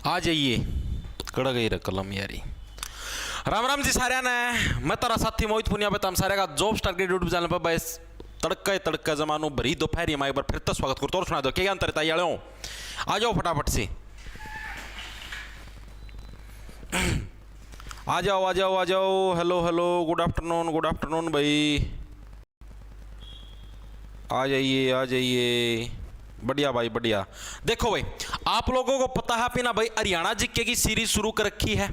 आ जाइए कड़ गई रे कलम यारी। राम राम जी सारे ने, मैं तारा साथी मोहित पुनिया बताम सारे का जॉब स्टार के यूट्यूब चैनल पर बस तड़का जमानो भरी दोपहरी में एक बार फिर तो स्वागत करता और सुना दो क्या अंतर है यारों। आ जाओ फटाफट से, आ जाओ आ जाओ आ जाओ। हेलो हेलो, गुड आफ्टरनून भाई, आ जाइए बढ़िया भाई बढ़िया। देखो भाई, आप लोगों को पता है अपना भाई हरियाणा जीके की सीरीज शुरू कर रखी है,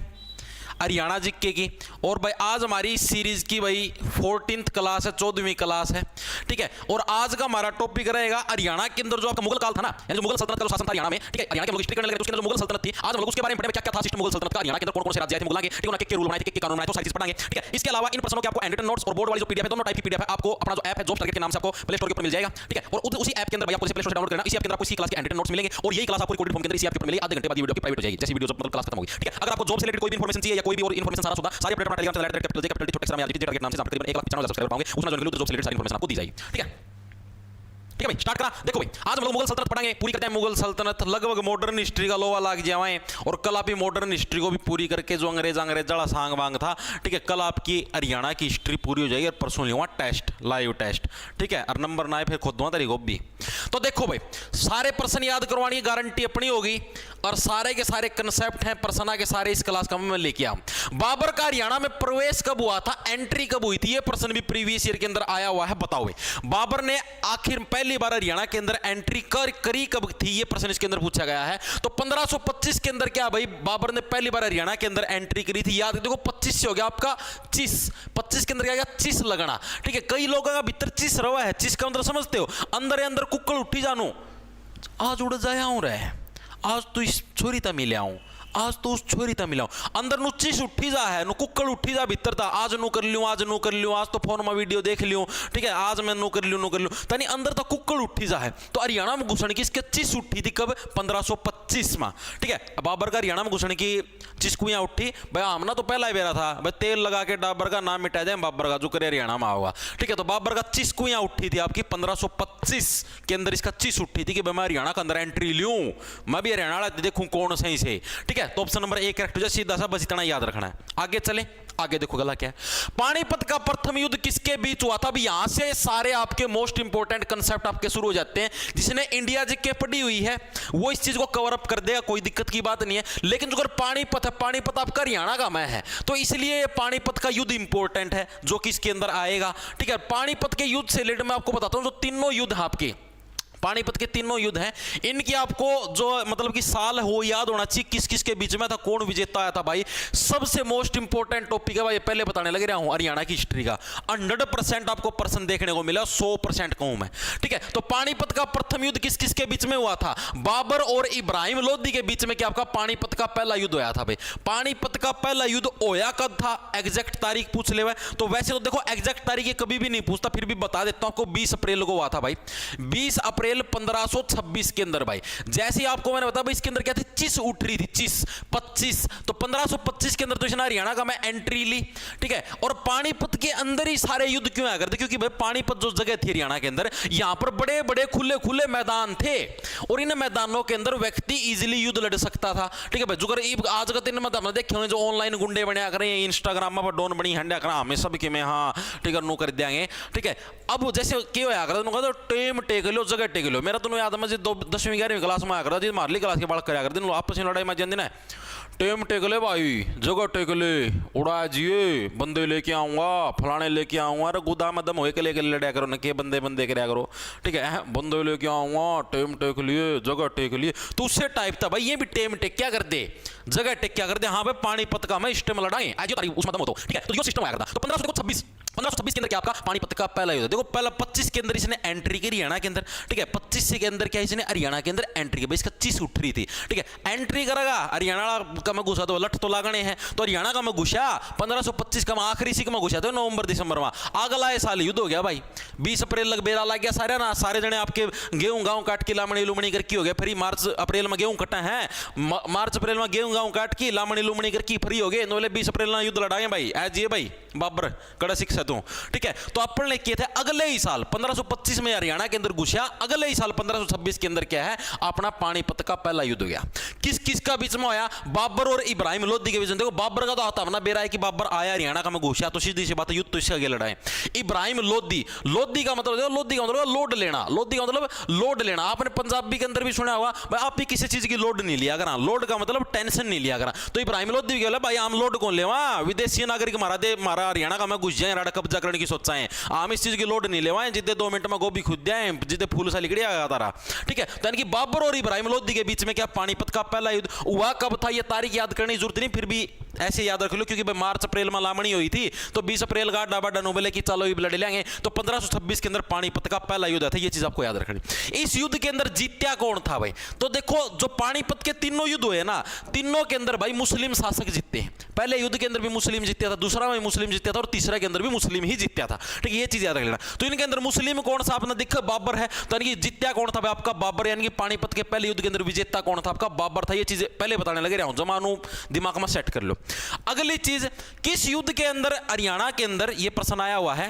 हरियाणा जीके की। और भाई आज हमारी इस सीरीज की भाई 14th क्लास है, 14वीं क्लास है, ठीक है। और आज का हमारा टॉपिक रहेगा हरियाणा के अंदर जो आपका मुगल काल था ना, यानी जो मुगल सल्तनत का जो शासन था हरियाणा में, ठीक है। हरियाणा के लोग हिस्ट्री करने लगे, उसके अंदर जो मुगल सल्तनत थी, आज हम लोग उसके बारे में पढ़ेंगे क्या क्या था सिस्टम मुगल सल्तनत का, हरियाणा के अंदर कौन कौन से राज्य आए थे मुगलों के, ठीक है, उनके रूल बनाए थे, क्या कानून बनाए थे, सारी चीज पढ़ाएंगे, ठीक है। इसके अलावा इन प्रश्नों के आपको हैंडरिटन नोट्स और बोर्ड वाली जो पीडीएफ है, दोनों टाइप की पीडीएफ है, आपको अपना जो ऐप है जॉब टारगेट के नाम से आपको प्ले स्टोर के ऊपर मिल जाएगा, ठीक है। और उसी ऐप के अंदर भाई आपको प्ले स्टोर से डाउनलोड करना, इसी ऐप के अंदर आपको इसी क्लास के हैंडरिटन नोट्स मिलेंगे और यही क्लास आपको रिकॉर्डेड फॉर्म के अंदर इसी ऐप के ऊपर मिलेगी। आधे घंटे बाद ये वीडियो की प्राइवेट हो जाएगी, जैसे वीडियो जब क्लास खत्म होगी, ठीक है। अगर आपको जॉब से रिलेटेड कोई भी इंफॉर्मेशन चाहिए या कोई भी और इंफॉर्मेशन सारा सुधा सारी अपडेट टेलीग्राम चैनल कैपिटल छोटे नाम से तकरीबन 1 लाख चैनल सब्सक्राइबर पाओगे, उसमें जो जॉब से रिलेटेड सारी इंफॉर्मेशन आपको दी जाएगी, ठीक है। ठीक है भाई, स्टार्ट करा। देखो भाई, आज हम लोग मुगल सल्तनत पढ़ेंगे, पूरी करते हैं मुगल सल्तनत, लगभग मॉडर्न हिस्ट्री का लोहा लाग जाए और कल आपकी मॉडर्न हिस्ट्री को भी पूरी करके जो अंग्रेज जड़ा सांग वांग था, ठीक है, कल आपकी हरियाणा की हिस्ट्री पूरी हो जाएगी। और परसों लिया टेस्ट, लाइव टेस्ट, ठीक है। और नंबर ना आए फिर खुद दूंगा तेरी गोभी। तो देखो भाई, सारे प्रश्न याद करवाने की गारंटी अपनी होगी और सारे के सारे कंसेप्ट हैं प्रश्न के सारे इस क्लास का मैं लेके आऊं। बाबर का हरियाणा में प्रवेश कब हुआ था, एंट्री कब हुई थी, ये प्रश्न भी प्रीवियस ईयर के अंदर आया हुआ है, बताओ भाई बाबर ने आखिर पहली बार हरियाणा के अंदर एंट्री करी कब थी, ये प्रश्न इसके अंदर पूछा गया है। तो 1525 के अंदर क्या भाई बाबर ने पहली बार हरियाणा के अंदर एंट्री करी थी, याद देखो 25 से हो गया आपका 25 के अंदर क्या गया चीस लगना, ठीक है। कई लोगों का भीतर चीस रवा है, चीस का अंदर समझते हो, अंदर कुक्कड़ उठी जानो, आज उड़ जाया हूं रहे, आज तो इस छोरी ता मिले आऊं, आज तो उस छोरी ता मिलाऊं, अंदर नु चीज उठी जा है, नु कुक्कड़ उठी जा भीतर था, आज नु कर लियो, आज तो फोन में वीडियो देख लियो, ठीक है, आज मैं नु कर लियो तनी अंदर तो कुक्कड़ उठी जा है। तो हरियाणा में घुसने की इसके चीज उठी थी कब, 1525 में, ठीक है। बाबर का हरियाणा में घुसने की चिस्कुयां उठी भाई, हमना तो पहला ही बेरा था भाई, तेल लगा के डाबर का नाम मिटा जाए बाबर का, जो करे हरियाणा में होगा, ठीक है। तो बाबर का चिस्कुयां उठी थी आपकी 1525 के अंदर, इसका चीज उठी थी कि भाई मैं हरियाणा के अंदर एंट्री लूं, मैं भी हरियाणा देखूं कौन सही से, ठीक है। तो ऑप्शन नंबर 1 करेक्ट हो जाए, सीधा सा बस इतना याद रखना है। आगे चले, आगे देखो गला क्या है। पानीपत का प्रथम युद्ध किसके बीच हुआ था, अभी यहां से सारे आपके मोस्ट इंपोर्टेंट कंसेप्ट आपके शुरू हो जाते हैं। जिसने इंडिया जीके पढ़ी हुई है वो इस चीज को कवर अप कर देगा, कोई दिक्कत की बात नहीं है। लेकिन जो अगर पानीपत है, पानीपत आपका हरियाणा का मैं है, तो इसलिए पानीपत का युद्ध इंपॉर्टेंट है जो कि इसके अंदर आएगा, ठीक है। पानीपत के युद्ध से रिलेटेड मैं आपको बताता हूं, जो तीनों युद्ध आपके पानीपत के तीनों युद्ध हैं, इनकी आपको जो मतलब कि साल हो याद होना चाहिए, किस किस के बीच में था, कौन विजेता आया था भाई। सबसे मोस्ट इंपोर्टेंट टॉपिक है भाई, पहले बताने लग रहा हूं हरियाणा की हिस्ट्री का। 100% आपको प्रश्न देखने को मिला, 100% कहूं मैं, ठीक है। तो पानीपत का प्रथम युद्ध किस किस के बीच में हुआ था, बाबर और इब्राहिम लोधी के बीच में क्या आपका पानीपत का पहला युद्ध होया था भाई। पानीपत का पहला युद्ध होया कब था, एग्जैक्ट तारीख पूछ ले, तो वैसे तो देखो एग्जैक्ट तारीख कभी भी नहीं पूछता, फिर भी बता देता हूं आपको, 20 अप्रैल को हुआ था भाई, 20 अप्रैल 1526 के अंदर भाई। जैसे ही आपको मैंने बताया भाई, इसके अंदर क्या थी, चीस उठ रही थी, चीस 25, तो 1525 के अंदर तो इसने हरियाणा का मैं एंट्री ली, ठीक है। और पानीपत के अंदर ही सारे युद्ध क्यों आया करते, क्योंकि भाई पानीपत जो जगह थी हरियाणा के अंदर, यहां पर बड़े बड़े खुले खुले मैदान थे और इन मैदानों के अंदर व्यक्ति इजीली युद्ध लड़ सकता था, ठीक है भाई। जो आज का दिन में देखे होंगे जो ऑनलाइन गुंडे बने करें, इंस्टाग्राम पर डोन बनी हंडा करा हमें सब कि मैं हाँ ठीक है नो कर देंगे, ठीक है। अब जैसे क्यों आया करता टेम टेक लो, जगह टेक लो, मेरा तो याद है मैं 10वीं 11वीं क्लास में आया करता जी, मारली क्लास के बाल कराया करते आपस में लड़ाई में जान देना, टेम टेक ले भाई, जगह टेक ले, उड़ा जिए, बंदे लेके आऊंगा, फलाने लेके आऊंगा, अरे गुदाम दम होके लेके लड़ा करो न के बंदे कराया करो, ठीक है। बंदे लेके आऊंगा, टेम टेक लिए, जगह टेक लिए, तो उससे टाइप था भाई। ये भी टेम टेक क्या कर दे, जगह टेक क्या कर दे, हाँ भाई पानीपत का मैं स्टेम लड़ाई आज तारीख उसमें दम हो, ठीक है। तो ये सिस्टम आया था। तो 1526 के अंदर क्या आपका पानीपत का पहला युद्ध, देखो पहला 25 के अंदर इसने एंट्री की हरियाणा के अंदर, ठीक है। 25 के अंदर क्या इसने हरियाणा के अंदर एंट्री की भाई, इसका चीस उठ रही थी, ठीक है। एंट्री करेगा हरियाणा का मैं घुसा, तो लठ तो लागने हैं, तो हरियाणा का मैं घुसा 1525 का मैं आखिरी सी का मैं घुसा, तो नवंबर दिसंबर में अगला ये साल युद्ध हो गया भाई। 20 अप्रैल लग बेरा लग गया सारे ना, सारे जने आपके गेहूं गाँव काट के लामणी लुमणी करके हो गए फ्री। मार्च अप्रैल में गेहूं कटा है, मार्च अप्रैल में गेहूं गाँव काट के लामणी लुमणी करके फ्री हो गए, 20 अप्रैल ना युद्ध लड़ाए भाई, आज ये भाई बाबर कड़ा शिक्षा तू, ठीक है। तो अपन ने किए थे अगले ही साल 1525 में हरियाणा के अंदर घुसिया, अगले ही साल 1526 के अंदर क्या है अपना पानीपत का पहला युद्ध हो गया। किस किस का बीच में होया? बाबर और इब्राहिम लोधी के बीच में। देखो बाबर का तो आता ना बेरा है कि बाबर आया हरियाणा का में घुसिया, तो सीधी सी बात युद्ध तो इससे आगे लड़ा है। इब्राहिम लोधी, लोधी का मतलब देखो, लोधी का मतलब लोड लेना, लोधी का मतलब लोड लेना। आपने पंजाबी के अंदर भी सुना होगा भाई आप भी किसी चीज की लोड नहीं लिया करा, लोड का मतलब टेंशन नहीं लिया करा। तो इब्राहिम लोधी भी बोला भाई हम लोड कौन लेवा, विदेशी नागरिक मारा दे मारा हरियाणा का मैं घुस जाए, राडा कब्जा करने की सोचा है, हम इस चीज की लोड नहीं लेवाएं, जितने 2 मिनट में गोभी खुद जाए, जितने फूल सा लिकड़ी आया तारा, ठीक है। तो यानी कि बाबर और इब्राहिम लोधी के बीच में क्या पानीपत का पहला युद्ध हुआ कब था, ये तारीख याद करने की जरूरत नहीं, फिर भी ऐसे याद रख लो क्योंकि भाई मार्च अप्रैल में लामणी हुई थी, तो 20 अप्रैल का डाबा डनो बोले कि चलो ये लड़ लेंगे। तो 1526 के अंदर पानीपत का पहला युद्ध था, ये चीज आपको याद रखनी। इस युद्ध के अंदर जीत्या कौन था भाई? तो देखो जो पानीपत के तीनों युद्ध हुए ना, तीनों के अंदर भाई मुस्लिम शासक जीते हैं। पहले युद्ध के अंदर भी मुस्लिम जीत्या था, दूसरा में मुस्लिम जीत्या था, और तीसरा के अंदर भी मुस्लिम ही जीत्या था, ठीक है। ये चीज याद रख लेना। तो इनके अंदर मुस्लिम कौन सा आपने देखा? बाबर है। तो यानी कि जीत्या कौन था भाई? आपका बाबर, यानी कि पानीपत के पहले युद्ध के अंदर विजेता कौन था? आपका बाबर था। ये चीज पहले बताने लगे रहा हूं, जमानू दिमाग में सेट कर लो। अगली चीज, किस युद्ध के अंदर हरियाणा के अंदर ये प्रश्न आया हुआ है,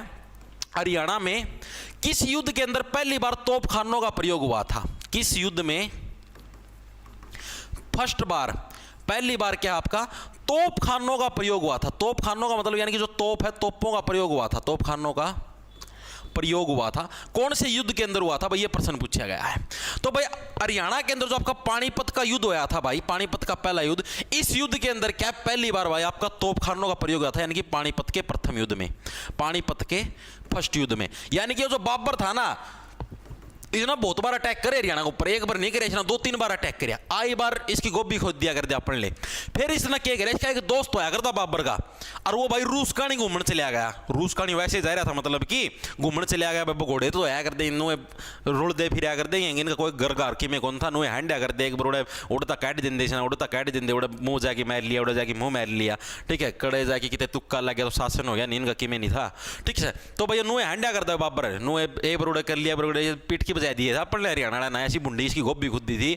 हरियाणा में किस युद्ध के अंदर पहली बार तोपखानों का प्रयोग हुआ था? किस युद्ध में फर्स्ट बार, पहली बार क्या आपका तोपखानों का प्रयोग हुआ था? तोपखानों का मतलब यानी कि जो तोप है, तोपों का प्रयोग हुआ था, तोपखानों का प्रयोग हुआ था। कौन से युद्ध के अंदर हुआ था भाई? ये प्रश्न पूछा गया है। तो भाई हरियाणा के अंदर जो आपका पानीपत का युद्ध हुआ था भाई, पानीपत का पहला युद्ध, इस युद्ध के अंदर क्या पहली बार भाई आपका तोपखानों का प्रयोग हुआ था, यानी कि पानीपत के प्रथम युद्ध में, पानीपत के फर्स्ट युद्ध में। यानी कि जो बाबर था ना, इसने बहुत बार अटैक करे हरियाणा के ऊपर, एक बार नहीं करे, इसने 2-3 बार अटैक कराया। आई बार इसकी गोभी खोद दिया कर दिया अपन ले। फिर इसने क्या करे, इसका एक दोस्त होया करता बाबर का, और वो भाई रूस का नहीं घूमने चला गया। रूस का नहीं वैसे जा रहा था, मतलब कि घूमने चला गया। घोड़े तो आया कर दे, इनू रुड़ दे फिर कर दे, इनका कोई घर घर की में कौन था, नु हैंड कर दे, एक बार उड़े उड़ता काट देंगे, उड़ता काट देंगे, उड़े मुंह जाके मार लिया, उड़े जाके मुंह मार लिया, ठीक है। कड़े जाके कितने तुक्का लग गया तो शासन हो गया, नींद का कि में नहीं था, ठीक है। तो भैया नु हैंडा कर दे बाबर, नु एक बार उड़े कर लिया, पीट की बजा दिए था अपन ले। हरियाणा ना ऐसी बुंडी इसकी गोभी खुद दी थी,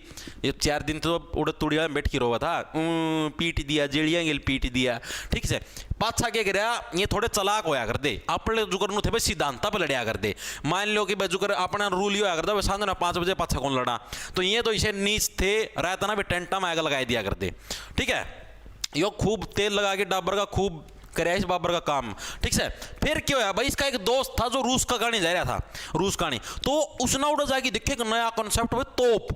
ये 4 दिन तो उड़द तुड़िया में बैठ के रोवा था, पीट दिया, जेड़िया गेल पीट दिया, ठीक है। पाछा क्या कराया, ये थोड़े चलाक होया कर दे, अपने जुकर नु थे भाई सिद्धांत पर लड़िया कर दे। मान लो कि भाई जुकर अपना रूल ही होया करता भाई सांझ 5 बजे पाछा कौन लड़ा, तो ये तो इसे नीच थे रहता ना भाई टेंटा में आग लगा दिया करते, ठीक है। यो खूब तेल लगा के डाबर का खूब क्रैश बाबर का काम, ठीक है। फिर क्या होया भाई, इसका एक दोस्त था जो रूस का गाड़ी जा रहा था, रूस गाड़ी, तो उसने उड़ा जाके देखे एक नया कॉन्सेप्ट भाई तोप,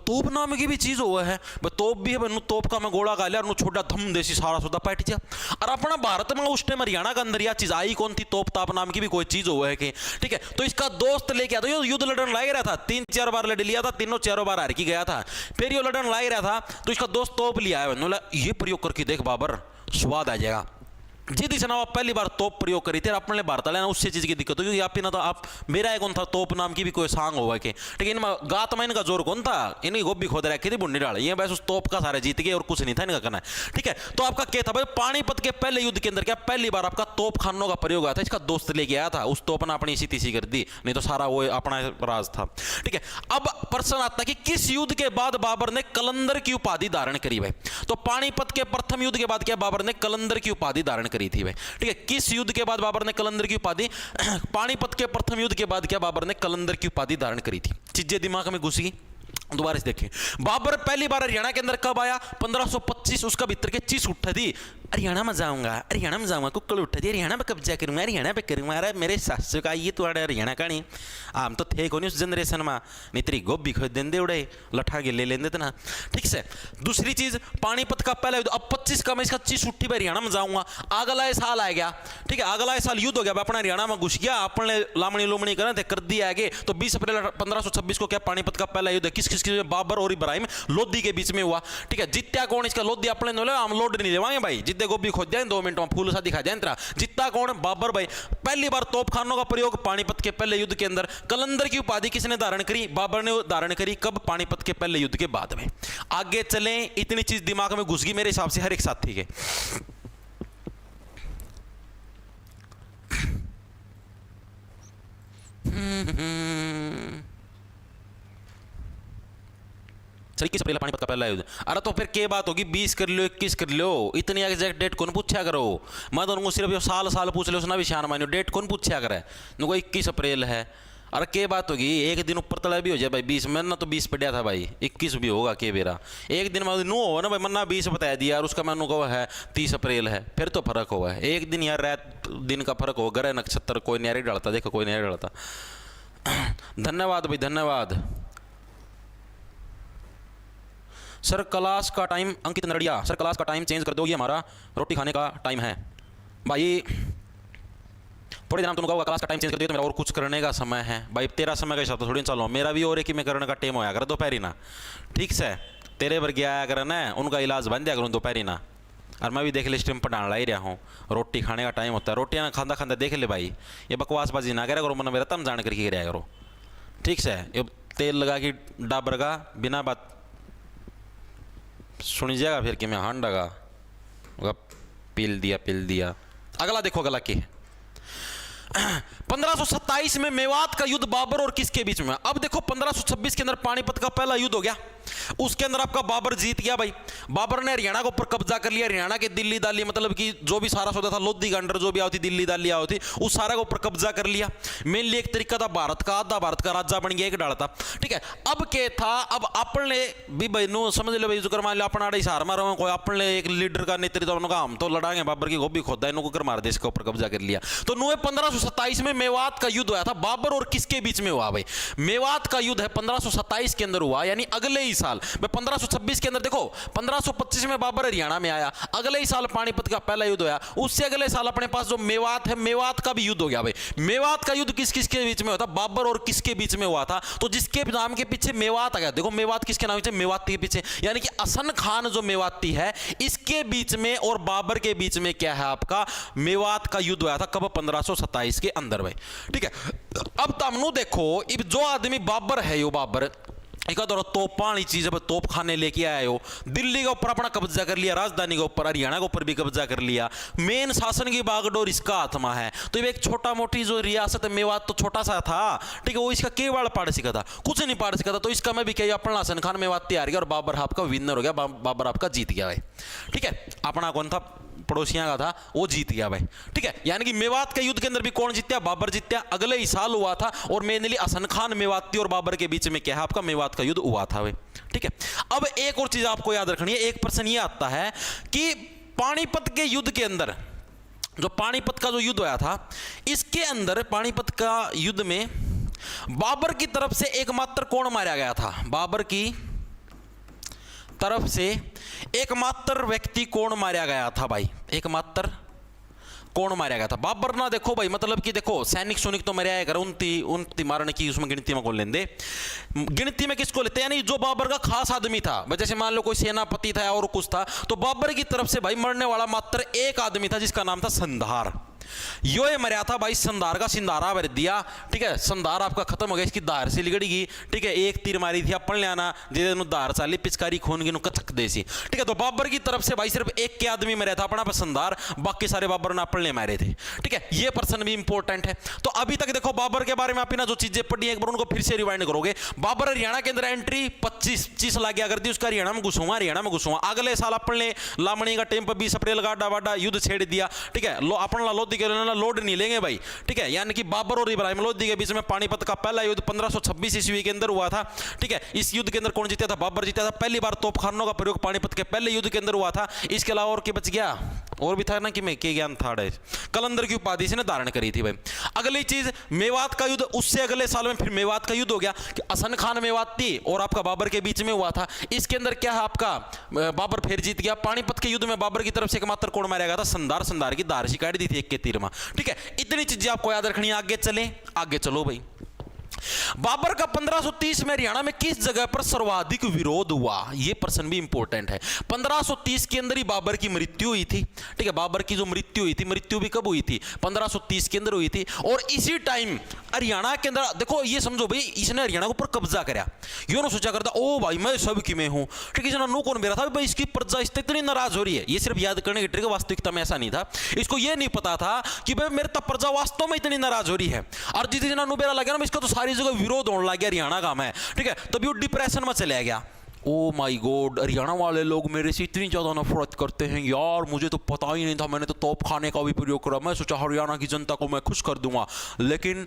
तोप नाम की भी चीज हुआ है, तोप भी है, तोप का मैं गोला गा लिया, छोटा धम देसी सारा सुधा पैट जा। और अपना भारत में उस टाइम हरियाणा के अंदर यह चीज आई कौन थी, तोप ताप नाम की भी कोई चीज हुआ है कि, ठीक है। तो इसका दोस्त लेके आता, युद्ध लड़न ला रहा था, 3-4 बार लड़ लिया था, तीनों 4 बार हार की गया था। फिर ये लड़न ला रहा था, तो इसका दोस्त तोप लिया है, ये प्रयोग करके देख बाबर स्वाद आ जाएगा। जिदी से ना आप पहली बार तोप प्रयोग करी थे, अपने भारत वाले ना उससे चीज की दिक्कत होगी, आप ना तो आप मेरा एक कौन था तोप नाम की भी कोई सांग होगा कि, ठीक है। इनमें गात में इनका जोर कौन था, इनकी गोभी खोद रखी थी बुंडी डाल, ये बस उस तोप का सारे जीत गए और कुछ नहीं था इनका करना, ठीक है। तो आपका क्या था भाई, पानीपत के पहले युद्ध के अंदर क्या पहली बार आपका तोप खानों का प्रयोग हुआ था, इसका दोस्त लेके आया था, उस तोप ने अपनी इसी तीसी कर दी, नहीं तो सारा वो अपना राज था, ठीक है। अब प्रश्न आता है कि किस युद्ध के बाद बाबर ने कलंदर की उपाधि धारण करी भाई? तो पानीपत के प्रथम युद्ध के बाद क्या बाबर ने कलंदर की उपाधि धारण करी थी भाई, ठीक है। किस युद्ध के बाद बाबर ने कलंदर की उपाधि, पानीपत के प्रथम युद्ध के बाद क्या बाबर ने कलंदर की उपाधि धारण करी थी? चीजें दिमाग में घुस गई, दोबारा से देखें। बाबर पहली बार हरियाणा के अंदर कब आया? 1525, उसका भीतर के चीज उठा थी, हरियाणा में जाऊंगा, हरियाणा में जाऊंगा, कुक्कड़ उठा थी, हरियाणा में कब्जा करूंगा, हरियाणा पे करूंगा। अरे मेरे सासू का ये तुम्हारे हरियाणा का नहीं, आम तो थे कौन उस जनरेशन में, नहीं तेरी गोभी खोद देंगे उड़े लठा के ले लेंगे थे ना, ठीक है। दूसरी चीज, पानीपत का पहला युद्ध, अब 25 का मैं इसका चीज उठी पर हरियाणा में जाऊंगा, अगला साल आ गया, ठीक है। अगला साल युद्ध हो गया, अपना हरियाणा में घुस गया, अपने लामणी लोमणी कर दिया आगे। तो 20 अप्रैल 1526 को क्या पानीपत का पहला युद्ध किस किस बाबर और इब्राहिम लोधी के बीच में हुआ, ठीक है। जीत्या कौन? इसका लोधी अपने हम लोड नहीं लेवाएंगे भाई, जितने गोभी खोद जाए 2 मिनट में फूल सा दिखा जाए, जीता कौन? बाबर भाई। पहली बार तोपखानों का प्रयोग पानीपत के पहले युद्ध के अंदर। कलंदर की उपाधि किसने धारण करी? बाबर ने धारण करी। कब? पानीपत के पहले युद्ध के बाद में। आगे चलें, इतनी चीज दिमाग में घुस गई मेरे हिसाब से हर एक साथी के। सर 21 अप्रैल पानीपत का पहला युद्ध। अरे तो फिर क्या बात होगी, 20 कर लो 21 कर लो, इतनी एग्जैक्ट डेट कौन पूछा करो। मैं तो उनको सिर्फ ये साल पूछ लो, उसना भी शान मानो, डेट कौन पूछा करे। उनको 21 अप्रैल है। अरे क्या बात होगी, एक दिन ऊपर तला भी हो जाए भाई 20, मैंने तो 20 पढ़ा था भाई, 21 भी होगा के बेरा। एक दिन में नो हो ना भाई, मन्ना 20 बता दिया और उसका मैंने कहा है 30 अप्रैल है, फिर तो फर्क हुआ है। एक दिन यार रात दिन का फर्क हो, ग्रह नक्षत्र कोई नहीं डालता, देखो कोई नहीं डालता। धन्यवाद भाई धन्यवाद। सर क्लास का टाइम, अंकित नरड़िया, सर क्लास का टाइम चेंज कर दो, ये हमारा रोटी खाने का टाइम है भाई। थोड़ी देर तुमको क्लास का टाइम चेंज कर दिया तो मेरा और कुछ करने का समय है भाई। तेरा समय का हिसाब तो थोड़ी चलो, मेरा भी और है कि मैं करने का टाइम होया कर दोपहरी ना, ठीक से। तेरे वर्ग आया कर ना, उनका इलाज बन दिया करूँ दोपहरी ना। और मैं भी देख ले स्ट्रीम पढ़ाने ला ही रहा हूँ, रोटी खाने का टाइम होता है, रोटियाँ ना खांदा खांदा देख ले भाई। ये बकवासबाजी ना करा करो, मन मेरा तम जान करके कराया करो, ठीक से। ये तेल लगा कि डाबर का बिना बात सुनी जाएगा फिर कि मैं हान डगा पिल दिया। अगला देखो, अगला की 1527 में मेवात का युद्ध बाबर और किसके बीच में। अब देखो 1526 के अंदर पानीपत का पहला युद्ध हो गया, उसके अंदर आपका बाबर जीत गया भाई। बाबर ने हरियाणा के ऊपर कब्जा कर लिया, हरियाणा के दिल्ली दाली मतलब कि जो भी सारा सौदा था लोधी का अंडर जो भी आती दिल्ली दाली होती, उस सारा के ऊपर कब्जा कर लिया। मेनली एक तरीका था भारत का, आधा भारत का राजा बन गया, एक डाल था, ठीक है। अब क्या था, अब अपन ने भी भाई नो समझ लो भाई, जो कर मान लो अपन आड़े हिसार मारो कोई, अपन ने एक लीडर का नेतृत्व का हम तो लड़ाएंगे बाबर की गोभी खोदा, इनको कर मार दे, इसके ऊपर कब्जा कर लिया। तो 1527 में मेवात का युद्ध हुआ था, बाबर और किसके बीच में हुआ भाई। मेवात का युद्ध है 1527 के अंदर हुआ, यानी अगले ही साल। 1526 के अंदर देखो 1525 में बाबर हरियाणा में आया, अगले ही साल पानीपत का पहला युद्ध हुआ। उससे अगले साल अपने पास जो मेवात है, मेवात का भी युद्ध हो गया भाई। मेवात का युद्ध किस किस के बीच में हुआ था, बाबर और किसके बीच में हुआ था। तो जिसके नाम के पीछे मेवात आ गया, देखो मेवात किसके नाम से, मेवाती के पीछे, यानी कि हसन खान जो मेवाती है, इसके बीच में और बाबर के बीच में क्या है आपका मेवात का युद्ध हुआ था। कब, 1527 के अंदर भाई, ठीक है। अब तमनु देखो, जो आदमी बाबर है, यो बाबर एक तोपा वाली चीज, तोप खाने लेके आया हो, दिल्ली के ऊपर अपना कब्जा कर लिया, राजधानी के ऊपर, हरियाणा के ऊपर भी कब्जा कर लिया, मेन शासन की बागडोर इसका आत्मा है। तो ये एक छोटा मोटी जो रियासत है मेवात, तो छोटा सा था, ठीक है, वो इसका केवल पाड़ सिका था, कुछ नहीं पाड़ सिका था। तो इसका मैं भी कही अपना हसन खान मेवात तैयार गया और बाबर आपका विनर हो गया, बाबर आपका जीत गया भाई, ठीक है। अपना कौन था, पड़ोसियां का था, वो जीत गया भाई, ठीक है। यानी कि मेवात के युद्ध के अंदर भी कौन जीता, बाबर जीता, अगले ही साल हुआ था। और मेनली हसन खान मेवाती और बाबर के बीच में क्या है आपका मेवात का युद्ध हुआ था भाई, ठीक है। अब एक और चीज आपको याद रखनी है, एक प्रश्न ये आता है कि पानीपत के युद्ध के अंदर, जो पानीपत का जो युद्ध हुआ था, इसके अंदर पानीपत का युद्ध में बाबर की तरफ से एकमात्र कौन मारा गया था, बाबर की तरफ से एकमात्र व्यक्ति कौन मारा गया था भाई, एकमात्र कौन मारा गया था। बाबर ना देखो भाई, मतलब कि देखो सैनिक सैनिक तो मरे आएगा, उनती मारने की उसमें गिनती में कौन लेंदे, गिनती में किसको लेते, यानी जो बाबर का खास आदमी था, जैसे मान लो कोई सेनापति था और कुछ था, तो बाबर की तरफ से भाई मरने वाला मात्र एक आदमी था, जिसका नाम था संधार। यो ये मरा था भाई, संधार का सिंधारा भर दिया, ठीक है। संधार आपका खत्म हो गया, इसकी धार से लिगड़गी, ठीक है। एक तीर मारी थी अपन ले आना, जिसे धार चाली पिचकारी खून की कचक देसी, ठीक है। तो बाबर की तरफ से भाई सिर्फ एक के आदमी मरा था, अपना संधार, बाकी सारे बाबर ने अपन ले मारे थे, ठीक है। ये पर्सन भी इंपॉर्टेंट है। तो अभी तक देखो बाबर के बारे में आप ना जो चीजें पढ़ी एक बार उनको फिर से रिवाइंड करोगे। बाबर हरियाणा के अंदर एंट्री 25 लाख गया कर दी, उसका हरियाणा में घुसूंगा। अगले साल अपन ने लामणी का टेम पर 20 अप्रैल गाड़ा वाडा युद्ध छेड़ दिया, ठीक है। अपन लोधी के लोड नहीं लेंगे भाई, ठीक है। यानी कि बाबर और इब्राहिम लोधी के बीच में पानीपत का पहला युद्ध 1526 ईस्वी के अंदर हुआ था, ठीक है। इस युद्ध के अंदर कौन जीता था, बाबर जीता था। पहली बार तोपखानों का प्रयोग पानीपत के पहले युद्ध के अंदर हुआ था। इसके अलावा और क्या बच गया, और भी था ना कि मैं के ज्ञान था, कलंदर की उपाधि इसने धारण करी थी भाई। अगली चीज मेवात का युद्ध, उससे अगले साल में फिर मेवात का युद्ध हो गया कि हसन खान मेवाती और आपका बाबर के बीच में हुआ था। इसके अंदर क्या है आपका बाबर फिर जीत गया। पानीपत के युद्ध में बाबर की तरफ से एकमात्र कौन मारा गया था, संधार की धार से काट दी थी एक के तीर में, ठीक है। इतनी चीजें आपको याद रखनी है। आगे चलो भाई। बाबर का 1530 में हरियाणा में किस जगह पर सर्वाधिक विरोध हुआ, यह प्रश्न भी इंपॉर्टेंट है। 1530 के अंदर ही बाबर की मृत्यु हुई थी, ठीक है। बाबर की जो मृत्यु हुई थी, मृत्यु भी कब हुई थी, 1530 के अंदर हुई थी। और इसी टाइम हरियाणा के अंदर देखो, ये समझो भाई, इसने हरियाणा के ऊपर कब्जा करा, यो ना सोचा करता ओ भाई मैं सब की मैं हूं, ठीक है। इसने नो कौन मेरा था भाई, इसकी प्रजा इससे इतनी नाराज हो रही है। ये सिर्फ याद करने की ट्रिक, वास्तविकता में ऐसा नहीं था। इसको ये नहीं पता था कि भाई मेरे तब प्रजा वास्तव में इतनी नाराज हो रही है। और जिस दिन नुबेरा लगा ना, इसका तो सारी जगह विरोध होने लग गया हरियाणा का मैं, ठीक है। तभी वो डिप्रेशन में चला गया। ओ माय गॉड, हरियाणा वाले लोग मेरे से इतनी ज़्यादा नफरत करते हैं यार, मुझे तो पता ही नहीं था, मैंने तो तोप खाने का भी प्रयोग करा, मैं सोचा हरियाणा की जनता को मैं खुश कर दूंगा, लेकिन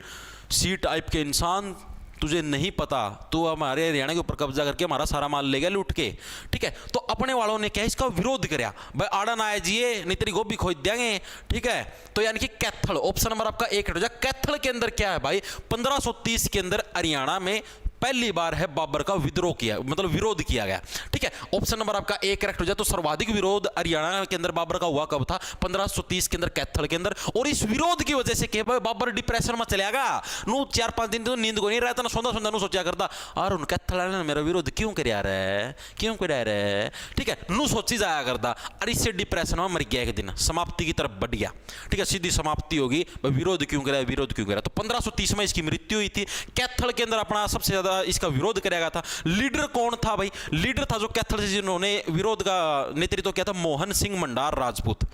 सी टाइप के इंसान, तुझे नहीं पता, तो हमारे हरियाणा के ऊपर कब्जा करके हमारा सारा माल ले गया लूट के। ठीक है, तो अपने वालों ने क्या इसका विरोध कराया, भाई आड़ा ना आए जिए नहीं तेरी गोभी खोद देंगे। ठीक है, तो यानी कि कैथल, ऑप्शन नंबर आपका एक हो जाए। कैथल के अंदर क्या है भाई, 1530 के अंदर हरियाणा में पहली बार है बाबर का विद्रोह किया, मतलब विरोध किया गया। ठीक है, ऑप्शन नंबर आपका एक करेक्ट हो जाए। तो सर्वाधिक विरोध हरियाणा के अंदर बाबर का हुआ कब था, 1530 के अंदर कैथल के अंदर। और इस विरोध की वजह से क्या भाई बाबर डिप्रेशन में चला गया, नु 4-5 दिन तो नींद को नहीं रहता ना, सोंदा सोंदा नु सोचा करता और उन कैथल ने मेरा विरोध क्यों कर रहा है, क्यों कर रहा है। ठीक है, नु सोची जाया करता, और इससे डिप्रेशन में मर गया, एक दिन समाप्ति की तरफ बढ़ गया। ठीक है, सीधी समाप्ति होगी, विरोध क्यों कराया, विरोध क्यों कराया। तो 1530 में इसकी मृत्यु हुई थी। कैथल के अंदर अपना सबसे ज्यादा इसका विरोध किया गया था। लीडर कौन था भाई, लीडर था जो कैथल से जिन्होंने विरोध का नेतृत्व किया था, मोहन सिंह मंडार राजपूत।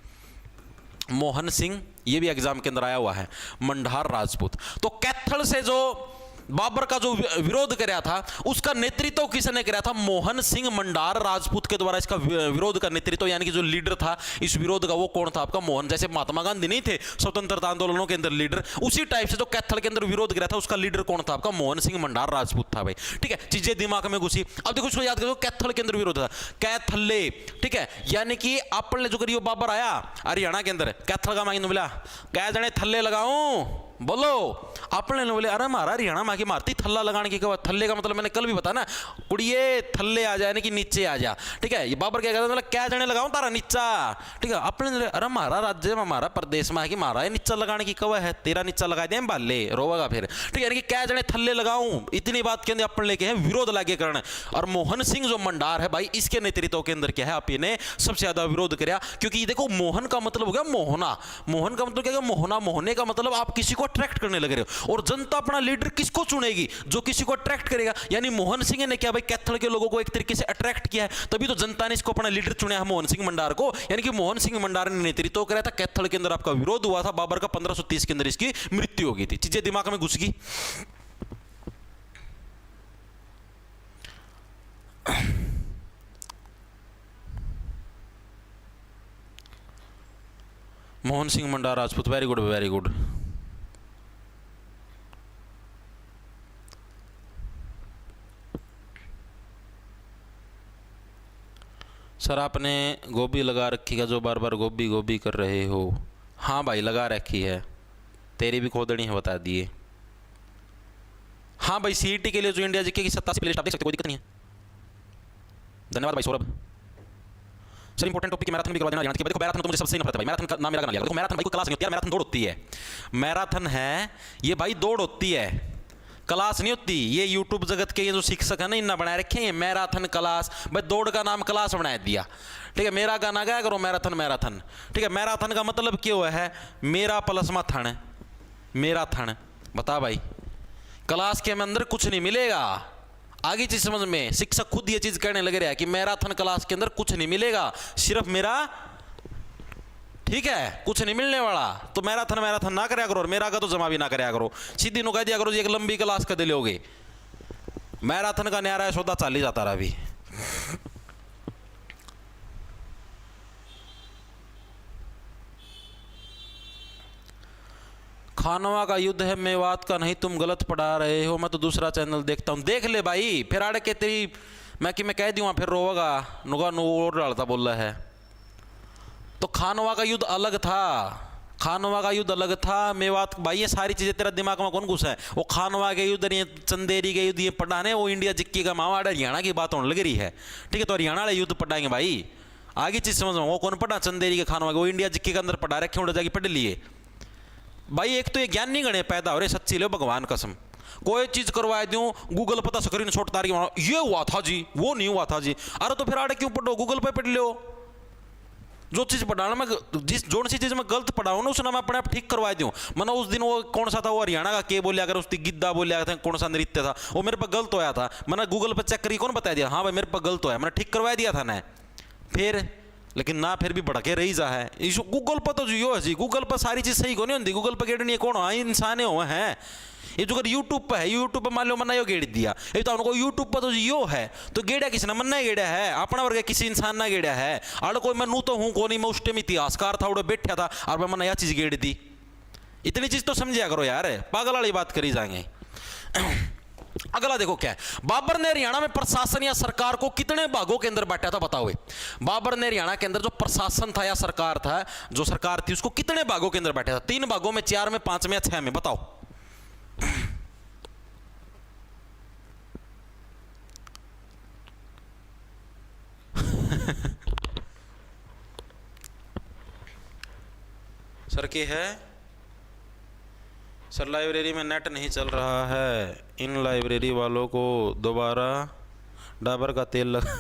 मोहन सिंह, ये भी एग्जाम के अंदर आया हुआ है, मंडार राजपूत। तो कैथल से जो बाबर का जो विरोध कराया था, उसका नेतृत्व किसने कराया था, मोहन सिंह मंडार राजपूत के द्वारा इसका विरोध का नेतृत्व, यानी कि जो लीडर था इस विरोध का वो कौन था आपका, मोहन। जैसे महात्मा गांधी नहीं थे स्वतंत्रता आंदोलनों के अंदर लीडर, उसी टाइप से जो कैथल के अंदर विरोध कराया था उसका लीडर कौन था आपका, मोहन सिंह मंडार राजपूत था भाई। ठीक है, चीजें दिमाग में घुसी। अब देखो इसको याद करो, कैथल के अंदर विरोध था, कैथले। ठीक है, यानी कि आपने जो करियो बाबर आया हरियाणा के अंदर, कैथल का मांग मिला, कै जने थल्ले लगाऊं, बोलो। आपने बोले अरे मारा हरियाणा माँ की मारती थल्ला लगाने की, कहा थल्ले का मतलब मैंने कल भी बताया ना, कुड़िए थल्ले आ जाए कि नीचे आ जा। ठीक है, ये बाबर क्या कहता, मतलब क्या जने लगाऊं तारा नीचा। ठीक है, आपने अरे हमारा राज्य में हमारा प्रदेश में है कि मारा है नीचा लगाने की, कवा है तेरा नीचा लगा दे बाले रोवेगा फिर। ठीक है, यानी कि क्या जने थल्ले लगाऊं, इतनी बात के अंदर अपन लेके हैं विरोध लागे करना। और मोहन सिंह जो मंडार है भाई, इसके नेतृत्व के अंदर क्या है, आप इन्हें सबसे ज्यादा विरोध कराया। क्योंकि देखो मोहन का मतलब हो गया मोहना, मोहन का मतलब क्या, मोहना मोहने का मतलब आप किसी को अट्रैक्ट करने लग रहे हो। और जनता अपना लीडर किसको चुनेगी, जो किसी को अट्रैक्ट करेगा। यानी मोहन सिंह ने क्या भाई कैथल के लोगों को एक तरीके से अट्रैक्ट किया है, तभी तो जनता ने इसको अपना लीडर चुना है मोहन सिंह मंडार को। यानी कि मोहन सिंह मंडार ने नेतृत्व कराया था, कैथल के अंदर आपका विरोध हुआ था बाबर का, 1530 के अंदर इसकी मृत्यु हो गई थी। चीजें दिमाग में घुस गई। Mohan Singh Mandar Rajput, very good very good. Sir आपने गोभी लगा रखी है, जो बार बार गोभी गोभी कर रहे हो। हाँ भाई लगा रखी है, तेरी भी खोदनी है, बता दिए। हाँ भाई सीईटी के लिए जो इंडिया जीके की 87 प्लेलिस्ट आप देख सकते, कोई दिक्कत नहीं है। धन्यवाद भाई Saurabh. Sir important topic marathon भी करवा देना। देखो मैराथन तो मुझे सबसे नफरत है भाई, मैराथन का नाम मेरा गाना लिया। देखो मैराथन भाई कोई क्लास नहीं होती है, मैराथन दौड़ होती है। मैराथन है ये भाई दौड़ होती है, क्लास नहीं होती। ये यूट्यूब जगत के ये जो शिक्षक है ना, इन्ना बनाए रखे हैं मैराथन क्लास, भाई दौड़ का नाम क्लास बना दिया। ठीक है, मेरा गाना गाया करो मैराथन मैराथन। ठीक है, मैराथन का मतलब क्यों है, मेरा प्लस में थन, मेरा थन। बता भाई, क्लास के अंदर कुछ नहीं मिलेगा। आगे चीज समझ में, शिक्षक खुद ये चीज कहने लग रहा है कि मैराथन क्लास के अंदर कुछ नहीं मिलेगा, सिर्फ मेरा। ठीक है, कुछ नहीं मिलने वाला, तो मैराथन मैराथन ना कराया करो, और मेरा का तो जमा भी ना कराया करो। सीधी नु कह दिया करो जी एक लंबी क्लास का दे लोगे। मैराथन का न्यारा है सौदा चाल ही जाता रहा अभी। खानवा का युद्ध है मेवात का, नहीं तुम गलत पढ़ा रहे हो, मैं तो दूसरा चैनल देखता हूँ। देख ले भाई, फिर आड़ के तेरी मैं कि मैं कह दूंगा फिर रोवेगा, नुगा नु और डालता बोल रहा है। तो खानवा का युद्ध अलग था, खानवा का युद्ध अलग था, मेवात भाई ये सारी चीजें तेरा दिमाग में कौन घुसा है। वो खानवा के युद्ध, ये चंदेरी के युद्ध ये पढ़ाने, वो इंडिया जिक्की का मावाड़ हरियाणा की बात होने लग रही है। ठीक है, तो हरियाणा वाले युद्ध पढ़ाएंगे भाई, आगे चीज समझ में। वो कौन पढ़ा चंदेरी के खानवा के, वो इंडिया जिक्की के अंदर पढ़ा रखे, उड़ जाके पढ़ लिए भाई। एक तो ये ज्ञान नहीं गणे पैदा हो रहे, सच्ची लो भगवान कसम। कोई चीज करवा दूं गूगल पता स्क्रीन शॉट तारी ये हुआ था जी, वो नहीं हुआ था जी। अरे तो फिर आड़े क्यों पढ़ो, गूगल पे पढ़ लो। जो चीज पढ़ाना मैं, जिस जो सी चीज मैं गलत पढ़ाऊँ ना, उसने मैं अपने आप ठीक करवा दूं। मैंने उस दिन वो कौन सा था, वो हरियाणा का के बोलिया कर, उसकी गिद्दा बोलिया था, कौन सा नृत्य था, वो मेरे पर गलत होया था। मैंने गूगल पर चेक करी, कौन बता दिया, हाँ भाई मेरे पर गलत होया, मैंने ठीक करवा दिया था ना। फिर लेकिन ना फिर भी भड़के रही जा है गूगल पर। तो जो है जी, गूगल पर सारी चीज सही को नहीं होती, गूगल पर कहनी कौन है, इंसान हो हैं। ये जो अगर यूट्यूब पर है, यूट्यूब पर मान लो मन्ना यो गेड़ दिया, ये तो उनको यूट्यूब पर तो यो है तो गेड़ा किसने, मन्ना गेड़ा है अपना वर्ग किसी इंसान ना गेड़ा है। अड़ कोई मैं नू तो हूँ कौन, मैं उस टाइम इतिहासकार था, उड़े बैठा था और मैं मन्ना यह चीज गेड़ दी। इतनी चीज तो समझिया करो यार, पागल वाली बात करी जाएंगे। अगला देखो क्या है, बाबर ने हरियाणा में प्रशासन या सरकार को कितने भागों के अंदर बांटा था, बताओ। बाबर ने हरियाणा के अंदर जो प्रशासन था या सरकार था, जो सरकार थी उसको कितने भागों के अंदर बांटा था? 3 भागों में, 4 में, 5 में या 6 में, बताओ। सर के है सर, लाइब्रेरी में नेट नहीं चल रहा है, इन लाइब्रेरी वालों को दोबारा डाबर का तेल लगा।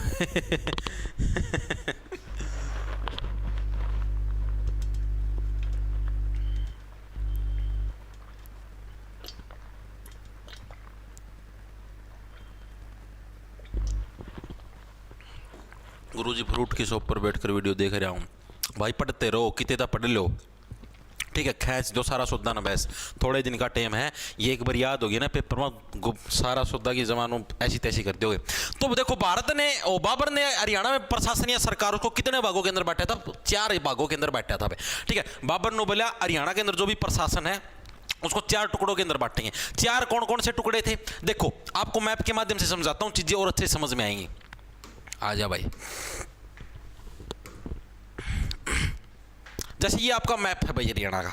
गुरुजी फ्रूट की शॉप पर बैठकर वीडियो देख रहा हूँ। भाई पढ़ते रहो, कितने तक पढ़ लो, ठीक है, खैच दो सारा सौदा ना बहस, थोड़े दिन का टाइम है, ये एक बार याद होगी ना पेपर में सारा सौदा की जमानों ऐसी तैसी कर दोगे। तो देखो भारत ने और बाबर ने हरियाणा में प्रशासन या सरकार को कितने भागों के अंदर बांटा था? 4 भागों के अंदर बांटा था, ठीक है। बाबर ने बोला हरियाणा के अंदर जो भी प्रशासन है उसको 4 टुकड़ों के अंदर बांटेंगे। 4 कौन कौन से टुकड़े थे? देखो आपको मैप के माध्यम से समझाता हूँ, चीजें और अच्छे समझ में आएंगी। आ जा भाई, जैसे ये आपका मैप है भाई हरियाणा का,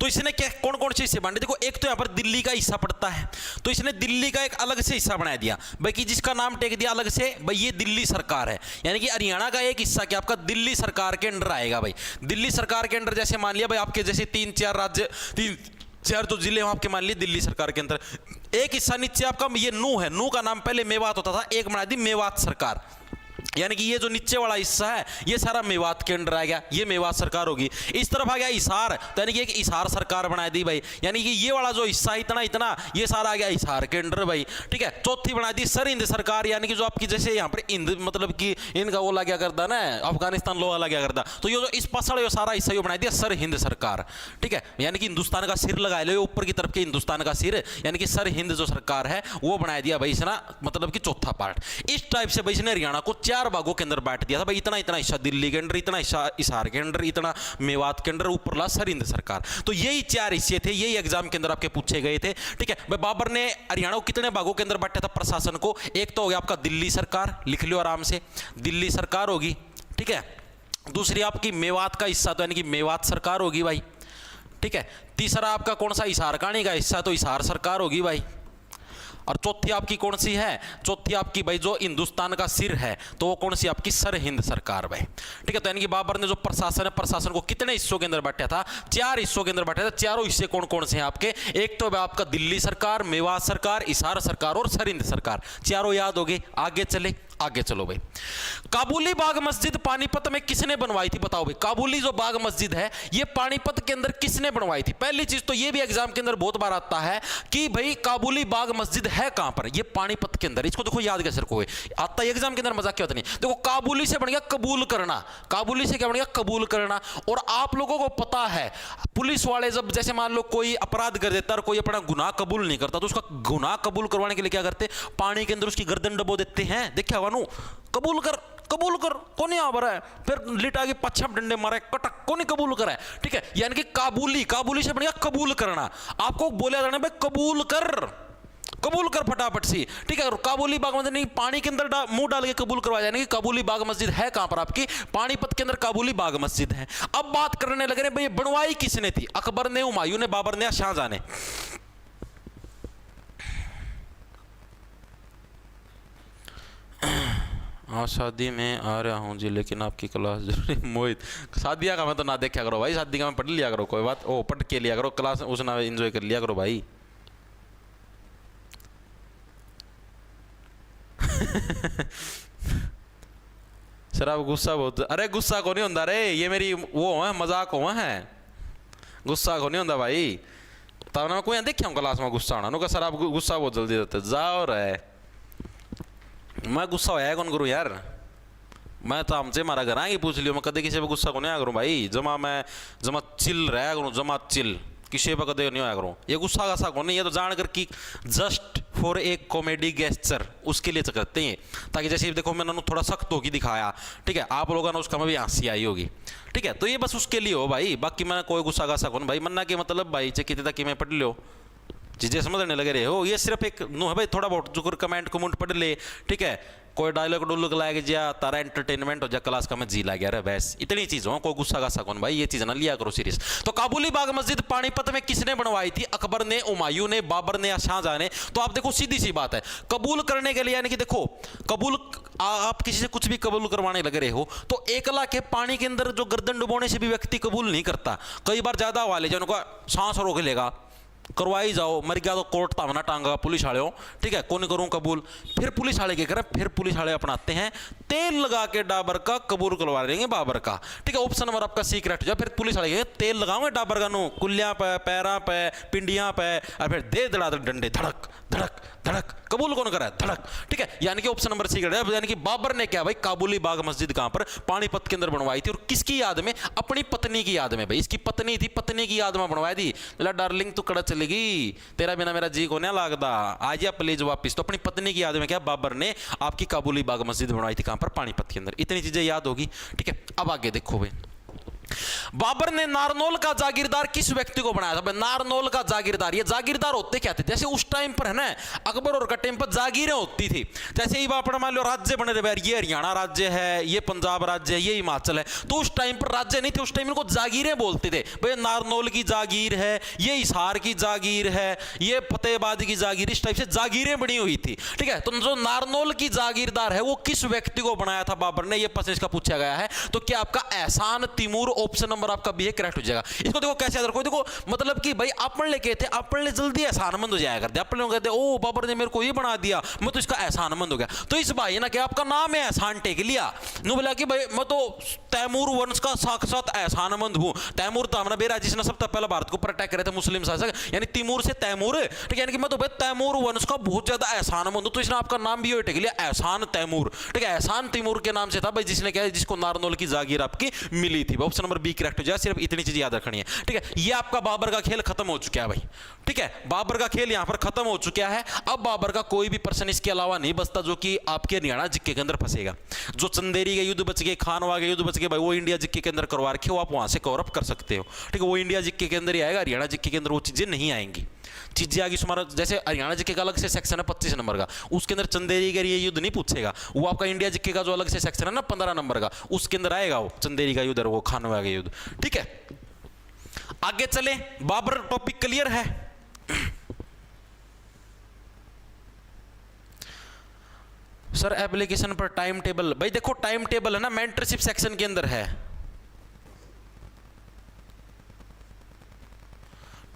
तो इसने क्या कौन कौन से हिस्से बांटे? देखो एक तो यहाँ पर दिल्ली का हिस्सा पड़ता है, तो इसने दिल्ली का एक अलग से हिस्सा बना दिया भाई, कि जिसका नाम टेक दिया अलग से भाई, ये दिल्ली सरकार है। यानी कि हरियाणा का एक हिस्सा क्या आपका दिल्ली सरकार के अंडर आएगा भाई। दिल्ली सरकार के अंडर जैसे मान लिया भाई आपके जैसे 3-4 राज्य, 3-4 तो जिले आपके मान लिए दिल्ली सरकार के अंदर। एक हिस्सा नीचे आपका ये नू है, नू का नाम पहले मेवात होता था, एक बना दी मेवात सरकार, यानी कि ये जो नीचे वाला हिस्सा है ये सारा मेवात के अंडर आ गया, ये मेवात सरकार होगी। इस तरफ आ गया हिसार, तो यानी कि एक हिसार सरकार बना दी भाई, यानी कि ये वाला जो हिस्सा इतना इतना ये सारा आ गया हिसार के अंडर भाई, ठीक है। चौथी बना दी सर हिंद सरकार, यानी कि जो आपकी जैसे यहाँ पर हिंद मतलब कि इनका वो लगा करता ना, अफगानिस्तान लोहा लगा करता, तो ये जो इस पासड़ ये सारा हिस्सा ये बना दिया सर हिंद सरकार, ठीक है। यानी कि हिंदुस्तान का सिर लगा लो ऊपर की तरफ के हिंदुस्तान का सिर, यानी कि सर हिंद जो सरकार है वो बना दिया भाई इसने, मतलब कि चौथा पार्ट। इस टाइप से भाई इसने हरियाणा को 4 भागों के अंदर बांट दिया था भाई, इतना इतना हिस्सा दिल्ली के अंदर, इतना हिस्सा हिसार के अंदर, इतना मेवात के अंदर, ऊपर ला सर हिंद सरकार। तो यही 4 हिस्से थे, यही एग्जाम के अंदर आपके पूछे गए थे, ठीक है भाई। बाबर ने हरियाणा को कितने भागों के अंदर बांटा था प्रशासन को? एक तो हो गया आपका दिल्ली सरकार, लिख लियो आराम से, दिल्ली सरकार होगी, ठीक है। दूसरी आपकी मेवात का हिस्सा, तो यानी कि मेवात सरकार होगी भाई, ठीक है। तीसरा आपका कौन सा, हिसार कहानी का हिस्सा, तो हिसार सरकार होगी भाई। और चौथी आपकी कौन सी है? चौथी आपकी भाई जो हिंदुस्तान का सिर है, तो वो कौन सी आपकी सर हिंद सरकार भाई, ठीक है। तो यानी कि बाबर ने जो प्रशासन है, प्रशासन को कितने हिस्सों के अंदर बांटा था? 4 हिस्सों के अंदर बांटा था। चारों हिस्से कौन कौन से हैं आपके? एक तो आपका दिल्ली सरकार, मेवात सरकार, हिसार सरकार और सर हिंद सरकार, चारों याद हो गए। आगे चले, आगे चलो भाई। काबुली बाग मस्जिद पानीपत में किसने बनवाई थी? बताओ भाई, काबुली जो बाग मस्जिद है ये पानीपत के अंदर किसने बनवाई थी? पहली चीज तो ये भी एग्जाम के अंदर बहुत बार आता है कि भाई काबुली बाग मस्जिद है कहां पर? ये पानीपत के अंदर। इसको देखो याद कैसे रखोगे, आता है एग्जाम के अंदर, मजाक क्या होता नहीं। देखो काबुली से बन गया कबूल करना, काबुली से क्या बन गया? कबूल करना। और आप लोगों को पता है पुलिस वाले जब जैसे मान लो कोई अपराध कर देता है और कोई अपना गुनाह कबूल नहीं करता, तो उसका गुनाह कबूल करवाने के लिए क्या करते? पानी के अंदर उसकी गर्दन डबो देते हैं, देखा हुआ नू, कबूल कर कबूल कर, कौन यहाँ पर है, फिर लिटा के पच्छा डंडे मारे कटक, कौन कबूल करा है, ठीक है। यानी कि काबुली, काबुली से बन गया कबूल करना। आपको बोला जाना भाई कबूल कर, कबूल कर फटाफट सी, ठीक है। काबुली बाग मस्जिद नहीं, पानी के अंदर मुंह डाल के कबूल करवाया, यानी कि काबुली बाग मस्जिद है कहां पर आपकी? पानीपत के अंदर काबुली बाग मस्जिद है। अब बात करने लगे भाई बनवाई किसने थी? अकबर ने, हुमायूं ने, बाबर ने या शाहजहां ने? हाँ शादी में आ रहा हूँ जी, लेकिन आपकी क्लास जरूरी। मोहित, शादियाँ का मैं तो ना देखा करो भाई, शादी का मैं पढ़ लिया करो, कोई बात, ओ पढ़ के लिया करो, क्लास उस ना एंजॉय कर लिया करो भाई। सर आप गुस्सा बहुत, अरे गुस्सा को नहीं होता रे, ये मेरी वो है मजाक हो है, गुस्सा को नहीं होता भाई। तब ना कोई देखा हूँ क्लास में गुस्सा होना, नुका सर आप गुस्सा बहुत जल्दी देते, जाओ रे। मैं गुस्सा होया कौन करूँ यार, मैं तो हमसे मारा घर आगे पूछ लियो, मैं कदे किसी पे गुस्सा को नहीं आ करूँ भाई। जमा मैं जमा चिल रहा करूँ, जमा चिल, किसी पर कदे नहीं होया करो, ये गुस्सा गासा को नहीं, ये तो जान कर कि जस्ट फॉर एक कॉमेडी गेस्चर उसके लिए करते हैं, ताकि जैसे देखो मैंने थोड़ा सख्त होगी दिखाया, ठीक है, आप लोगों ने उसका में भी हंसी आई होगी, ठीक है, तो ये बस उसके लिए हो भाई, बाकी मैंने कोई गुस्सा गासा को नहीं भाई, मन्ना के मतलब भाई चाहे कितने तक मैं पढ़ लो चीजें समझने लगे रहे हो, ये सिर्फ एक नो है भाई, थोड़ा बहुत जो कमेंट कमेंट पढ़ ले, ठीक है, कोई डायलॉग डुलग लाग जा, तारा एंटरटेनमेंट हो जा, क्लास का मैं जी ला गया रे, बस इतनी चीज हो, कोई गुस्सा गासा कौन भाई, ये चीज ना लिया करो सीरियस। तो काबुली बाग मस्जिद पानीपत में किसने बनवाई थी? अकबर ने, हुमायूं ने, बाबर ने या शाहजहां ने? तो आप देखो सीधी सी बात है, कबूल करने के लिए यानी कि देखो कबूल, आप किसी से कुछ भी कबूल करवाने लग रहे हो तो 1 लाख के पानी के अंदर जो गर्दन डुबोने से भी व्यक्ति कबूल नहीं करता, कई बार ज्यादा वाले जो उनको सांस रोक लेगा, करवाई जाओ, मर गया तो कोर्ट तावना टांगा पुलिस वाले हो, ठीक है, कौन करूं कबूल, फिर पुलिस वाले क्या करें, फिर पुलिस वाले अपनाते हैं तेल लगा के डाबर का कबूल करवा देंगे बाबर का, ठीक है, ऑप्शन नंबर आपका सीक्रेट हो, फिर पुलिस वाले तेल लगाओगे डाबर का नो कुल्लियां पे, पैरा पे, पिंडियां पे, और फिर दे दड़ा डंडे धड़क धड़क धड़क, कबूल कौन करा है? धड़क, ठीक है, यानी कि ऑप्शन नंबर सीक्रेट है, यानी कि बाबर ने क्या भाई काबुली बाग मस्जिद कहां पर? पानीपत के अंदर बनवाई थी, और किसकी याद में? अपनी पत्नी की याद में भाई, इसकी पत्नी थी, पत्नी की याद में बनवाई थी, डार्लिंग तू कड़ा चलेगी, तेरा बिना मेरा जी को नहीं लागदा, आ जा प्लीज वापिस, तो अपनी पत्नी की याद में क्या बाबर ने आपकी काबुली बाग मस्जिद बनवाई थी, कहां पर? पानीपत के अंदर, इतनी चीजें याद होगी, ठीक है। अब आगे देखो भाई, बाबर ने नारनौल का जागीरदार किस व्यक्ति को बनाया था? नारनौल का जागीरदार, ये जागीरदार होते क्या थे? जैसे उस टाइम पर है ना अकबर और का टाइम पर जागीरें होती थी, जैसे ही अपना मान लो राज्य बने थे, ये हरियाणा राज्य है, ये पंजाब राज्य है, ये हिमाचल है, तो उस टाइम पर राज्य नहीं थे, उस टाइम इनको जागीरें बोलते थे भाई, नारनौल की जागीर है, ये हिसार की जागीर है, ये फतेहाबाद की जागीर, इस टाइप से जागीरें बनी हुई थी, ठीक है। तो जो नारनौल की जागीरदार है वो किस व्यक्ति को बनाया था बाबर ने, ये प्रश्न इसका पूछा गया है, तो क्या आपका एहसान तिमूर, ऑप्शन नंबर आपका बी है, करेक्ट हो जाएगा। इसको देखो कैसे याद रखो, देखो मतलब कि भाई अपन ले कहते अपन ले जल्दी एहसानमंद हो जाया करते, अपन लोग कहते ओ बाबर ने मेरे को ये बना दिया, मैं तो इसका एहसानमंद हो गया, तो इस भाई ना क्या आपका नाम है एहसान टेक लिया, नु बोला कि भाई मैं तो तैमूर वंश का साक्षात एहसानमंद हूं, तैमूर तो हमारा बेरा जिसने सबसे पहले भारत को अटैक करे थे मुस्लिम शासक, यानी तिमूर से तैमूर, ठीक है, यानी कि मैं तो भाई तैमूर वंश का बहुत ज्यादा एहसानमंद हूं, तो इसने आपका नाम भी टेक लिया एहसान तैमूर, ठीक है, एहसान तिमूर के नाम से था भाई, जिसने क्या, जिसको नारनौल की जागीर आपकी मिली थी, ऑप्शन नंबर बी करेक्ट हो जाए, सिर्फ इतनी चीज याद रखनी है, ठीक है। ये आपका बाबर का खेल खत्म हो चुका है भाई, ठीक है, बाबर का खेल यहां पर खत्म हो चुका है। अब बाबर का कोई भी प्रश्न इसके अलावा नहीं बचता जो कि आपके हरियाणा जिक्के के अंदर फंसेगा, जो चंदेरी के युद्ध बच गए, खानवा के युद्ध बच गए भाई, वो इंडिया जिक्के के अंदर करवा रखे हो, आप वहां से कवर अप कर सकते हो, ठीक है, वो इंडिया जिक्के के अंदर ही आएगा, हरियाणा जिक्के के अंदर वो चीजें नहीं आएंगी, चीजें आगे तुम्हारा जैसे हरियाणा जिक्के का अलग से सेक्शन है 25 नंबर का, उसके अंदर चंदेरी का ये युद्ध नहीं पूछेगा, वो आपका इंडिया जिक्के का जो अलग से सेक्शन है ना 15 नंबर का, उसके अंदर आएगा वो चंदेरी का युद्ध और वो खानवा का युद्ध, ठीक है। आगे चले, बाबर टॉपिक क्लियर है? सर एप्लीकेशन पर टाइम टेबल, भाई देखो टाइम टेबल है ना मेंटरशिप सेक्शन के अंदर है,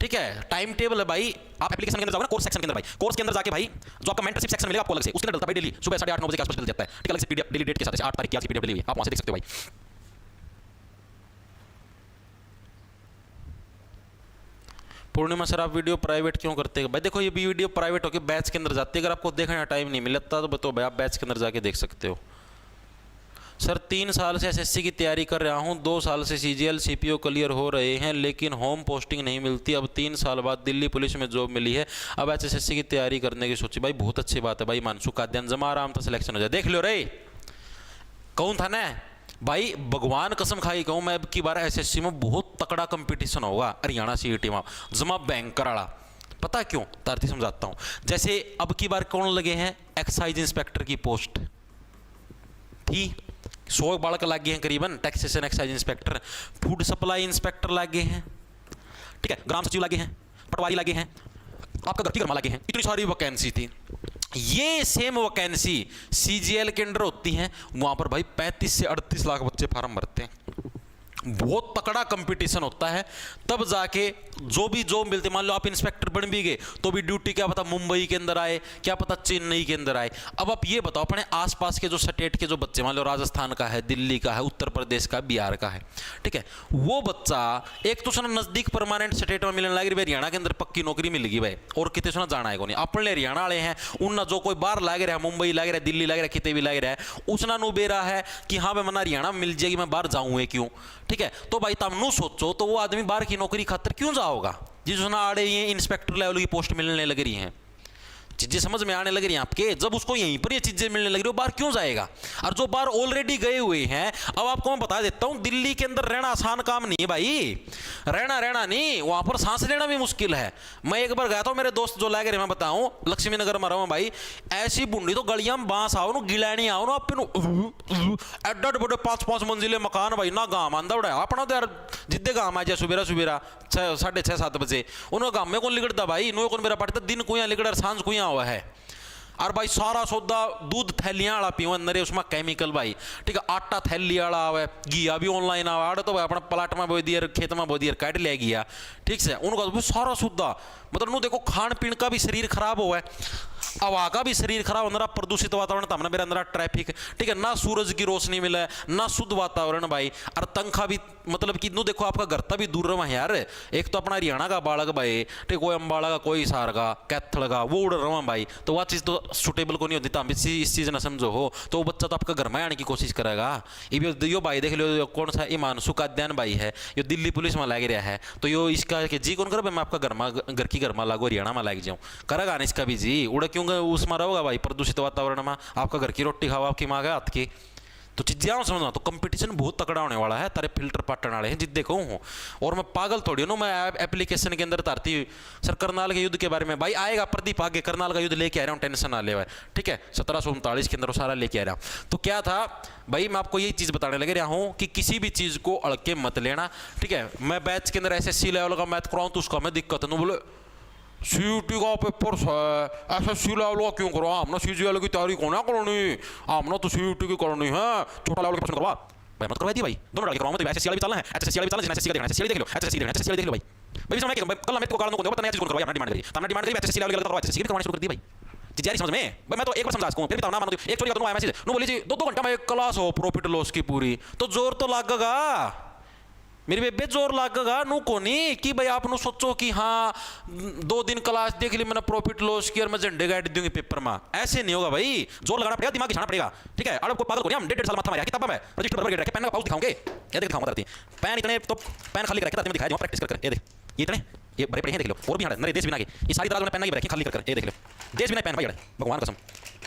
ठीक है, टाइम टेबल है भाई, आप एप्लीकेशन के अंदर जाओगे ना कोर्स सेक्शन के अंदर भाई, कोर्स के अंदर जाके भाई जो आपका मेंटरशिप सेक्शन मिलेगा आपको अलग से, उसके अंदर डलता है भाई डेली सुबह 8:30-9 बजे के आसपास डल जाता है, ठीक है, अलग से पीडीएफ डेली डेट के साथ 8 तारीख की आज पीडीएफ डली हुई है, आप वहां से देख सकते हो भाई। पूर्णिमा सर आप वीडियो प्राइवेट क्यों करते हैं? भाई देखो ये भी वीडियो प्राइवेट होकर बैच के अंदर जाती है, अगर आपको देखने का टाइम नहीं मिलता तो भाई आप बैच के अंदर जाके देख सकते हो। सर 3 साल से एसएससी की तैयारी कर रहा हूँ, 2 साल से सीजीएल सीपीओ क्लियर हो रहे हैं, लेकिन होम पोस्टिंग नहीं मिलती, अब 3 साल बाद दिल्ली पुलिस में जॉब मिली है, अब एसएससी की तैयारी करने की सोची। भाई बहुत अच्छी बात है भाई, मानसू का ध्यान जमा आराम था, सिलेक्शन हो जाए, देख लो रे कौन था ना भाई, भगवान कसम खाई कहूँ मैं, अब की बार एसएससी में बहुत तकड़ा कंपटीशन होगा हरियाणा सीईटी में, जमा बैंकर वाला, पता क्यों? तारती समझाता हूँ। जैसे अब की बार कौन लगे हैं, एक्साइज इंस्पेक्टर की पोस्ट थी, 100 बालक लागे हैं करीबन, taxation excise inspector, food supply inspector लागे हैं, ठीक है, ग्राम सचिव लागे हैं, पटवारी लागे हैं, आपका घर की घरमा लागे हैं, इतनी सारी वैकेंसी थी। ये सेम वैकेंसी सीजीएल के अंडर होती हैं, वहां पर भाई 35 से 38 लाख बच्चे फार्म भरते हैं, बहुत तकड़ा कंपटीशन होता है, तब जाके जो भी जॉब मिलते, मान लो आप इंस्पेक्टर बन भी गए तो भी ड्यूटी क्या पता मुंबई के अंदर आए, क्या पता चेन्नई के अंदर आए। अब आप ये बताओ अपने आसपास के जो स्टेट के जो बच्चे, मान लो राजस्थान का है, दिल्ली का है, उत्तर प्रदेश का, बिहार का है, ठीक है, वो बच्चा एक तो सुना नजदीक परमानेंट स्टेट में मिलने लगी, हरियाणा के अंदर पक्की नौकरी मिलेगी भाई, और कितने सुना जाना है को नहीं, अपने हरियाणा वाले हैं उन जो कोई बाहर लग रहा है, मुंबई लग रहा है, दिल्ली लग रहा है, कितने भी लग रहा है, उसना नु बेरा है कि हाँ भाई मना हरियाणा मिल जाएगी, मैं बाहर जाऊँ क्यों, ठीक ठीक है। तो भाई तुम नू सोचो तो वो आदमी बाहर की नौकरी खातर क्यों जाओगा जिसना आड़े ये इंस्पेक्टर लेवल की पोस्ट मिलने लग रही हैं, चीजें समझ में आने लग रही हैं आपके, जब उसको यहीं पर ये चीजें मिलने लग रही हो बाहर क्यों जाएगा। और जो बाहर ऑलरेडी गए हुए हैं, अब आपको मैं बता देता हूं दिल्ली के अंदर रहना आसान काम नहीं है भाई, रहना नहीं, वहां पर सांस लेना भी मुश्किल है। मैं एक बार गया था, मेरे दोस्त जो लागे मैं बताऊं लक्ष्मी नगर में रहा भाई, ऐसी बुंडी तो गलियां में बांस आओ गिलानी आओ आप एड बड़े 5-5 मंजिले मकान भाई, ना गांव आंदा बड़ा अपना तो यार जिद्दे गांव आ जाए सुबेरा 6-6-7 बजे उन्होंने गांव में कौन लिगड़ता भाई, नो कौन मेरा पड़ता दिन कुया लिगड़ सांझ कुया हुआ है। और भाई सारा सौदा दूध थैलियां वाला पीओ अंदर उसमें केमिकल भाई, ठीक है, आटा थैली वाला आवे, घिया भी ऑनलाइन आवे, आड़े तो भाई अपना प्लाट में बो दिया खेत में बो दिया काट ले गया, ठीक से उनका सारा सौदा मतलब नु देखो खान पीन का भी शरीर खराब हुआ है, हवा का भी शरीर खराब अंदर प्रदूषित वातावरण था मेरे अंदर ट्रैफिक, ठीक है, ना सूरज की रोशनी मिले ना शुद्ध वातावरण भाई, और तनखा भी मतलब कि नु देखो आपका घर तक भी दूर रहा यार, एक तो अपना हरियाणा का बालक भाई, ठीक, कोई अम्बाड़ा का कोई हिसार का कैथल का वो उड़ रहा भाई, तो वह चीज़ तो सुटेबल को नहीं होती, तो इस चीज़ ना समझो हो तो वो बच्चा तो आपका घर में आने की कोशिश करेगा। यो भाई देख लो कौन सा ईमान सुकाद्यान भाई है, यो दिल्ली पुलिस में लग रहा है, तो यो इसका जी कौन करे मैं आपका घर की घर में लागू हरियाणा में लग जाऊँ, करेगा ना इसका भी जी, उड़ा क्यों उसमें रहोगा भाई प्रदूषित वातावरण में, आपका घर की रोटी खाओ आपकी माँ है हाथ की, तो चीजें आओ समझना, तो कंपटीशन बहुत तगड़ा होने वाला है, तारे फिल्टर पाटन वाले हैं जिद्दे कहूँ हूँ, और मैं पागल थोड़ी हूँ, मैं एप्लीकेशन के अंदर तारती सर करनाल के युद्ध के बारे में भाई आएगा प्रदीप आगे करनाल का युद्ध लेके आ रहा हूँ, टेंशन ना ले भाई, ठीक है, 1739 के अंदर सारा लेके आ रहा हूँ। तो क्या था भाई मैं आपको यही चीज़ बताने लगे रहा हूँ कि किसी भी चीज़ को अड़के मत लेना, ठीक है। मैं बैच के अंदर SSC लेवल का मैथ कराऊँ तो उसका मैं दिक्कत है, बोले CUT का पेपर है SSC लेवल का क्यों करो, हमने CGL की तैयारी को ना करनी, हमने तो CUT की करनी है, छोटा लेवल के प्रश्न करवा भाई मत करवा दी भाई, दोनों डाल के करवाओ, तो SSC भी चलना है, SSC भी चलना है, SSC का देखना SSC देख लो, SSC देखना SSC देख लो भाई मैं कल मैं तो कारण को पता नहीं चीज को करवाया, हमने डिमांड करी, हमने डिमांड करी SSC लेवल का करवा, SSC भी करवाना शुरू कर दी भाई जी यार समझ में भाई, मैं तो एक बार समझा सकूं फिर भी ना मानो, एक चोरी का दोनों आया मैसेज नो बोली जी 2-2 घंटा में एक क्लास हो प्रॉफिट लॉस की पूरी, तो जोर तो लगेगा मेरी बेबे, जोर लगेगा नू को नहीं कि भाई आप नु सोचो कि हाँ 2 दिन क्लास देख ली मैंने प्रॉफिट लॉस की और मैं झंडे गाड़ दूंगी पेपर में, ऐसे नहीं होगा भाई, जोर लगाना पड़ेगा, दिमाग घिसाना पड़ेगा, ठीक है। अब कोई पागल को नहीं, हम 1.5 साल माथा मारा किताब में रजिस्टर भर के रखे, पेन का पाउच दिखाऊंगे, ये देख दिखाऊंगा, पेन इतने तो पेन खाली रखे था दिखाया प्रैक्टिस कर ये देख ये इतने ये भरे पड़े हैं देख लो, और भी हमारे देश बिना के ये सारी तरह पेन की रखे खाली कर ये देख लो, देश बिना पेन भाई भगवान कसम,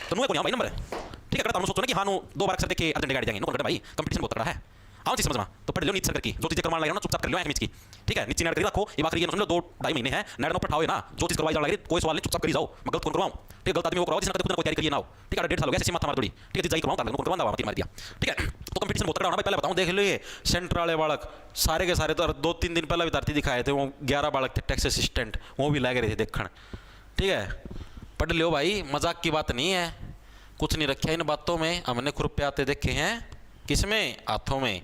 तो नु को भाई नंबर ठीक है, करता हूं सोचो ना कि हाँ 2 बार अक्सर देखे झंडे गाड़ जाएंगे, नो भाई कंपटीशन बहुत तगड़ा है, आओ चीज समझना, तो पढ़ लो नीचे करके जो चीजें करवाने लगे ना चुपचाप कर लो एक मिनट की, ठीक है, नीचे नेट कर रखो, ये आखिरी समझ लो 2-2.5 महीने हैं, नेट पर उठाओ ना, जो चीज करवाई जा लगी कोई सवाल नहीं, चुपचाप करी जाओ, मैं गलत कौन करवाऊं, ठीक है, गलत आदमी वो करवाओ जिसने कोई तैयारी करी ना हो, ठीक है, 1.5 साल हो गया ऐसे माथा मार दौड़ी, ठीक है, जाई करवाऊं तार करवाऊं दवा मार दिया, ठीक है। तो कंपटीशन बहुत तगड़ा होना, पहले बताऊं देख लो ये सेंटर वाले बालक सारे के सारे तो 2-3 दिन पहले विद्यार्थी दिखाए थे, वो 11 बालक थे टैक्स असिस्टेंट, वो भी लग रहे थे देखने, ठीक है, पढ़ लो भाई, मजाक की बात नहीं है, कुछ नहीं रखा इन बातों में, हमने खुरपे आते देखे हैं, किसमें हाथों में।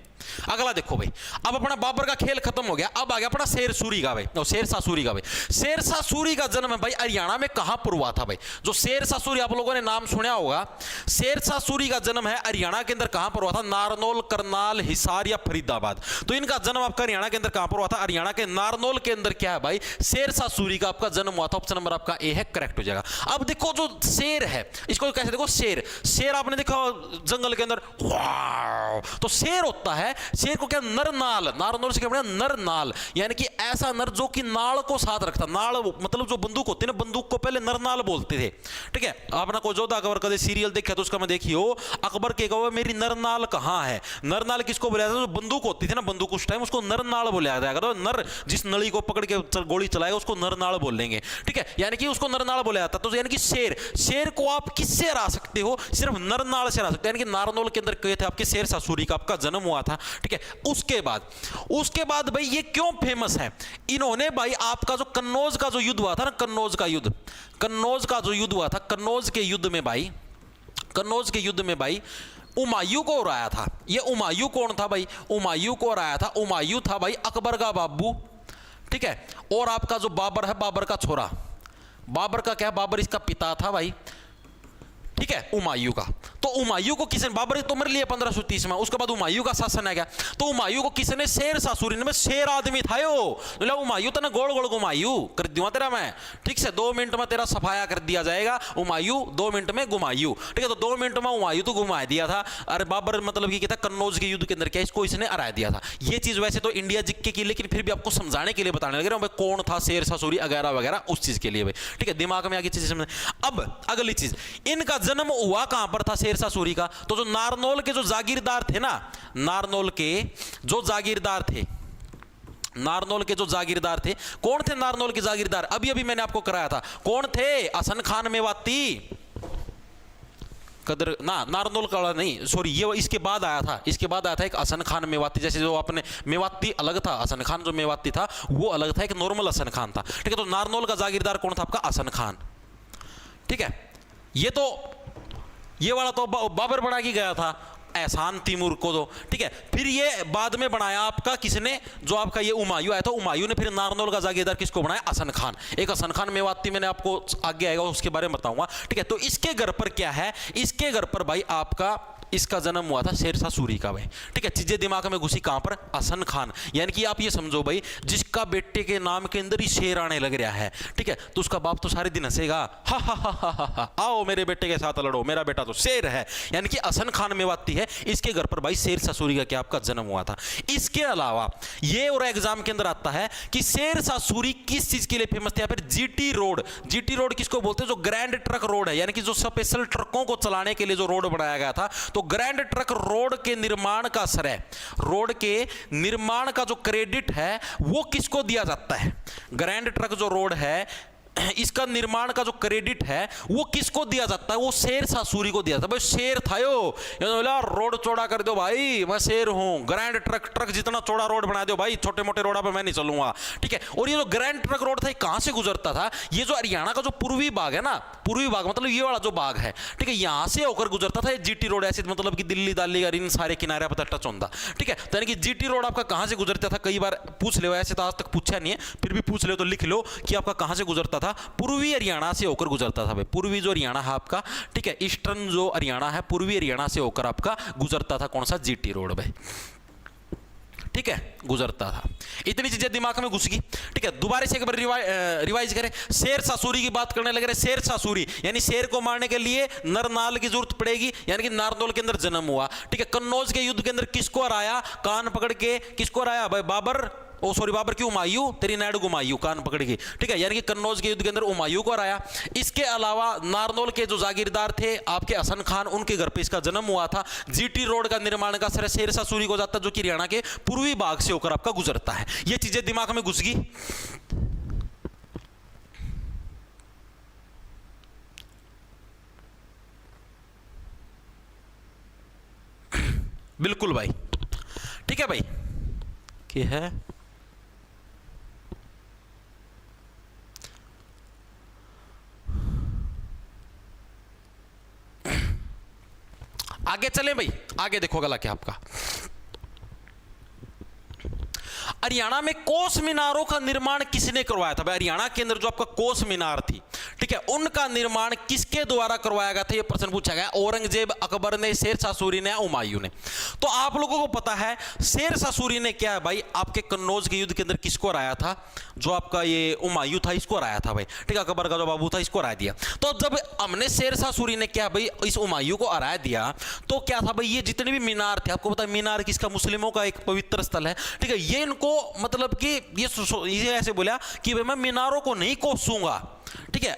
अगला देखो भाई, अब अपना बाबर का खेल खत्म हो गया, अब आ गया अपना शेर सूरी का भाई, शेरशाह सूरी का भाई, शेरशाह सूरी का जन्म भाई हरियाणा में कहां पर हुआ था भाई, जो शेरशाह सूरी आप लोगों ने नाम सुना होगा, शेरशाह सूरी का जन्म है हरियाणा के अंदर कहां पर हुआ था, नारनौल, करनाल, हिसार या फरीदाबाद, तो इनका जन्म आपका हरियाणा के अंदर कहां पर हुआ था, हरियाणा के नारनौल के अंदर क्या है भाई, शेरशाह सूरी का आपका जन्म हुआ था, ऑप्शन नंबर आपका ए है, करेक्ट हो जाएगा। अब देखो जो शेर है इसको कैसे देखो, शेर शेर आपने देखा जंगल के अंदर, तो शेर होता है, शेर को क्या नरनाल, नारनौल से क्या बना नरनाल, यानी कि ऐसा नर जो कि नाल को साथ रखता, नाल मतलब जो बंदूक होती है ना, बंदूक को पहले नरनाल बोलते थे, ठीक है। आपने कोई जोधा अकबर का सीरियल देखा तो उसका मैं देखियो, अकबर के कहो मेरी नरनाल कहां है, नरनाल किसको बोला जाता है, जो बंदूक होती थी ना बंदूक उस टाइम उसको नरनाल बोला जाएगा, तो नर जिस नली को पकड़ के गोली चलाएगा उसको नरनाल बोलेंगे, ठीक है, यानी कि उसको नरनाल बोला जाता, तो यानी कि शेर, शेर को आप किससे हरा सकते हो, सिर्फ नरनाल से हरा सकते हो, यानी कि नारनौल के अंदर कहे थे आपके शेरशाह सूरी का आपका जन्म हुआ था, ठीक है। उसके बाद भाई ये क्यों फेमस है, इन्होंने भाई आपका जो कन्नौज का जो युद्ध हुआ था ना, कन्नौज का युद्ध, कन्नौज का जो युद्ध हुआ था, कन्नौज के युद्ध में भाई, कन्नौज के युद्ध में भाई हुमायूं को हराया था। ये हुमायूं कौन था भाई, हुमायूं को हराया था, हुमायूं था भाई अकबर का बाबू, ठीक है, और आपका जो बाबर है बाबर का छोरा, बाबर का क्या, बाबर इसका पिता था भाई, ठीक है, हुमायूं का। तो हुमायूं को किसने, बाबर तो मर लिया 1530 में, उसके बाद हुमायूं का शासन आ गया, तो हुमायूं को किसने, शेर शाह सूरी ने, शेर आदमी था यो, हुमायूं तो ना गोल गोल घुमायूं कर दूंगा तेरा मैं, ठीक से 2 मिनट में तेरा सफाया कर दिया जाएगा, हुमायूं 2 मिनट में घुमायूं, ठीक है। तो 2 मिनट में हुमायूं तो घुमा दिया था। अरे बाबर मतलब कि क्या था, कन्नौज के युद्ध के अंदर क्या इसको इसने हरा दिया था। ये चीज वैसे तो इंडिया जिक्के की, लेकिन फिर भी आपको समझाने के लिए बताने लग रहा हूं भाई कौन था शेर शाह सूरी वगैरह वगैरह, उस चीज के लिए भाई, ठीक है, दिमाग में आगे चीजें समझ। अब अगली चीज, इनका जन्म हुआ कहां पर था शेर शाह सूरी का, तो जो नारनौल के जो जागीरदार थे ना, नारनौल के जो जागीरदार थे, नारनौल के जो जागीरदार थे, कौन थे नारनौल के जागीरदार, अभी अभी मैंने आपको कराया था, कौन थे, हसन खान मेवाती, कदर ना, नारनौल का नहीं, सॉरी, ये इसके बाद आया था, इसके बाद आया था एक हसन खान मेवाती, जैसे जो आपने मेवाती अलग था, हसन खान जो मेवाती था वो अलग था, एक नॉर्मल हसन खान था, ठीक है। तो नारनौल का जागीरदार कौन था आपका, हसन खान, ठीक है। ये वाला तो बाबर बना के गया था एहसान तैमूर को, तो ठीक है। फिर ये बाद में बनाया आपका किसने, जो आपका ये हुमायूं आया था, हुमायूं ने फिर नारनौल का जागीरदार किसको बनाया, हसन खान, एक हसन खान मेवाती, मैंने आपको आगे आएगा उसके बारे में बताऊंगा, ठीक है। तो इसके घर पर क्या है, इसके घर पर भाई आपका इसका जन्म हुआ था शेर शाह सूरी का भाई, ठीक है। चीजें दिमाग में घुसी कहां पर, हसन खान, यानी कि आप ये समझो भाई जिसका बेटे के नाम के अंदर ही शेर आने लग रहा है, ठीक है, तो उसका बाप तो सारे दिन हंसेगा, हा हा हा हा हा, आओ मेरे बेटे के साथ लड़ो, मेरा बेटा तो शेर है, यानी कि हसन खान मेवाती है, इसके घर पर भाई शेर शाह सूरी का क्या आपका जन्म हुआ था। इसके अलावा ये और एग्जाम के अंदर आता है कि शेर शाह सूरी किस चीज के लिए फेमस थे, फिर जीटी रोड, जीटी रोड किसको बोलते हैं, जो ग्रैंड ट्रक रोड है, यानी कि जो स्पेशल ट्रकों को चलाने के लिए जो रोड बनाया गया था, तो ग्रैंड ट्रक रोड के निर्माण का श्रेय, रोड के निर्माण का जो क्रेडिट है वो किसको दिया जाता है, ग्रैंड ट्रक जो रोड है इसका निर्माण का जो क्रेडिट है वो किसको दिया जाता है, वो शेर शाह सूरी को दिया था। भाई शेर था यो, बोला रोड चौड़ा कर दो भाई, मैं शेर हूं, ग्रैंड ट्रक जितना चौड़ा रोड बना दो भाई, छोटे मोटे रोड पर मैं नहीं चलूंगा, ठीक है। और ये जो ग्रैंड ट्रक रोड था कहां से गुजरता था, ये जो हरियाणा का जो पूर्वी भाग है ना, पूर्वी भाग मतलब ये वाला जो भाग है, ठीक है, यहां से होकर गुजरता था जीटी रोड, ऐसे मतलब कि दिल्ली दाली का इन सारे किनारे पर टच होता, ठीक है। तो यानी कि जीटी रोड आपका कहां से गुजरता था, कई बार पूछ ले, ऐसे तो आज तक पूछा नहीं है, फिर भी पूछ ले तो लिख लो कि आपका कहां से गुजरता था, पूर्वी हरियाणा से होकर गुजरता था भाई, पूर्वी जो हरियाणा है आपका, ठीक है, ईस्टर्न जो हरियाणा है पूर्वी हरियाणा से होकर आपका गुजरता था, कौन सा, जीटी रोड भाई, ठीक है, गुजरता था। इतनी चीजें दिमाग में घुस गई, ठीक है। दोबारा से एक बार रिवाइज करें, शेर शाह सूरी की बात करने लगे, शेर शाह सूरी यानी शेर को मारने के लिए नरनाल की जरूरत पड़ेगी, यानी कि नारनौल के अंदर जन्म हुआ, ठीक है। कन्नौज के युद्ध के अंदर किसको हराया, कान पकड़ के किसको हराया भाई, बाबर, ओ सॉरी बाबर की हुमायूं, तेरी नाड़ घुमायूं, कान पकड़ के, ठीक है, यानी कि कन्नौज के युद्ध के अंदर हुमायूं को हराया। इसके अलावा नारनौल के जो जागीरदार थे आपके हसन खान, उनके घर पे इसका जन्म हुआ था। जीटी रोड का निर्माण का श्रेय शेर शाह सूरी को जाता है, जो कि हरियाणा के पूर्वी भाग से होकर आपका गुजरता है। ये चीजें दिमाग में घुस गई। बिल्कुल भाई, ठीक है भाई, क्या है, आगे चले भाई, आगे देखो अगला क्या आपका, हरियाणा में कोस मीनारों का निर्माण किसने करवाया था भाई, हरियाणा के अंदर जो आपका कोस मीनार थी, ठीक है, उनका निर्माण किसके द्वारा करवाया गया था, यह प्रश्न पूछा गया। औरंगजेब, अकबर ने, शेर शाह सूरी ने, हुमायूं ने। तो आप लोगों को पता है शेर शाह सूरी ने क्या है भाई, आपके कन्नौज के युद्ध के अंदर किसको हराया था, जो आपका ये हुमायूं था इसको हराया था भाई, ठीक है, अकबर का जो बाबू था इसको हरा दिया। तो जब हमने शेर शाह सूरी ने क्या भाई इस हुमायूं को हरा दिया, तो क्या था भाई, ये जितने भी मीनार थे, आपको पता है मीनार किसका, मुस्लिमों का एक पवित्र स्थल है, ठीक है, ये इनको मतलब कि ये ऐसे बोला कि भाई मैं मीनारों को नहीं कोसूंगा, ठीक है,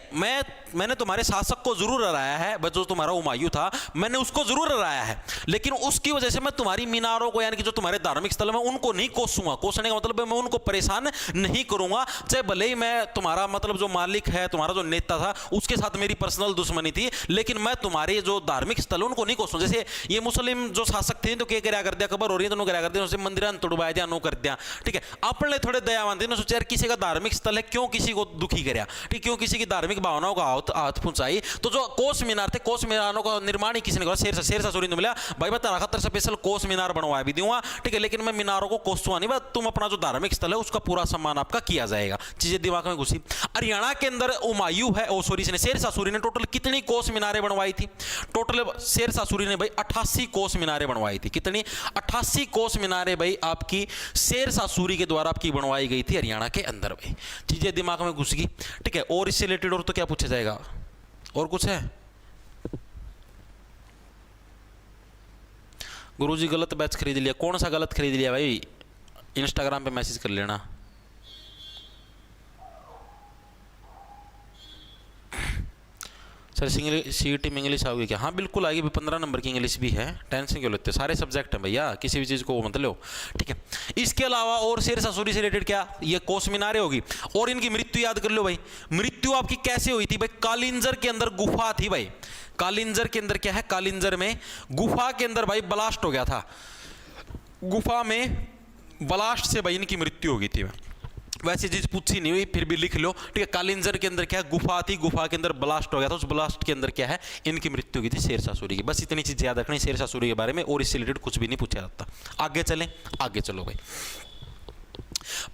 मैंने तुम्हारे शासक को जरूर हराया है, जो तुम्हारा हुमायूं था मैंने उसको जरूर हराया है, लेकिन उसकी वजह से मैं तुम्हारी मीनारों को यानी कि जो तुम्हारे धार्मिक स्थल में उनको नहीं कोसूंगा। कोसने का मतलब है मैं उनको परेशान नहीं करूंगा, चाहे भले ही मैं तुम्हारा मतलब जो मालिक है, तुम्हारा जो नेता था उसके साथ मेरी पर्सनल दुश्मनी थी, लेकिन मैं तुम्हारे जो धार्मिक स्थल उनको नहीं कोसूंगा। जैसे ये मुस्लिम जो शासक थे तो क्या कर दिया, खबर हो रही है तो क्या कर दिया, उसे मंदिर तोड़वाया दिया, नो कर दिया, ठीक है। अपने थोड़े दयावान थे, सोचा यार किसी का धार्मिक स्थल है क्यों किसी को दुखी कराया, ठीक, क्यों किसी की धार्मिक भावनाओं का आहत आहत पहुंचाई। तो जो कोस मीनार थे, कोस मीनारों का निर्माण ही किसने करा? शेरशाह सूरी ने बोला भाई मैं तेरा खातर स्पेशल कोस मीनार बनवा भी दूंगा, ठीक है, लेकिन मैं मीनारों को कोसवा नहीं, तुम अपना जो धार्मिक स्थल है उसका पूरा सम्मान आपका किया जाएगा। चीजें दिमाग में घुसी। हरियाणा के अंदर हुमायूं है, ओ सॉरी शेरशाह सूरी ने टोटल कितनी कोस मीनारें बनवाई थी? टोटल शेरशाह सूरी ने भाई 88 कोस मीनारें बनवाई थी। कितनी? 88 कोस मीनारें भाई आपकी शेरशाह सूरी के द्वारा आपकी बनवाई गई थी हरियाणा के अंदर। भाई चीजें दिमाग में घुस गई, ठीक है। और इससे रिलेटेड और तो क्या पूछा जाएगा? और कुछ है? गुरुजी गलत बैच खरीद लिया। कौन सा गलत खरीद लिया भाई? इंस्टाग्राम पे मैसेज कर लेना। सर सीईटी में इंग्लिश आओगी क्या? हाँ बिल्कुल आएगी, 15 नंबर की इंग्लिश भी है, टेंशन क्यों लेते हो? सारे सब्जेक्ट हैं भैया, किसी भी चीज़ को मत लो, ठीक है। इसके अलावा और शेरशाह सूरी से रिलेटेड क्या? ये कोस मीनारें होगी। और इनकी मृत्यु याद कर लो भाई। मृत्यु आपकी कैसे हुई थी भाई? कालिंजर के अंदर गुफा थी भाई। कालिंजर के अंदर क्या है? कालिंजर में गुफा के अंदर भाई ब्लास्ट हो गया था। गुफा में ब्लास्ट से भाई इनकी मृत्यु हो गई थी। वैसी चीज पूछी नहीं हुई, फिर भी लिख लो, ठीक है। कालिंजर के अंदर क्या है? गुफा थी, गुफा के अंदर ब्लास्ट हो गया था, उस ब्लास्ट के अंदर क्या है? इनकी मृत्यु हुई थी शेरशाह सूरी की। बस इतनी चीज याद रखनी शेरशाह सूरी के बारे में, और इससे रिलेटेड कुछ भी नहीं पूछा जाता। आगे चलें, आगे चलो भाई।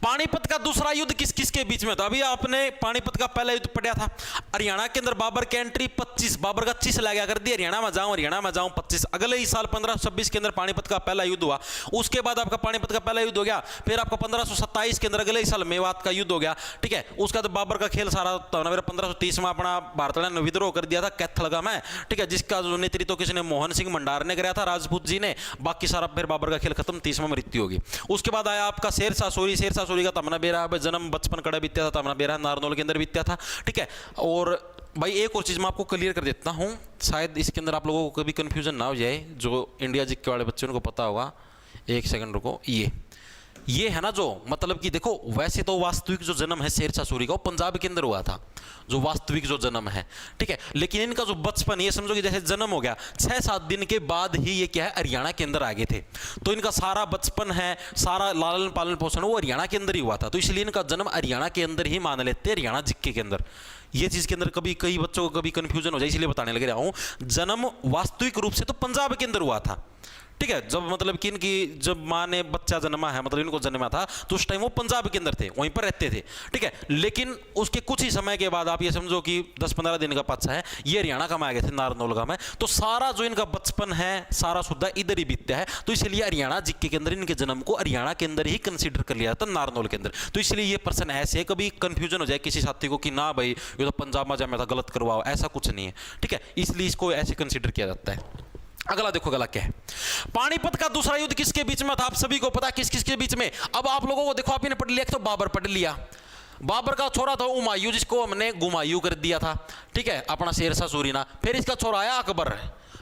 पानीपत का दूसरा युद्ध किस किस के बीच में था? अभी आपने पानीपत का पहला युद्ध पढ़ा था। हरियाणा के अंदर बाबर की एंट्री 25, बाबर का 25 लगा कर दिया, हरियाणा में जाऊं 25। अगले ही साल 1526 के अंदर पानीपत का पहला युद्ध हुआ। उसके बाद आपका पानीपत का पहला युद्ध हो गया। फिर आपका 1527 के अंदर अगले ही साल मेवात का युद्ध हो गया, ठीक है। उसका तो बाबर का खेल सारा 1530 में अपना भारत ने विद्रोह कर दिया था कैथलगा में, ठीक है, जिसका जो नेतृत्व किसने? मोहन सिंह मंडार ने कराया था, राजपूत जी ने। बाकी सारा फिर बाबर का खेल खत्म, 30 में मृत्यु होगी। उसके बाद आया आपका शेरशाह सूरी। शेरशाह सूरी का तमना बेरा जन्म बचपन कड़ा बीत्या था, तमना बेरा नारनौल के अंदर बीत्या था, ठीक है। और भाई एक और चीज मैं आपको क्लियर कर देता हूं, शायद इसके अंदर आप लोगों को कभी कंफ्यूजन ना हो जाए, जो इंडिया जीके वाले बच्चे उनको पता होगा। एक सेकंड रुको। ये है ना जो मतलब कि देखो, वैसे तो वास्तविक जो जन्म है शेरशाह सूरी का वो पंजाब के अंदर हुआ था, जो वास्तविक जो जन्म है, ठीक है। लेकिन इनका जो बचपन, ये समझो कि जैसे जन्म हो गया 6-7 दिन के बाद ही ये क्या है? हरियाणा के अंदर आ गए थे। तो इनका सारा बचपन है, सारा लालन पालन पोषण वो हरियाणा के अंदर ही हुआ था। तो इसलिए इनका जन्म हरियाणा के अंदर ही मान लेते हैं, हरियाणा जिक्के के अंदर। ये चीज के अंदर कभी कई बच्चों को कभी कंफ्यूजन हो जाए, इसलिए बताने लग रहा हूं। जन्म वास्तविक रूप से तो पंजाब के अंदर हुआ था, ठीक है। जब मतलब कि इनकी जब माँ ने बच्चा जन्मा है, मतलब इनको जन्मा था, तो उस टाइम वो पंजाब के अंदर थे, वहीं पर रहते थे, ठीक है। लेकिन उसके कुछ ही समय के बाद आप ये समझो कि 10-15 दिन का बच्चा है, ये हरियाणा का में आ गए थे, नारनौलगा में। तो सारा जो इनका बचपन है सारा सुधा इधर ही बीतता है। तो इसलिए हरियाणा जिक्के के अंदर इनके जन्म को हरियाणा के अंदर ही कंसिडर कर लिया जाता, नारनौल के अंदर। तो इसलिए ये पर्सन ऐसे है, कभी कंफ्यूजन हो जाए किसी साथी को कि ना भाई ये तो पंजाब में जन्मा था, गलत करवाओ, ऐसा कुछ नहीं है, ठीक है। इसलिए इसको ऐसे कंसिडर किया जाता है। अगला देखो, अगला क्या है? पानीपत का दूसरा युद्ध किसके बीच में था? आप सभी को पता किस किसके बीच में। अब आप लोगों को देखो, आपने पढ़ लिया, तो बाबर पढ़ लिया। बाबर का छोरा था हुमायूं, जिसको हमने गुमायूं कर दिया था, ठीक है, अपना शेरशाह सूरी ना। फिर इसका छोरा आया अकबर।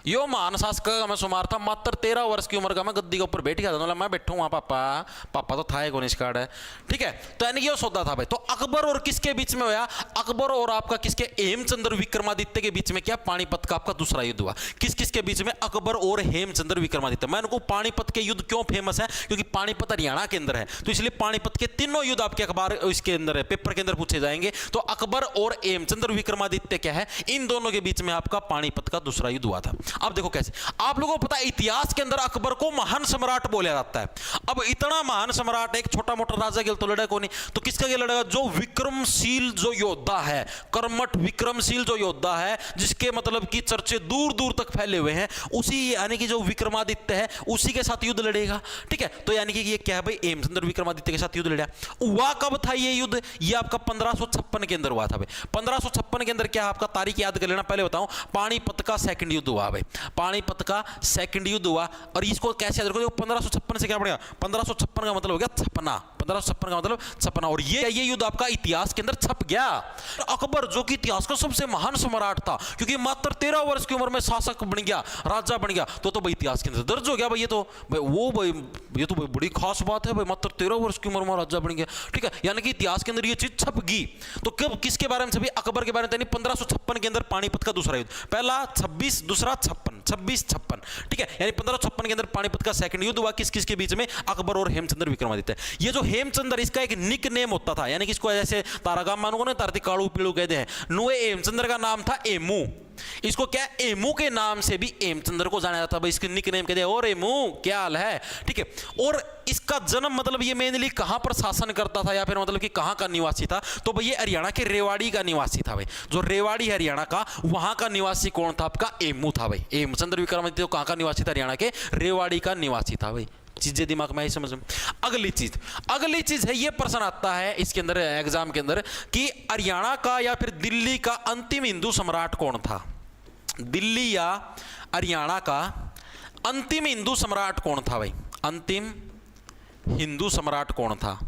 यो महान शासक मैं शुमार था, मात्र 13 वर्ष की उम्र का मैं गद्दी के ऊपर बैठ गया था। मैं बैठूँ वहाँ, पापा तो था कौन कार्ड है, ठीक है। तो यानी ये सौदा था भाई। तो अकबर और किसके बीच में हुआ? अकबर और आपका किसके? हेमचंद्र विक्रमादित्य के बीच में क्या? पानीपत का आपका दूसरा युद्ध हुआ। किस किस के बीच में? अकबर और हेमचंद्र विक्रमादित्य। मैं उनको पानीपत के युद्ध क्यों फेमस है? क्योंकि पानीपत हरियाणा के अंदर है, तो इसलिए पानीपत के तीनों युद्ध आपके अखबार इसके अंदर है, पेपर के अंदर पूछे जाएंगे। तो अकबर और हेमचंद्र विक्रमादित्य क्या है? इन दोनों के बीच में आपका पानीपत का दूसरा युद्ध हुआ था। अब देखो कैसे, आप लोगों को पता है इतिहास के अंदर अकबर को महान सम्राट बोला जाता है। अब इतना महान सम्राट, एक छोटा मोटा राजा के तो लड़ा को नहीं, तो किसका ये लड़ेगा? जो विक्रमशील जो योद्धा है, कर्मठ विक्रमशील जो योद्धा है, जिसके मतलब की चर्चे दूर दूर तक फैले हुए हैं, उसी यानी कि जो विक्रमादित्य है उसी के साथ युद्ध लड़ेगा, ठीक है। तो यानी कि ये क्या है भाई? हेमचंद्र विक्रमादित्य के साथ युद्ध लड़ा। हुआ कब था ये युद्ध? ये आपका 1556 के अंदर हुआ था भाई। 1556 के अंदर क्या आपका तारीख याद कर लेना, पहले बताऊं। पानीपत का सेकंड युद्ध हुआ भाई, पानीपत का सेकंड युद्ध हुआ। और इसको कैसे याद रखो? 1556 से क्या पड़ेगा? 1556 का मतलब हो गया छपना, 1556 का मतलब छपना। और ये युद्ध आपका इतिहास के अंदर छप गया। अकबर जो कि इतिहास का सबसे महान सम्राट था, क्योंकि मात्र 13 वर्ष की उम्र में शासक बन गया, राजा बन गया, तो भाई इतिहास के अंदर दर्ज हो गया भाई। ये तो भाई वो भाई ये तो भाई बड़ी खास बात है भाई, मात्र 13 वर्ष की उम्र में राजा बन गया, ठीक है। यानी कि इतिहास के अंदर ये चीज छप गई। तो कब किसके बारे में छपी? अकबर के बारे में। 1556 के अंदर पानीपत का दूसरा युद्ध, पहला 26, दूसरा 56, 2656, ठीक है, यानी 1556 के अंदर पानीपत का सेकंड युद्ध हुआ। किस किस के बीच में? अकबर और हेमचंद्र विक्रमादित्य। ये जो हेमचंद्र, इसका एक निक नेम होता था, यानी कि इसको ऐसे तारागाम मानो को ना तारती काड़ू पीड़ू कहते हैं, नुए हेमचंद्र का नाम था एमू। इसको क्या एमू के नाम से भी हेमचंद्र को जाना जाता है, इसके निक नेम कहते हैं और एमू क्या हाल है, ठीक है। और इसका जन्म मतलब ये मेनली कहां पर शासन करता था या फिर मतलब कि कहां का निवासी था? तो भाई ये हरियाणा के रेवाड़ी का निवासी था भाई, जो रेवाड़ी हरियाणा का, वहां का निवासी कौन था? आपका एमू था भाई। हेमचंद्र विक्रमादित्य कहां का निवासी था? हरियाणा के रेवाड़ी का निवासी था भाई। चीजें दिमाग में आई समझ में। अगली चीज है, ये प्रश्न आता है इसके अंदर एग्जाम के अंदर कि हरियाणा का या फिर दिल्ली का अंतिम हिंदू सम्राट कौन था? दिल्ली या हरियाणा का अंतिम हिंदू सम्राट कौन था भाई? अंतिम हिंदू सम्राट कौन था?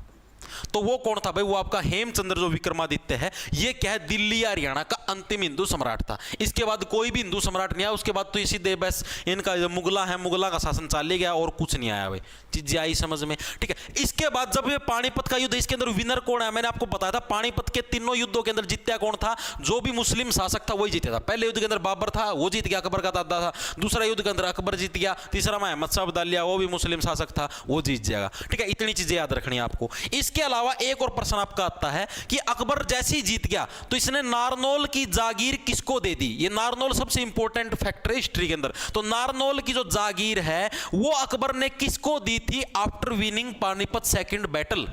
तो वो कौन था भाई? वो आपका हेमचंद्र जो विक्रमादित्य है, ये क्या है? दिल्ली या हरियाणा का अंतिम हिंदू सम्राट था। इसके बाद कोई भी हिंदू सम्राट नहीं आया। उसके बाद तो ये सीधे बस इनका जो मुगला है, मुगला का शासन चल गया और कुछ नहीं आया भाई। चीजें आई समझ में, ठीक है। इसके बाद जब ये पानीपत का युद्ध, इसके अंदर विनर कौन है? मैंने आपको बताया था पानीपत के तीनों युद्धों के अंदर जीता कौन था? जो भी मुस्लिम शासक था वही जीता था। पहले युद्ध के अंदर बाबर था, वो जीत गया, अकबर का दादा था। दूसरा युद्ध के अंदर अकबर जीत गया। तीसरा में अहमद शाह अब्दालिया, वो भी मुस्लिम शासक था, वो जीत जाएगा, ठीक है। इतनी चीजें याद रखनी है आपको। इसके अलावा एक और प्रश्न आपका आता है कि अकबर जैसे ही जीत गया तो इसने नारनौल की जागीर किसको दे दी? ये नारनौल सबसे इंपॉर्टेंट फैक्टर है हिस्ट्री के अंदर। तो नारनौल की जो जागीर है वो अकबर ने किसको दी थी after winning Panipat second battle?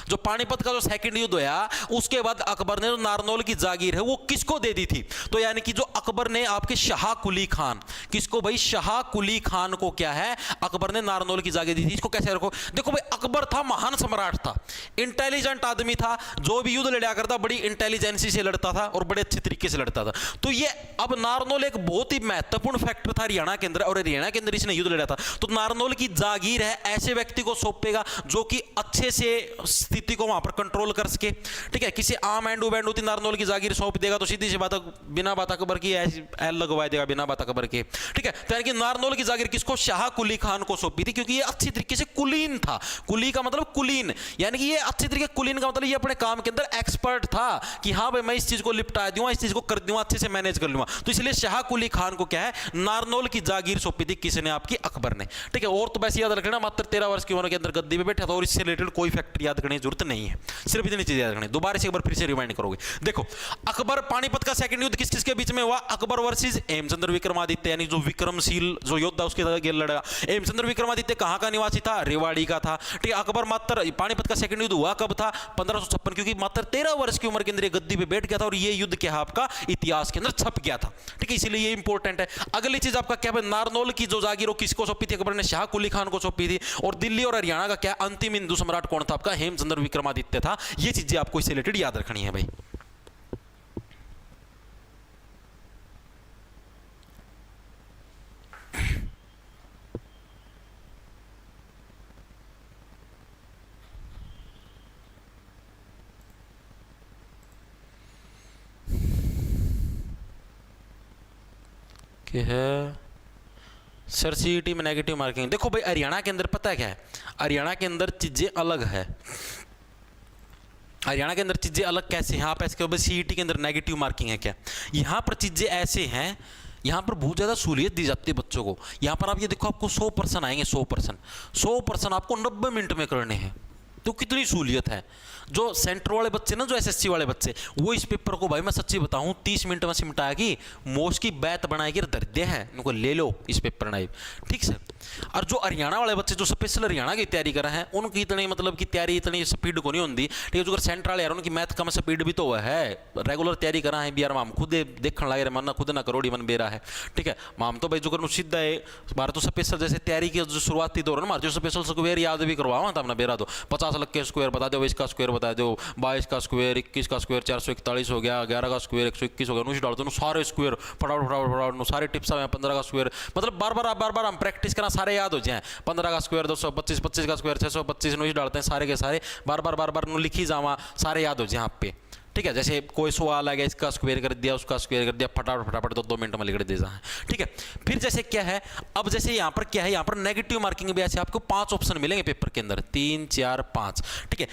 जो पानीपत का जो सेकंड युद्ध हुआ उसके बाद अकबर ने जो नारनौल की जागीर है वो किसको दे दी थी? तो यानी कि जो अकबर ने आपके शाह कुली खान, किसको भाई? शाह कुली खान को क्या है? अकबर ने नारनौल की जागीर दी थी। इसको कैसे रखो? देखो भाई, अकबर था महान सम्राट था, इंटेलिजेंट आदमी था, जो भी युद्ध लड़ा करता बड़ी इंटेलिजेंसी से लड़ता था और बड़े अच्छे तरीके से लड़ता था। तो ये अब नारनौल एक बहुत ही महत्वपूर्ण फैक्टर था हरियाणा के अंदर, और हरियाणा के अंदर इसने युद्ध लड़ा था। तो नारनौल की जागीर है ऐसे व्यक्ति को सौंपेगा जो कि अच्छे से स्थिति को वहां पर कंट्रोल कर सके, ठीक है। किसी आम एंड बैंड होती नारनौल की जागीर सौंप देगा तो सीधी सी बात, बिना बात अकबर की एल लगवा देगा, बिना बात अकबर के, ठीक है। तो यानी कि नारनौल की जागीर किसको? शाह कुली खान को सौंपी थी, क्योंकि ये अच्छी तरीके से कुलीन था। कुली का मतलब कुलीन, यानी कि ये अच्छी तरीके, कुलीन का मतलब ये अपने काम के अंदर एक्सपर्ट था कि हाँ भाई मैं इस चीज को लिपटा दूंगा, इस चीज को कर दूंगा, अच्छे से मैनेज कर लूंगा। तो इसलिए शाह कुली खान को क्या है? नारनौल की जागीर सौंपी थी। किसने? आपकी अकबर ने, ठीक है। और तो वैसे याद रखना, मात्र 13 वर्ष की उम्र के अंदर गद्दी पे बैठा था, और इससे रिलेटेड कोई फैक्ट याद करने की जरूरत नहीं है, सिर्फ इतनी चीज याद रखनी। दोबारा से एक बार फिर से रिमाइंड करोगे। देखो, अकबर पानीपत का सेकंड युद्ध किस किस के बीच में हुआ? अकबर वर्सेस हेमचंद्र विक्रमादित्य, यानी जो विक्रमशील जो योद्धा उसके साथ लड़ा। हेमचंद्र विक्रमादित्य कहां का निवासी था? रेवाड़ी का था, ठीक है। अकबर मात्र पानीपत का सेकंड युद्ध हुआ कब था? 1556, क्योंकि मात्र 13 वर्ष की उम्र के अंदर गद्दी पे बैठ गया था, और ये युद्ध क्या है? आपका इतिहास के अंदर छप गया था, ठीक है। इसीलिए ये इंपॉर्टेंट है। अगली चीज आपका क्या है? नारनौल की जो जागीर वो किसको सौंपी थी? अकबर ने शाह कुली खान को सौंपी थी। और दिल्ली और हरियाणा का क्या अंतिम हिंदू सम्राट कौन था? आपका हेमचंद्र विक्रमादित्य था। ये चीजें आपको इससे रिलेटेड याद रखनी है भाई। है सर सीईटी में नेगेटिव मार्किंग। देखो भाई, हरियाणा के अंदर पता है क्या है? हरियाणा के अंदर चीजें अलग है। हरियाणा के अंदर चीजें अलग कैसे हैं? आप ऐसे कहो भाई सीईटी के अंदर नेगेटिव मार्किंग है क्या? यहाँ पर चीजें ऐसे हैं, यहाँ पर बहुत ज़्यादा सहूलियत दी जाती है बच्चों को। यहाँ पर आप ये देखो, आपको 100% आएंगे, 100% आपको 90 मिनट में करने हैं। तो कितनी सहूलियत है। जो सेंटर वाले बच्चे ना, जो एसएससी वाले बच्चे, वो इस पेपर को भाई मैं सच्ची बताऊं 30 मिनट में सिमटाएगी, मोस्ट की बैत बनाएगी, दर्दे हैं उनको ले लो इस पेपर नाइब, ठीक सर। और जो हरियाणा वाले बच्चे जो स्पेशल हरियाणा की तैयारी कर रहे हैं, उनकी इतनी मतलब की तैयारी इतनी स्पीड को नहीं होती, ठीक है। जो सेंटर वाले यार उनकी मैथ कम स्पीड भी तो है, रेगुलर तैयारी करा है भी यार, माम खुद देखने लगे मन खुद ना करोड़ी मन बेरा है, ठीक है। माम तो भाई जो कर सीधा है बार तो स्पेशल जैसे तैयारी की जो शुरुआती दौर है, मारे जो स्पेशल स्क्वायर याद भी करवावा था अपना बेरा, तो 50 लाख के स्क्वायर बता दो, 20 का स्क्वायर बता दो, 22 का स्क्वायर, 21 का स्क्वायर 441 हो गया, 11 का स्क्वायर 121 हो गया, नुशी डालते सारे स्क्वायर फटाफट सारे टिप्स आ 15 का स्क्वायर, मतलब बार बार हम प्रैक्टिस करना सारे याद हो जाए। 15 का स्क्वायर 225, 25 का स्क्वायर 625, नुशी डालते हैं सारे के सारे बार बार लिखी जावा, सारे याद हो जाए आप पे, ठीक है। जैसे कोई सवाल आ गया, इसका स्क्वायर कर दिया, उसका स्क्वायर कर दिया, फटाफट 2 मिनट में लिख दे जाए, ठीक है। फिर जैसे क्या है, अब जैसे यहाँ पर क्या है, यहाँ पर नेगेटिव मार्किंग भी ऐसे आपको 5 ऑप्शन मिलेंगे पेपर के अंदर, 3 4 5, ठीक है।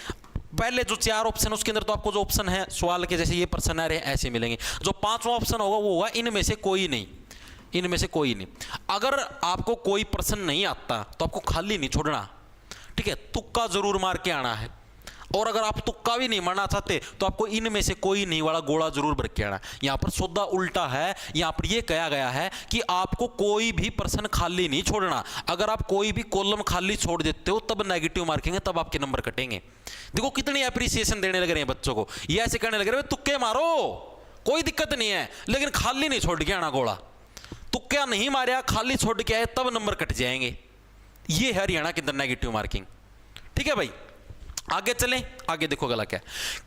पहले जो 4 ऑप्शन उसके अंदर तो आपको जो ऑप्शन है सवाल के जैसे ये प्रश्न आ रहे हैं ऐसे मिलेंगे। जो 5वां ऑप्शन होगा वो होगा इनमें से कोई नहीं, इनमें से कोई नहीं। अगर आपको कोई प्रश्न नहीं आता तो आपको खाली नहीं छोड़ना, ठीक है, तुक्का जरूर मार के आना है। और अगर आप तुक्का भी नहीं मारना चाहते तो आपको इनमें से कोई नहीं वाला गोला जरूर भर के आना। यहां पर सौदा उल्टा है, यहां पर यह कहा गया है कि आपको कोई भी प्रश्न खाली नहीं छोड़ना। अगर आप कोई भी कॉलम खाली छोड़ देते हो तब नेगेटिव मार्किंग है, तब आपके नंबर कटेंगे। देखो कितनी एप्रिसिएशन देने लग रहे हैं बच्चों को, ये ऐसे कहने लग रहे हैं तुक्के मारो कोई दिक्कत नहीं है, लेकिन खाली नहीं छोड़ के आना गोला। तुक्का नहीं मारा, खाली छोड़ के आए तब नंबर कट जाएंगे। ये है हरियाणा के अंदर नेगेटिव मार्किंग। ठीक है भाई, आगे चलें। आगे देखो गला क्या,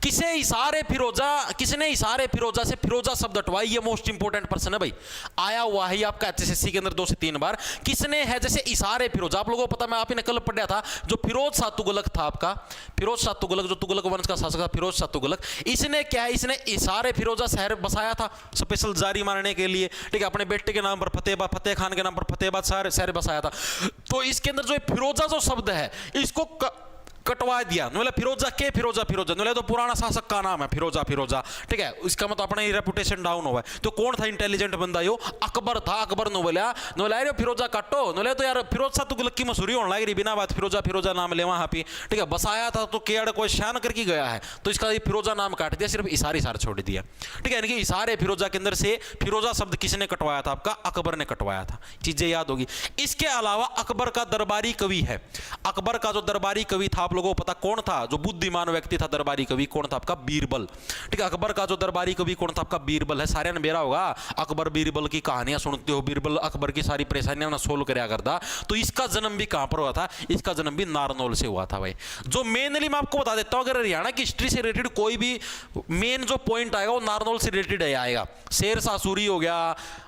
किसने इशारे फिरोजा से फिरोजा शब्द हटवाई। ये मोस्ट इंपोर्टेंट प्रश्न है भाई, आया हुआ है आपका एचएसएससी के अंदर 2 से 3 बार। किसने है जैसे इशारे फिरोजा, आप लोगों को पता, मैं आप ही ने कल पढ़ा था, जो फिरोज शाह तुगलक था आपका, फिरोज शाह तुगलक जो तुगलक वंश का शासक था, फिरोज शाह तुगलक, इसने क्या है, इसने इशारे फिरोजा शहर बसाया था स्पेशल जारी मारने के लिए। ठीक है, अपने बेटे के नाम पर फतेह खान के नाम पर फतेहाबाद शहर बसाया था। तो इसके अंदर जो फिरोजा जो शब्द है इसको कटवा दिया। फिरोजा तो पुराना शासक का नाम है फिरोजा। ठीक है, इसका मतलब अपना ही रेपुटेशन डाउन हुआ है। तो कौन था इंटेलिजेंट बंदा, यो अकबर था। अकबर ने बोला फिरोजा काटो, तो यार फिरोज शाह तुगलक की मशहूरी होने लगी, बिना बात फिरोजा नाम ले वहां पे। ठीक है, बसाया था तो केड़ कोई शान करके गया है, तो इसका फिरोजा नाम काट दिया, सिर्फ इशारे छोड़ दिया। ठीक है, यानी कि इशारे फिरोजा के अंदर से फिरोजा शब्द किसने कटवाया था, आपका अकबर ने कटवाया था। चीजें याद होगी। इसके अलावा अकबर का दरबारी कवि है, अकबर का जो दरबारी कवि था लोगों को पता कौन था, जो बुद्धिमान व्यक्ति था दरबारी कवि कौन था, आपका बीरबल। ठीक है, अकबर का जो दरबारी कवि कौन था, आपका बीरबल है। सारे ने बेरा होगा, अकबर बीरबल की कहानियां सुनते हो, बीरबल अकबर की सारी परेशानियां ना सोल्व करया करता। तो इसका जन्म भी कहां पर हुआ था, इसका जन्म भी नारनौल से हुआ था भाई। जो मेनली मैं आपको बता देता हूं, अगर हरियाणा की हिस्ट्री से रिलेटेड कोई भी मेन जो पॉइंट आएगा वो नारनौल से रिलेटेड आएगा। शेर शाह सूरी हो गया,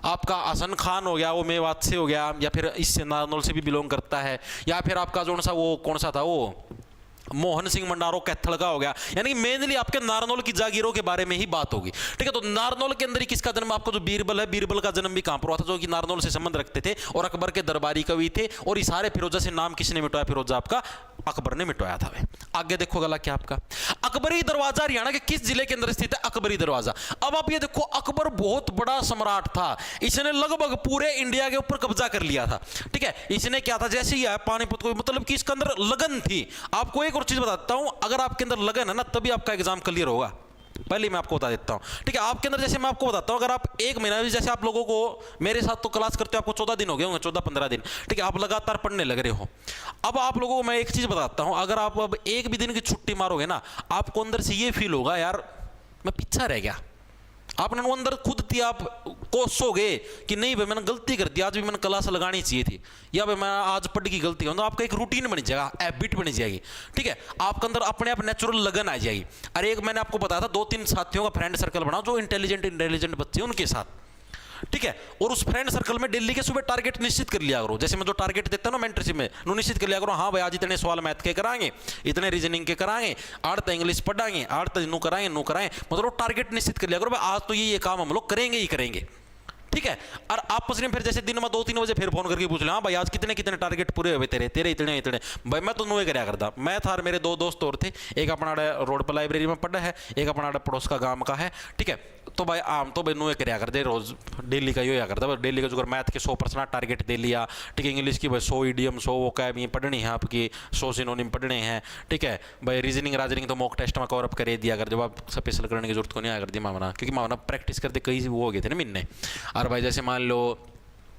आपका हसन खान हो गया, वो मेवात से हो गया, या फिर इससे नारनौल से भी बिलोंग करता है, या फिर आपका जो सा वो कौन सा था, वो मोहन सिंह मंडारो कैथल का हो गया। यानी कि मेनली आपके नारनौल की जागीरों के बारे में ही बात होगी। ठीक है, तो नारनौल के अंदर ही किसका जन्म, आपको जो बीरबल है, बीरबल का जन्म भी कहां पर हुआ था, जो कि नारनौल से संबंध रखते थे और अकबर के दरबारी कवि थे। और इशारे फिरोजा से नाम किसने मिटवाया, फिरोजा आपका अकबर ने मिटवाया था। आगे देखो गला क्या, आपका अकबरी दरवाजा हरियाणा के किस जिले के अंदर स्थित है, अकबरी दरवाजा। अब आप ये देखो, अकबर बहुत बड़ा सम्राट था, इसने लगभग पूरे इंडिया के ऊपर कब्जा कर लिया था। ठीक है, इसने क्या था, जैसे ही आया पानीपत को, मतलब कि इसके अंदर लगन थी। आपको एक और चीज बताता हूं, अगर आपके अंदर लगन है ना तभी आपका एग्जाम क्लियर होगा। पहले मैं आपको बता देता हूं। ठीक है, आपके अंदर जैसे मैं आपको बताता हूं, अगर आप 1 महीना भी, जैसे आप लोगों को मेरे साथ तो क्लास करते हो, आपको 14 दिन हो गए होंगे, 14-15 दिन। ठीक है, आप लगातार पढ़ने लग रहे हो। अब आप लोगों को मैं एक चीज बताता हूं, अगर आप अब एक भी दिन की छुट्टी मारोगे ना, आपको अंदर से ये फील होगा, यार मैं पीछा रह गया। आपने अंदर खुद थी, आप कोसोगे कि नहीं भाई मैंने गलती कर दी, आज भी मैंने क्लास लगानी चाहिए थी, या भाई मैं आज पढ़ की गलती तो आपका एक रूटीन बन जाएगा, हैबिट बन जाएगी। ठीक है, आपके अंदर अपने आप नेचुरल लगन आ जाएगी। अरे एक मैंने आपको बताया था, 2-3 साथियों का फ्रेंड सर्कल बनाओ जो इंटेलिजेंट बच्चे हैं उनके साथ। ठीक है, और उस फ्रेंड सर्कल में डेली के सुबह टारगेट निश्चित कर लिया करो। जैसे मैं जो टारगेट देता हूं ना मेंटरशिप में, नो निश्चित कर लिया करो, हाँ भाई आज इतने सवाल मैथ के कराएंगे, इतने रीजनिंग के कराएंगे, 8 इंग्लिश पढ़ाएंगे, 8 नो कराएंगे, मतलब टारगेट निश्चित कर लिया करो, आज तो ये काम हम लोग करेंगे ही करेंगे। ठीक है, और आपस में फिर जैसे दिन में 2-3 बजे फिर फोन करके पूछ ले, हाँ भाई आज कितने टारगेट पूरे हुए तेरे इतने भाई। मैं तो नुए कराया करता, मैं था, मेरे 2 दोस्त और थे, एक अपना रोड पर लाइब्रेरी में पढ़ा है, एक अपना पड़ोस का गांव का है। ठीक है, तो भाई आम तो भाई नुए कराया करते, रोज डेली का ही करता। डेली का जो मैथ के 100% टारगेट दे लिया। ठीक है, इंग्लिश की भाई 100 इडियम 100 वो क्या पढ़नी है आपकी, 100 सिनोनिम पढ़ने हैं। ठीक है भाई, रीजनिंग तो मॉक टेस्ट में कवर अप कर दिया कर, जब आप स्पेशल करने की जरूरत को नहीं आया करती मामला, क्योंकि मामला प्रैक्टिस करते कई वो हो गए थे ना महीने। और भाई जैसे मान लो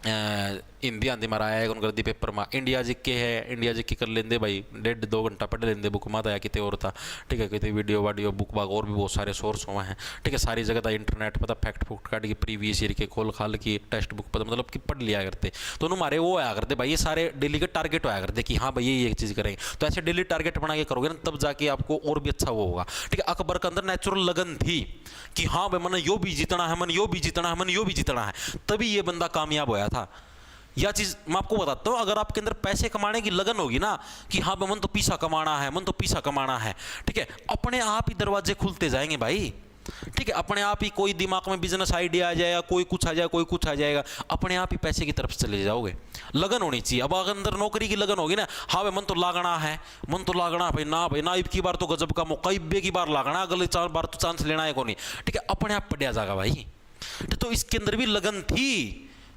हिंदी आंधी मारा है उन कर दी पेपर में, इंडिया जीके है, इंडिया जीके कर लेंदे भाई, 1.5-2 घंटा पढ़ लेंदे, बुक में आया कितने और था। ठीक है, कितने वीडियो वाडियो बुक बाग और भी बहुत सारे सोर्स हुए हैं। ठीक है, सारी जगह था इंटरनेट पर फैक्ट फुक्ट काट की, प्रीवियस ईयर के खोल खाल की, टेक्स्ट बुक पर मतलब कि पढ़ लिया करते। तो हमारे वो आया करते भाई, ये सारे डेली के टारगेट आया करते कि हाँ भाई ये एक चीज़ करेंगे। तो ऐसे डेली टारगेट बना के करोगे ना, तब जाके आपको और भी अच्छा वो होगा। ठीक है, अकबर के अंदर नेचुरल लगन थी कि हाँ भाई मैंने यो भी जीतना है, मैंने यो भी जीतना है, मैंने यो भी जीतना है, तभी ये बंदा कामयाब होया था। यह चीज मैं आपको बताता हूं, अगर आपके अंदर पैसे कमाने की लगन होगी ना कि हाँ भाई मन तो पैसा कमाना है, मन तो पैसा कमाना है। ठीक है, अपने आप ही दरवाजे खुलते जाएंगे भाई। ठीक है, अपने आप ही कोई दिमाग में बिजनेस आइडिया आ जाएगा, कोई कुछ आ जाएगा, कोई कुछ आ जाएगा, अपने आप ही पैसे की तरफ चले जाओगे। लगन होनी चाहिए। अब अगर अंदर नौकरी की लगन होगी ना, हाँ भाई मन तो लागना है, मन तो लागना भाई ना इब की बार तो गजब का मौका, इब्बे की बार लागना, अगले 4 बार तो चांस लेना है को नहीं। ठीक है, अपने आप पढ़िया जाएगा भाई। तो इसके अंदर भी लगन थी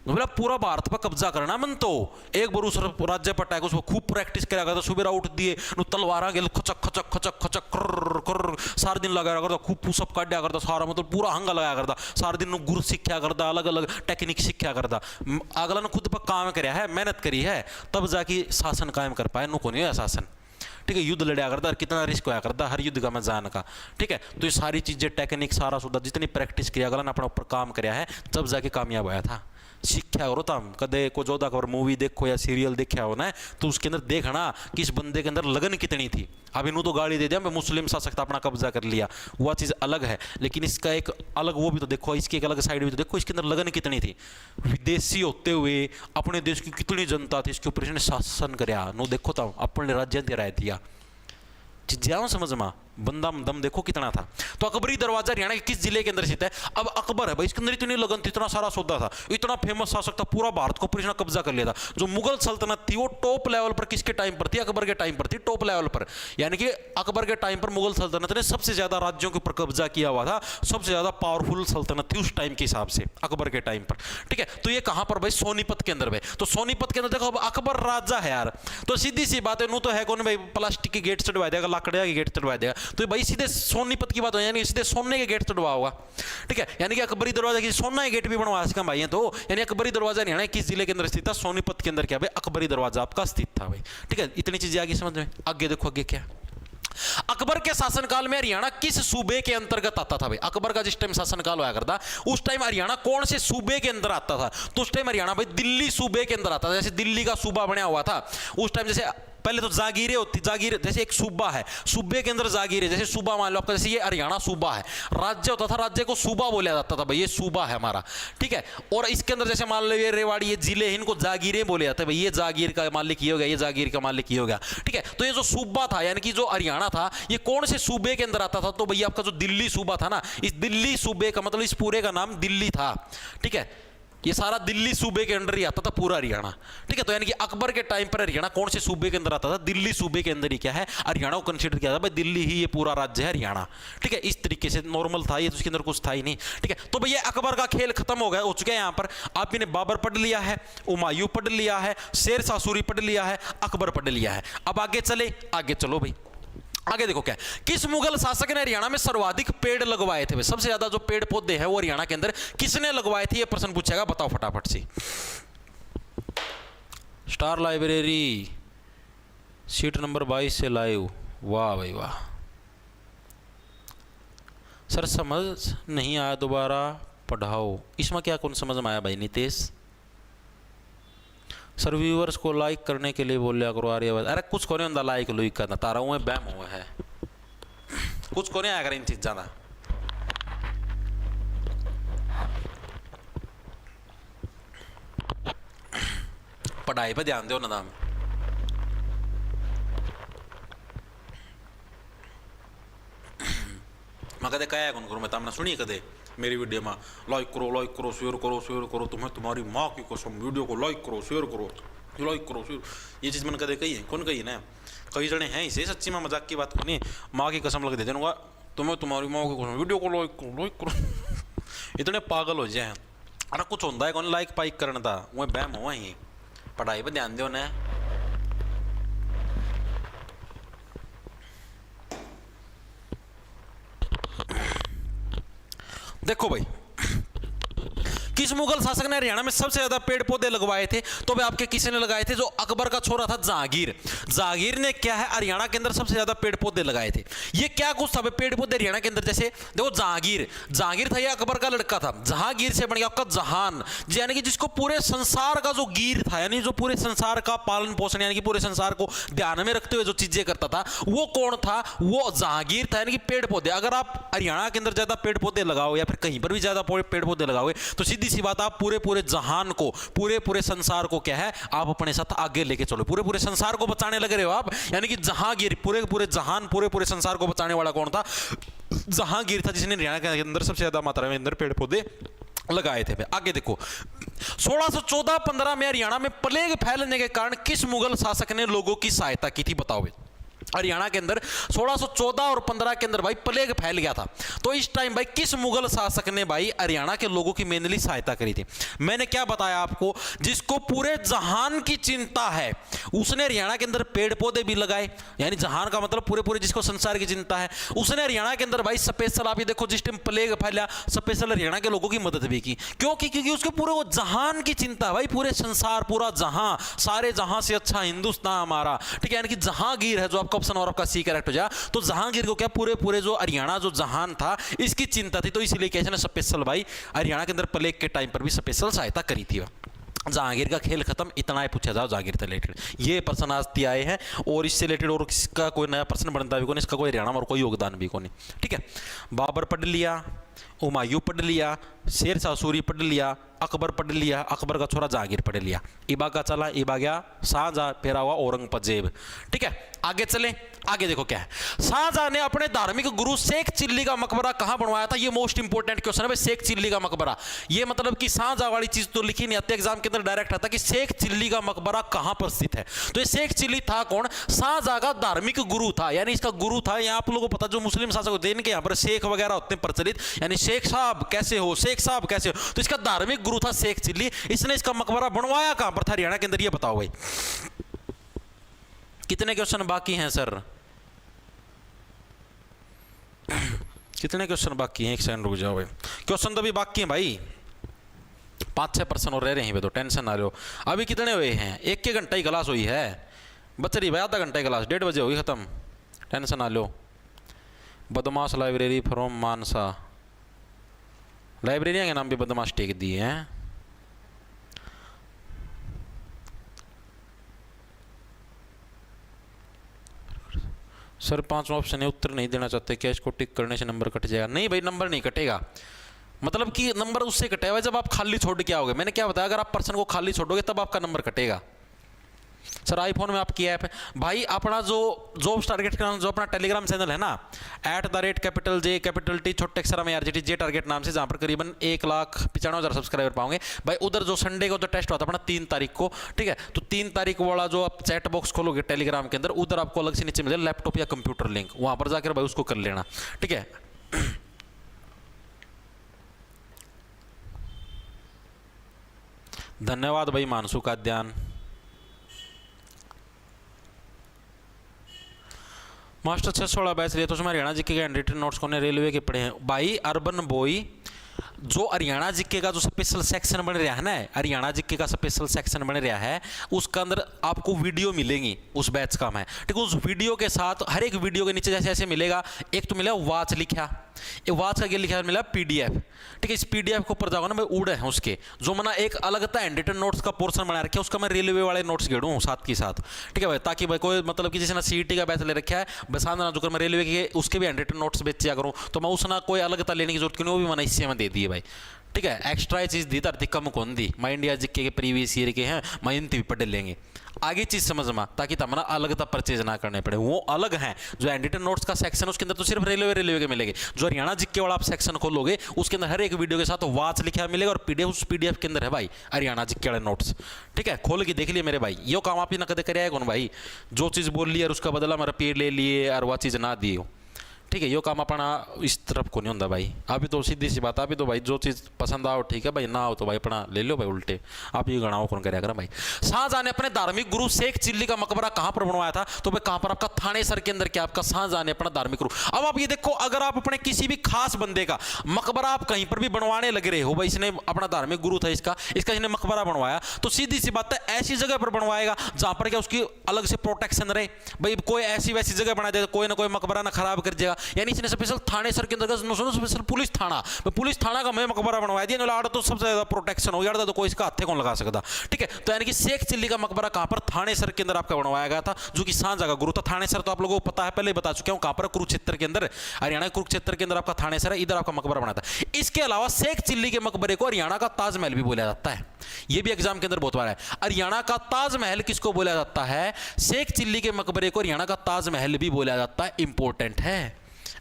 बोला पूरा भारत पर कब्जा करना मन तो एक बार उस राज्य पर अटैक उसको खूब प्रैक्टिस करा करता, सुबह उठ दिए तलवार गेल खचक खचक खचक खचक कर कर सारे दिन लगाया करता, खूब पुशअप काटा करता, सारा मतलब पूरा हंगा लगाया करता, सारे दिन गुर सीखा करता, अलग अलग टेक्निक सीखा करता। अगला ने खुद पर काम कराया है, मेहनत करी है, तब जाके शासन कायम कर पाए, नुको नहीं है शासन। ठीक है, युद्ध लड़ा करता, कितना रिस्क होया करता हर युद्ध का मैं जान का। ठीक है, तो ये सारी चीजें टेक्निक सारा सुधा जितनी प्रैक्टिस किया अगला ने अपने ऊपर काम कराया है, तब जाके कामयाब होया था। सीखा करो तुम कदे को 14 खबर मूवी देखो या सीरियल देखा हो ना, तो उसके अंदर देखना कि इस बंदे के अंदर लगन कितनी थी। अब इन्हों तो गाली दे दिया, मैं मुस्लिम शासक अपना कब्जा कर लिया, वह चीज़ अलग है, लेकिन इसका एक अलग वो भी तो देखो, इसकी एक अलग साइड भी तो देखो, इसके अंदर लगन कितनी थी। विदेशी होते हुए अपने देश की कितनी जनता थी, इसके ऊपर इसने शासन कराया नो, देखो तो अपने राज्य राय दिया चीजें समझ में, बंदा दम देखो कितना था। तो अकबरी दरवाजा हरियाणा के किस जिले के अंदर स्थित है? अब अकबर है भाई, इसके अंदर इतनी लगन थी, इतना सारा सौदा था, इतना फेमस शासक था, पूरा भारत को पूरी कब्जा कर लिया था। जो मुगल सल्तनत थी वो टॉप लेवल पर किसके टाइम पर थी? अकबर के टाइम पर थी, टॉप लेवल पर। यानी कि अकबर के टाइम पर मुगल सल्तनत ने सबसे ज्यादा राज्यों के ऊपर कब्जा किया हुआ था, सबसे ज्यादा पावरफुल सल्तनत थी उस टाइम के हिसाब से अकबर के टाइम पर। ठीक है, तो ये कहां पर भाई? सोनीपत के अंदर भाई। तो सोनीपत के अंदर देखो, अब अकबर राजा है यार, तो सीधी सी बात है, नो तो है कौन भाई, प्लास्टिक के गेट चढ़वा देगा, लाकड़िया के गेट चढ़वा देगा, तो भाई सीधे सोनीपत की बात हो, यानी सीधे सोने के गेट चढ़वा होगा। ठीक है, यानी कि अकबरी दरवाजा की सोना के गेट भी बनवा सका भाई। तो यानी अकबरी दरवाजा हरियाणा किस जिले के अंदर स्थित था? सोनीपत के अंदर क्या भाई? अकबरी दरवाजा आपका स्थित था भाई। ठीक है, इतनी चीजें आगे समझ में। आगे देखो, आगे क्या अकबर के शासनकाल में हरियाणा किस सूबे के अंतर्गत आता था भाई? अकबर का जिस टाइम शासनकाल होया करता, उस टाइम हरियाणा कौन से सूबे के अंदर आता था? तो उस टाइम हरियाणा भाई दिल्ली सूबे के अंदर आता था। जैसे दिल्ली का सूबा बना हुआ था उस टाइम, जैसे पहले तो जागीरें होती, जागीर जैसे एक सूबा है, सूबे के अंदर जागीरें, जैसे सूबा मान लो आपका, जैसे ये हरियाणा सूबा है, राज्य होता था, राज्य को सूबा बोला जाता था भाई, ये सूबा है हमारा। ठीक है, और इसके अंदर जैसे मान लो ये रेवाड़ी, ये जिले, इनको जागीरें बोले जाते हैं भाई, ये जागीर का मालिक ये हो गया, ये जागीर का मालिक ये हो गया। ठीक है, तो ये जो सूबा था, यानी कि जो हरियाणा था, ये कौन से सूबे के अंदर आता था? तो भैया आपका जो दिल्ली सूबा था ना, इस दिल्ली सूबे का मतलब इस पूरे का नाम दिल्ली था। ठीक है, ये सारा दिल्ली सूबे के अंदर ही आता था पूरा हरियाणा। ठीक है, तो यानी कि अकबर के टाइम पर हरियाणा कौन से सूबे के अंदर आता था? दिल्ली सूबे के अंदर ही क्या है, हरियाणा को कंसीडर किया था भाई, दिल्ली ही ये पूरा राज्य है हरियाणा। ठीक है, इस तरीके से नॉर्मल था ये, तो उसके अंदर कुछ था ही नहीं। ठीक है, तो भैया अकबर का खेल खत्म हो गया, हो चुका है यहाँ पर। आपने बाबर पढ़ लिया है, हुमायूं पढ़ लिया है, शेर शाह सूरी पढ़ लिया है, अकबर पढ़ लिया है। अब आगे चले, आगे चलो भाई। आगे देखो क्या, किस मुगल शासक ने हरियाणा में सर्वाधिक पेड़ लगवाए थे? सबसे ज्यादा जो पेड़ पौधे हैं वो हरियाणा के अंदर किसने लगवाए थे? ये प्रश्न पूछेगा, बताओ फटाफट से। स्टार लाइब्रेरी सीट नंबर 22 से लाइव। वाह भाई वाह सर, समझ नहीं आया, दोबारा पढ़ाओ। इसमें क्या कौन समझ में आया भाई? नितेश सर, व्यूअर्स को लाइक करने के लिए बोलिया करो आर्यवाद। अरे कुछ को नहीं होता लाइक लुइक करना, तारा हुए बैम हुआ है, कुछ को नहीं आया कर इन चीज़ों का। पढ़ाई पे ध्यान दो ना दाम। मैं कदे कहा कौन करूँ, मैं तुमने सुनी कदे मेरी वीडियो में लाइक करो शेयर करो, तुम्हें तुम्हारी माँ की कसम वीडियो को लाइक करो शेयर करो, लाइक करो शेयर, ये चीज़ मैंने कदे कही है? कौन कही है ना? कई जने हैं इसे, सच्ची में मजाक की बात नहीं, माँ की कसम लग दे देना, तुम्हें तुम्हारी माँ की कसम वीडियो को लाइक करो। इतने पागल हो जाए। अरे कुछ होता है कौन लाइक पाइक करना था, वह बैम हुआ ही। पढ़ाई पर ध्यान दो ना। देखो भाई, किस मुगल शासक ने हरियाणा में सबसे ज्यादा पेड़ पौधे लगवाए थे? तो भाई आपके किसी ने लगाए थे? जो अकबर का छोरा था जहांगीर। जहांगीर ने क्या है, हरियाणा के अंदर सबसे ज्यादा पेड़ पौधे लगाए थे। ये क्या कुछ था पेड़ पौधे हरियाणा के अंदर? जैसे देखो जहांगीर था, ये अकबर का लड़का था। जहांगीर से बन गया आपका जहान, यानी कि जिसको पूरे संसार का जो गिर था, यानी जो पूरे संसार का पालन पोषण, यानी कि पूरे संसार को ध्यान में रखते हुए जो चीजें करता था, वो कौन था? वो जहांगीर था। यानी कि पेड़ पौधे, अगर आप हरियाणा के अंदर ज्यादा पेड़ पौधे लगाओ या फिर कहीं पर भी ज्यादा पेड़ पौधे लगाओगे, तो सीधी सी बात, आप पूरे जहान को, पूरे संसार को क्या है, आप अपने साथ आगे लेके चलो, पूरे संसार को बचाने लग रहे हो आप। यानी कि जहांगीर पूरे जहान, पूरे संसार को बचाने वाला कौन था? जहांगीर था, जिसने हरियाणा के अंदर सबसे ज्यादा मात्रा में अंदर पेड़ पौधे लगाए थे। आगे देखो, 1614-15 में हरियाणा में प्लेग फैलने के कारण किस मुगल शासक ने लोगों की सहायता की थी? बताओ। हरियाणा के अंदर 1614 और 15 के अंदर भाई प्लेग फैल गया था। तो इस टाइम भाई किस मुगल शासक ने भाई हरियाणा के लोगों की मेनली सहायता करी थी? मैंने क्या बताया आपको, जिसको पूरे जहान की चिंता है उसने हरियाणा के अंदर पेड़ पौधे भी लगाए, यानी जहान का मतलब पूरे पूरे जिसको संसार की चिंता है उसने हरियाणा के अंदर भाई स्पेशल, आप ये देखो जिस टाइम प्लेग फैला स्पेशल हरियाणा के लोगों की मदद भी की। क्योंकि उसको पूरे वो जहान की चिंता, भाई पूरे संसार, पूरा जहां, सारे जहां से अच्छा हिंदुस्तान हमारा, ठीक है, यानी कि जहांगीर है जो आपका ऑप्शन और आपका सी करेक्ट हो जाए। तो जहांगीर को क्या पूरे पूरे जो हरियाणा जो जहान था इसकी चिंता थी, तो इसलिए कैसे स्पेशल भाई हरियाणा के अंदर प्लेग के टाइम पर भी स्पेशल सहायता करी थी। जहांगीर का खेल खत्म, इतना ही पूछा जाओ जहांगीर से रिलेटेड। ये प्रश्न आज आए हैं और इससे रिलेटेड और किसका कोई नया प्रश्न बनता भी कौन, इसका कोई हरियाणा और कोई योगदान भी कौन। ठीक है, बाबर पढ़ लिया, हुमायूं पढ़ लिया, शेर शाह सूरी पढ़ लिया, अकबर पढ़ लिया, अकबर का छोरा जहांगीर पढ़ लिया। इबा का चला, इबा गया शाहजहां, फिर हुआ औरंगजेब। ठीक है, आगे चले, आगे देखो क्या है। शाहजहां ने अपने धार्मिक गुरु शेख चिल्ली का मकबरा कहां बनवाया था? ये मोस्ट इंपोर्टेंट क्वेश्चन है भाई, शेख चिल्ली का मकबरा। ये मतलब कि शाहजहां वाली चीज तो लिखी नहीं आती, एग्जाम के अंदर डायरेक्ट आता कि शेख चिल्ली का मकबरा कहां पर स्थित है। तो ये शेख चिल्ली था कौन? शाहजहां का धार्मिक गुरु था, यानी इसका गुरु था। यहाँ आप लोगों को पता, जो मुस्लिम शासक होते हैं इनके यहाँ पर शेख वगैरह होते हैं प्रचलित, यानी शेख साहब कैसे हो, शेख साहब कैसे हो। तो इसका धार्मिक गुरु था शेख चिल्ली। इसने इसका मकबरा बनवाया कहां पर था हरियाणा के अंदर, ये बताओ भाई। कितने क्वेश्चन बाकी हैं सर? कितने क्वेश्चन बाकी हैं? एक सेकंड रुक जाओ भाई, क्वेश्चन तो भी बाकी हैं भाई, 5-6 प्रश्न और रह रहे हैं, तो टेंशन ना लो। अभी कितने हुए हैं? 1 घंटा ही क्लास हुई है, बच रही भाई आधा घंटा की क्लास, 1:30 बजे होगी खत्म, टेंशन ना लो। बदमाश लाइब्रेरी फ्रॉम मानसा, लाइब्रेरिया के नाम भी बदमाश टेक दिए हैं। सर 5 ऑप्शन है, उत्तर नहीं देना चाहते क्या? इसको टिक करने से नंबर कट जाएगा? नहीं भाई, नंबर नहीं कटेगा। मतलब कि नंबर उससे कटेगा जब आप खाली छोड़ के आओगे। मैंने क्या बताया, अगर आप पर्सन को खाली छोड़ोगे तब आपका नंबर कटेगा। सर आईफोन में आपकी ऐप है भाई, अपना जो जॉब्स टारगेट का जो अपना टेलीग्राम चैनल है ना, @J छोटे अक्षर में RGT जे टारगेट नाम से, जहाँ पर करीबन 1,95,000 सब्सक्राइबर पाओगे भाई। उधर जो संडे को तो टेस्ट होता है अपना 3 तारीख को, ठीक है, तो 3 तारीख वाला जो आप चैट बॉक्स खोलोगे टेलीग्राम के अंदर, उधर आपको अलग से नीचे मिलेगा लैपटॉप या कंप्यूटर लिंक, वहां पर जाकर भाई उसको कर लेना। ठीक है, धन्यवाद भाई मानसू का ध्यान। मास्टर 616 बैच लिए तो उसमें हरियाणा जीके के हैंड नोट्स को ने रेलवे के पढ़े हैं भाई। अर्बन बॉय जो हरियाणा जीके का जो स्पेशल सेक्शन बन रहा है ना, हरियाणा जीके का स्पेशल सेक्शन बन रहा है, उसका अंदर आपको वीडियो मिलेंगी उस बैच का मैं, ठीक है। उस वीडियो के साथ हर एक वीडियो के नीचे जैसे ऐसे मिलेगा, एक तो मिला वाच लिखा, ये वाच का क्या लिखा मिला PDF, ठीक है। इस PDF के ऊपर जाओगे ना भाई, उड़ है उसके जो मना एक अलग था हैंड रिटन नोट्स का पोर्शन बना रखा है, उसका मैं रेलवे वाले नोट्स घेड़ूँ साथ के साथ, ठीक है भाई, ताकि भाई कोई मतलब कि जैसे ना CET का बैच ले रखा है बसान ना, जो कर मैं रेलवे के उसके भी हैंड रिटन नोट्स बेचा करूँ, तो मैं उसना कोई अलग था लेने की जरूरत क्यों नहीं, वो भी मैंने इससे में दे दिए भाई, ठीक है। एक्स्ट्रा चीज दी धरती कम कौन दी, मैं इंडिया जीके के प्रीवियस ईयर के हैं, मैं इन भी पढ़ लेंगे आगे चीज समझ में, ताकि तमना अलग तब परचेज ना करने पड़े। वो अलग है जो एडिटर नोट्स का सेक्शन, उसके अंदर तो सिर्फ रेलवे के मिलेंगे। जो हरियाणा जीके वाला आप सेक्शन खोलोगे उसके अंदर हर एक वीडियो के साथ वाच लिखा मिलेगा, और PDF उस PDF के अंदर है भाई हरियाणा जीके वाले नोट्स, ठीक है। खोल के देख लिए मेरे भाई, यो काम आप ही ना कदे करे कौन भाई, जो चीज बोल ली और उसका बदला मेरा पेड़ ले लिए और वह चीज ना दी हो, ठीक है। यो काम अपना इस तरफ को नहीं होता भाई। अभी तो सीधी सी बात, अभी तो भाई जो चीज़ पसंद आओ ठीक है भाई, ना हो तो भाई अपना ले लो भाई उल्टे, आप ये गणाओ कौन करेगा भाई। शाहजहां ने अपने धार्मिक गुरु शेख चिल्ली का मकबरा कहां पर बनवाया था, तो भाई कहां पर, आपका थाने सर के अंदर क्या आपका शाहजहां ने अपना धार्मिक गुरु। अब आप ये देखो, अगर आप अपने किसी भी खास बंदे का मकबरा आप कहीं पर भी बनवाने लग रहे हो, भाई इसने अपना धार्मिक गुरु था इसका इसने मकबरा बनवाया, तो सीधी सी बात है ऐसी जगह पर बनवाएगा जहां पर क्या उसकी अलग से प्रोटेक्शन रहे भाई। कोई ऐसी वैसी जगह बना देगा, कोई ना कोई मकबरा ना खराब कर जाएगा, यानी इसने स्पेशल थाने सर के अंदर स्पेशल पुलिस थाना का मैं मकबरा बनवा दिया, आड़ तो सबसे ज्यादा प्रोटेक्शन हो गया, तो कोई इसका हाथे कौन लगा सकता, ठीक है। तो यानी कि शेख चिल्ली का मकबरा कहां पर, थाने सर के अंदर आपका बनवाया गया था, जो कि शाहजहां का गुरु था। थाने सर तो आप लोगों को पता है, पहले बता चुका हूं कहां पर, कुरुक्षेत्र के अंदर, हरियाणा कुरुक्षेत्र के अंदर आपका थाने सर है, इधर आपका मकबरा बना था। इसके अलावा शेख चिल्ली के मकबरे को हरियाणा का ताजमहल भी बोला जाता है, यह भी एग्जाम के अंदर बहुत बार है। हरियाणा का ताजमहल किसको बोला जाता है, शेख चिल्ली के मकबरे को हरियाणा का ताजमहल भी बोला जाता है, इंपॉर्टेंट है,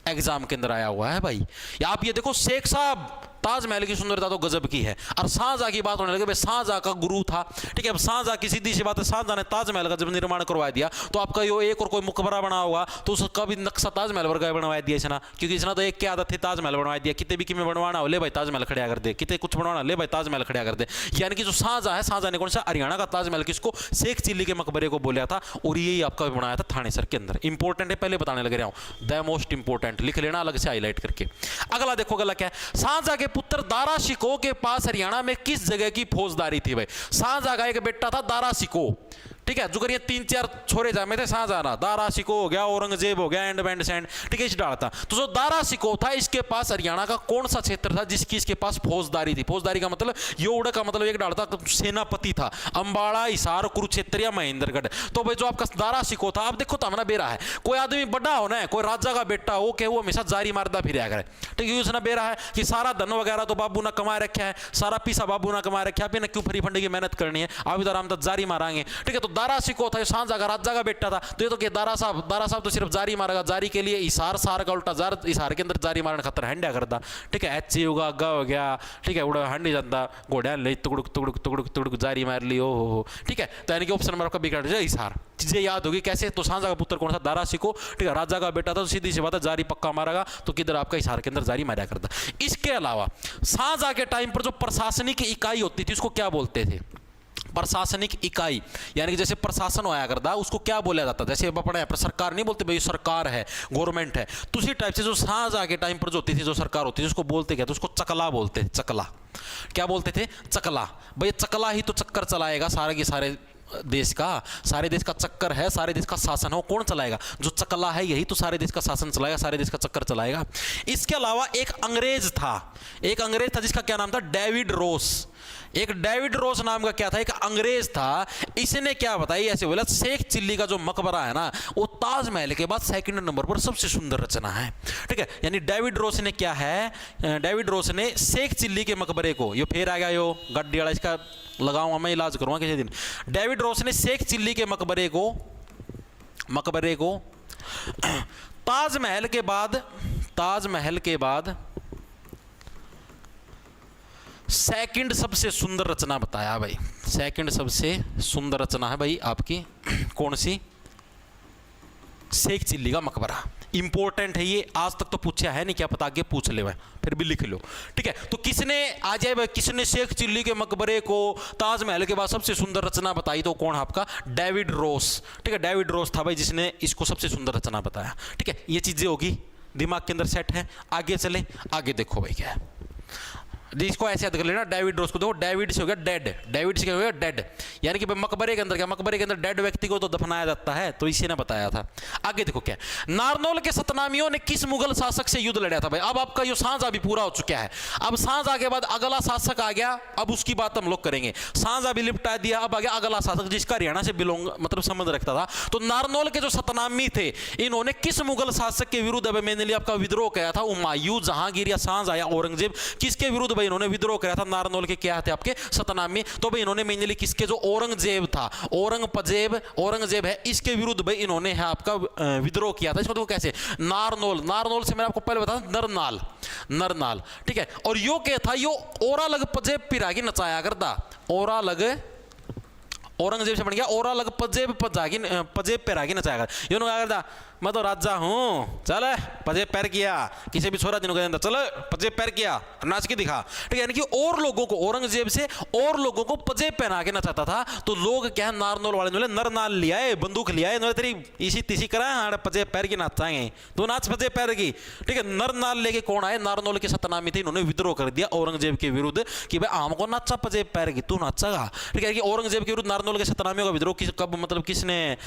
एग्जाम के अंदर आया हुआ है भाई। आप ये देखो शेख साहब ताजमहल की सुंदरता तो गजब की है। और शाहजहां की बात होने लगे, भाई शाहजहां का गुरु था, ठीक है। अब शाहजहां की सीधी सी बात है, शाहजहां ने ताजमहल का जब निर्माण करवा दिया तो आपका यो एक और कोई मकबरा बना होगा तो उसका भी नक्शा ताजमहल वर्गा बनवा दिया इसना, क्योंकि इसना तो एक की आदत थी ताजमहल बनवा दिया। कितने भी में बनवाना हो ले भाई ताजमहल खड़ा कर दे, कितने कुछ बनवाना ले भाई ताजमहल खड़ा कर दे। यानी कि जो शाहजहां है, शाहजहां ने कौन सा हरियाणा का ताजमहल किसको, शेख चिल्ली के मकबरे को बोला था, और यही आपका बनाया था थानेसर के अंदर। इंपॉर्टेंट है, पहले बताने लग रहा हूं, द मोस्ट इंपॉर्टेंट लिख लेना अलग से हाईलाइट करके। अगला देखो, अगला क्या है, शाहजहां के पुत्र दारा शिकोह के पास हरियाणा में किस जगह की फौजदारी थी। भाई शाहजहां का एक बेटा था दारा शिकोह, ठीक है, जो करिए 3-4 छोरे जामे थे शाहजहां, दारा शिकोह हो गया, औरंगजेब हो गया, एंड बैंड सेंड, ठीक है, इस डालता। तो जो दारा शिकोह था इसके पास हरियाणा का कौन सा क्षेत्र था जिसकी इसके पास फौजदारी थी। फौजदारी का मतलब योड़ का मतलब एक डालता सेनापति था, अंबाड़ा, हिसार, कुरुक्षेत्र या महेंद्रगढ़। तो भाई जो आपका दारा शिकोह था, आप देखो तामना बेरा है, कोई आदमी बड़ा होना है, कोई राजा का बेटा हो के वो हमेशा जारी मारता फिर करे, ठीक है। उसने बेरा है कि सारा धन वगैरह तो बाबू ने कमा रखा है, सारा पीसा बाबू ने कमा रखा है, अभी क्यों फ्री फंड की मेहनत करनी है, आप इधर आराम जारी मारेंगे, ठीक है। तो दारा शिकोह था, शाहजहां का राजा का बेटा था, तो ये तो क्या दारा साहब तो सिर्फ जारी मारेगा, जारी के लिए इशार सार का उल्टा जार, इशार के अंदर जारी मारने खतर हंडिया करता, ठीक है। एच होगा अग्गा हो गया, ठीक है, उड़ा हंडी जाता घोड़ा ले तुगड़ुक तुगड़ुक तुगड़ुक तुगड़ुक जारी मार ली, हो, ठीक है। तो यानी कि ऑप्शन नंबर आपका बिगड़ जाए इशार, चीजें याद होगी कैसे। तो शाहजहां का पुत्र कौन सा, दारा शिकोह, ठीक है, राजा का बेटा था, तो सीधी सी बात है जारी पक्का मारेगा, तो किधर आपका इशार के अंदर जारी मारा करता। इसके अलावा शाहजहां के टाइम पर जो प्रशासनिक इकाई होती थी उसको क्या बोलते थे, प्रशासनिक इकाई, यानी कि जैसे प्रशासन होया करता उसको क्या बोला जाता, जैसे अपने पर सरकार नहीं बोलते भाई सरकार है, गवर्नमेंट है, तो उसी टाइप से जो शाहजहां के टाइम पर जो होती थी, जो सरकार होती थी, उसको बोलते क्या, तो उसको चकला बोलते थे, चकला। क्या बोलते थे, चकला। भाई चकला ही तो चक्कर चलाएगा सारे के सारे देश का, सारे देश का चक्कर है, सारे देश का शासन हो, कौन चलाएगा, जो चकला है यही तो सारे देश का शासन चलाएगा, सारे देश का चक्कर चलाएगा। इसके अलावा एक अंग्रेज था, एक अंग्रेज था जिसका क्या नाम था, डेविड रोस। एक डेविड रोस नाम का क्या था, एक अंग्रेज था। इसने क्या बताया, ऐसे बोला शेख चिल्ली का जो मकबरा है ना, वो ताजमहल के बाद सेकंड नंबर पर सबसे सुंदर रचना है, ठीक है। यानी डेविड रोस ने क्या है, डेविड रोस ने शेख चिल्ली के मकबरे को, यो फिर आ गया यो गड्डी वाला, इसका लगाऊंगा मैं, इलाज करूंगा किसी दिन। डेविड रोस ने शेख चिल्ली के मकबरे को ताजमहल के बाद सेकंड सबसे सुंदर रचना बताया। भाई सेकंड सबसे सुंदर रचना है भाई आपकी कौन सी, शेख चिल्ली का मकबरा। इंपॉर्टेंट है ये, आज तक तो पूछा है नहीं, क्या पता आगे पूछ ले भाई, फिर भी लिख लो, ठीक है। तो किसने आ जाए भाई, किसने शेख चिल्ली के मकबरे को ताजमहल के बाद सबसे सुंदर रचना बताई, तो कौन आपका, डेविड रोस, ठीक है। डेविड रोस था भाई जिसने इसको सबसे सुंदर रचना बताया, ठीक है। ये चीजें होगी दिमाग के अंदर सेट है। आगे चले, आगे देखो भाई क्या है, इसको ऐसे याद कर लेना, डेविड रोस को देखो, डेविड से हो गया डेड, डेविड से क्या हो गया डेड, यानी कि मकबरे के अंदर क्या, मकबरे के अंदर डेड व्यक्ति को तो दफनाया जाता है, तो इसी ने बताया था। आगे देखो क्या, नारनौल के सतनामियों ने किस मुगल शासक से युद्ध लड़ा था। भाई अब आपका ये शाहजहां भी पूरा हो चुका है, अब शाहजहां के बाद अगला शासक आ गया, अब उसकी बात हम लोग करेंगे। शाहजहां भी लिपटा दिया, अब आ गया अगला शासक जिसका हरियाणा से बिलोंग मतलब संबंध रखता था। तो नारनौल के जो सतनामी थे, इन्होंने किस मुगल शासक के विरुद्ध, मैंने लिया आपका विद्रोह किया था, हुमायूं, जहांगीर या शाहजहां या औरंगजेब, किसके विरुद्ध भाई इन्होंने विद्रोह किया था। नारनौल के क्या थे आपके सतनामी, तो भाई इन्होंने मेनली किसके, जो औरंगजेब था, औरंगजेब है, इसके विरुद्ध भाई इन्होंने है आपका विद्रोह किया था। इसको देखो कैसे, नारनौल से मैंने आपको पहले बताया नरनाल, ठीक है। और यो क्या था, यो ओरा लग पजेब पिरागी नचाया करता, ओरा लग औरंगजेब से बन गया ओरा लग पजेब पैरागी नचाया कर, यो क्या करता, मैं तो राजा हूं, चल पजेब पैर किया, किसी भी छोरा दिनों के अंदर चल पजेब पैर किया, नाच के दिखा, ठीक है। यानी कि और लोगों को, औरंगजेब से और लोगों को पजेब पहना के नचाता था। तो लोग क्या, नारनौल वाले ने नर नाल लिया है, बंदूक लिया है, तेरी इसी तीसी करा हाँ पजेब पैर की नाचाएंगे, तो नाच पजेब पैर की, ठीक है। नर नाल लेके कौन आए, नारनौल के सतनामी थे, इन्होंने विद्रोह कर दिया औरंगजेब के विरुद्ध कि भाई हमको नाचा पजेब पैर की, तू नाचेगा, ठीक है। कि औरंगजेब के विरुद्ध नारनौल के सतनामियों का विद्रोह कब, मतलब किसने,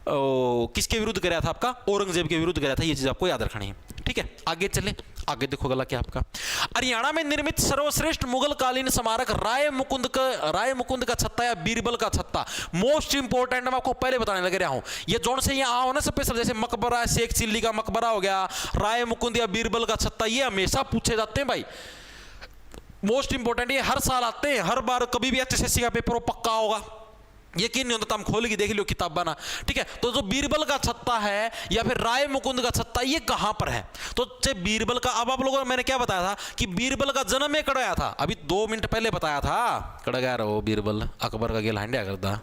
किसके विरुद्ध कराया था आपका, औरंगजेब के विरुद्ध कराया था। ये चीज आपको याद रखनी है, ठीक है। आगे चले, आगे देखो गला क्या आपका, हरियाणा में निर्मित सर्वश्रेष्ठ मुगल कालीन स्मारक राय मुकुंद का छत्ता या बीरबल का छत्ता, मोस्ट इंपोर्टेंट मैं आपको पहले बताने लग रहा हूं। ये जोन से यहाँ आओ ना स्पेशल, जैसे मकबरा शेख चिल्ली का मकबरा हो गया, राय मुकुंद या बीरबल का छत्ता, ये हमेशा पूछे जाते हैं भाई, मोस्ट इंपोर्टेंट, ये हर साल आते हैं, हर बार कभी भी एचएसएससी का पेपर हो पक्का होगा, यकीन नहीं होता तो हम खोल के देख लियो किताब बना, ठीक है। तो जो बीरबल का छत्ता है या फिर राय मुकुंद का छत्ता, ये कहां पर है? तो बीरबल का, अब आप लोगों को मैंने क्या बताया था कि बीरबल का जन्म में कड़ाया था, अभी 2 मिनट पहले बताया था। कड़गा रहो बीरबल अकबर का गेल हांडिया करता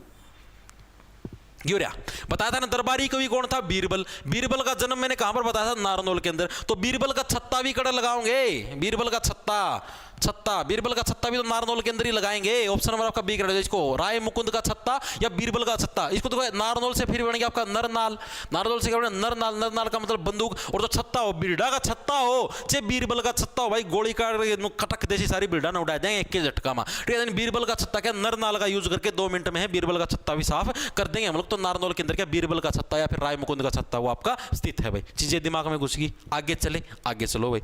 क्यों रहा, बताया था ना। दरबारी कवि कौन था? बीरबल। बीरबल का जन्म मैंने कहां पर बताया था? नारनौल के अंदर। तो बीरबल का छत्ता भी कड़ा लगाओगे, बीरबल का छत्ता, बीरबल का छत्ता भी तो नारनौल के अंदर ही लगाएंगे। ऑप्शन नंबर आपका बी कर दो इसको, राय मुकुंद का छत्ता या बीरबल का छत्ता। इसको तो नारनौल से फिर बनेगा आपका नरनाल, नारनौल से क्या बनेगा? नरनाल, नरनाल का मतलब बंदूक। और जो छत्ता हो, बिरडा का छत्ता हो चाहे बीरबल का छत्ता हो, भाई गोली का कटक देसी सारी बिरडा ना उड़ा देंगे एक के झटका में, ठीक है। बीरबल का छत्ता क्या नरनाल का यूज करके 2 मिनट में है बीरबल का छत्ता भी साफ कर देंगे हम लोग। तो नारनौल के अंदर क्या बीरबल का छत्ता या फिर राय मुकुंद का छत्ता वो आपका स्थित है भाई। चीजें दिमाग में घुस गई, आगे चले, आगे चलो भाई।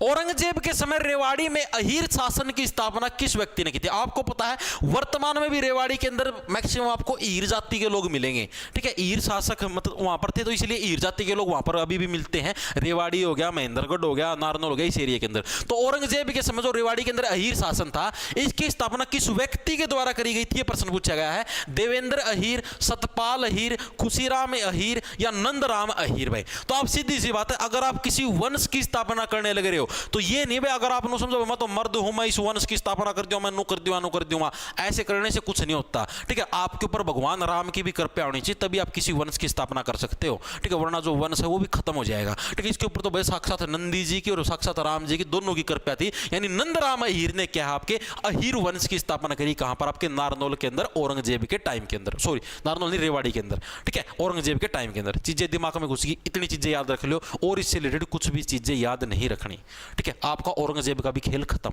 औरंगजेब के समय रेवाड़ी में अहीर शासन की स्थापना किस व्यक्ति ने की थी? आपको पता है वर्तमान में भी रेवाड़ी के अंदर मैक्सिमम आपको ईर जाति के लोग मिलेंगे, ठीक है। ईर शासक मतलब वहां पर थे, तो इसलिए ईर जाति के लोग वहां पर अभी भी मिलते हैं। रेवाड़ी हो गया, महेंद्रगढ़ हो गया, नारनौल हो गया, इस एरिया के अंदर। तो औरंगजेब के समय जो रेवाड़ी के अंदर अहीर शासन था, इसकी स्थापना किस व्यक्ति के द्वारा करी गई थी? यह प्रश्न पूछा गया है। देवेंद्र अहीर, सतपाल अहीर, खुशीराम अहीर या नंदराम अहीर भाई। तो आप सीधी सी बात है, अगर आप किसी वंश की स्थापना करने लग रहे हो तो ये नहीं भाई अगर आप नो समझो मैं तो मर्द हूं, मैं इस वंश की स्थापना कर दूं, मैं नो कर दूंगा, ऐसे करने से कुछ नहीं होता, ठीक है। आपके ऊपर भगवान राम की भी कृपा होनी चाहिए, तभी आप किसी वंश की स्थापना कर सकते हो, ठीक है। वरना जो वंश है वो भी खत्म हो जाएगा, ठीक है। इसके ऊपर तो भाई साक्षात नंदी जी की और साक्षात राम जी की दोनों की कृपा थी। यानी नंदराम अहीर ने क्या है आपके अहीर वंश की स्थापना करी। कहां पर? आपके नारनौल के अंदर, औरंगजेब के टाइम के अंदर, सॉरी नारनौल नहीं रेवाड़ी के अंदर, ठीक है, औरंगजेब के टाइम के अंदर। चीजें दिमाग में घुस गई, इतनी चीजें याद रख लो और इससे रिलेटेड कुछ भी चीजें याद नहीं रखनी, ठीक है। आपका औरंगजेब का भी खेल खत्म,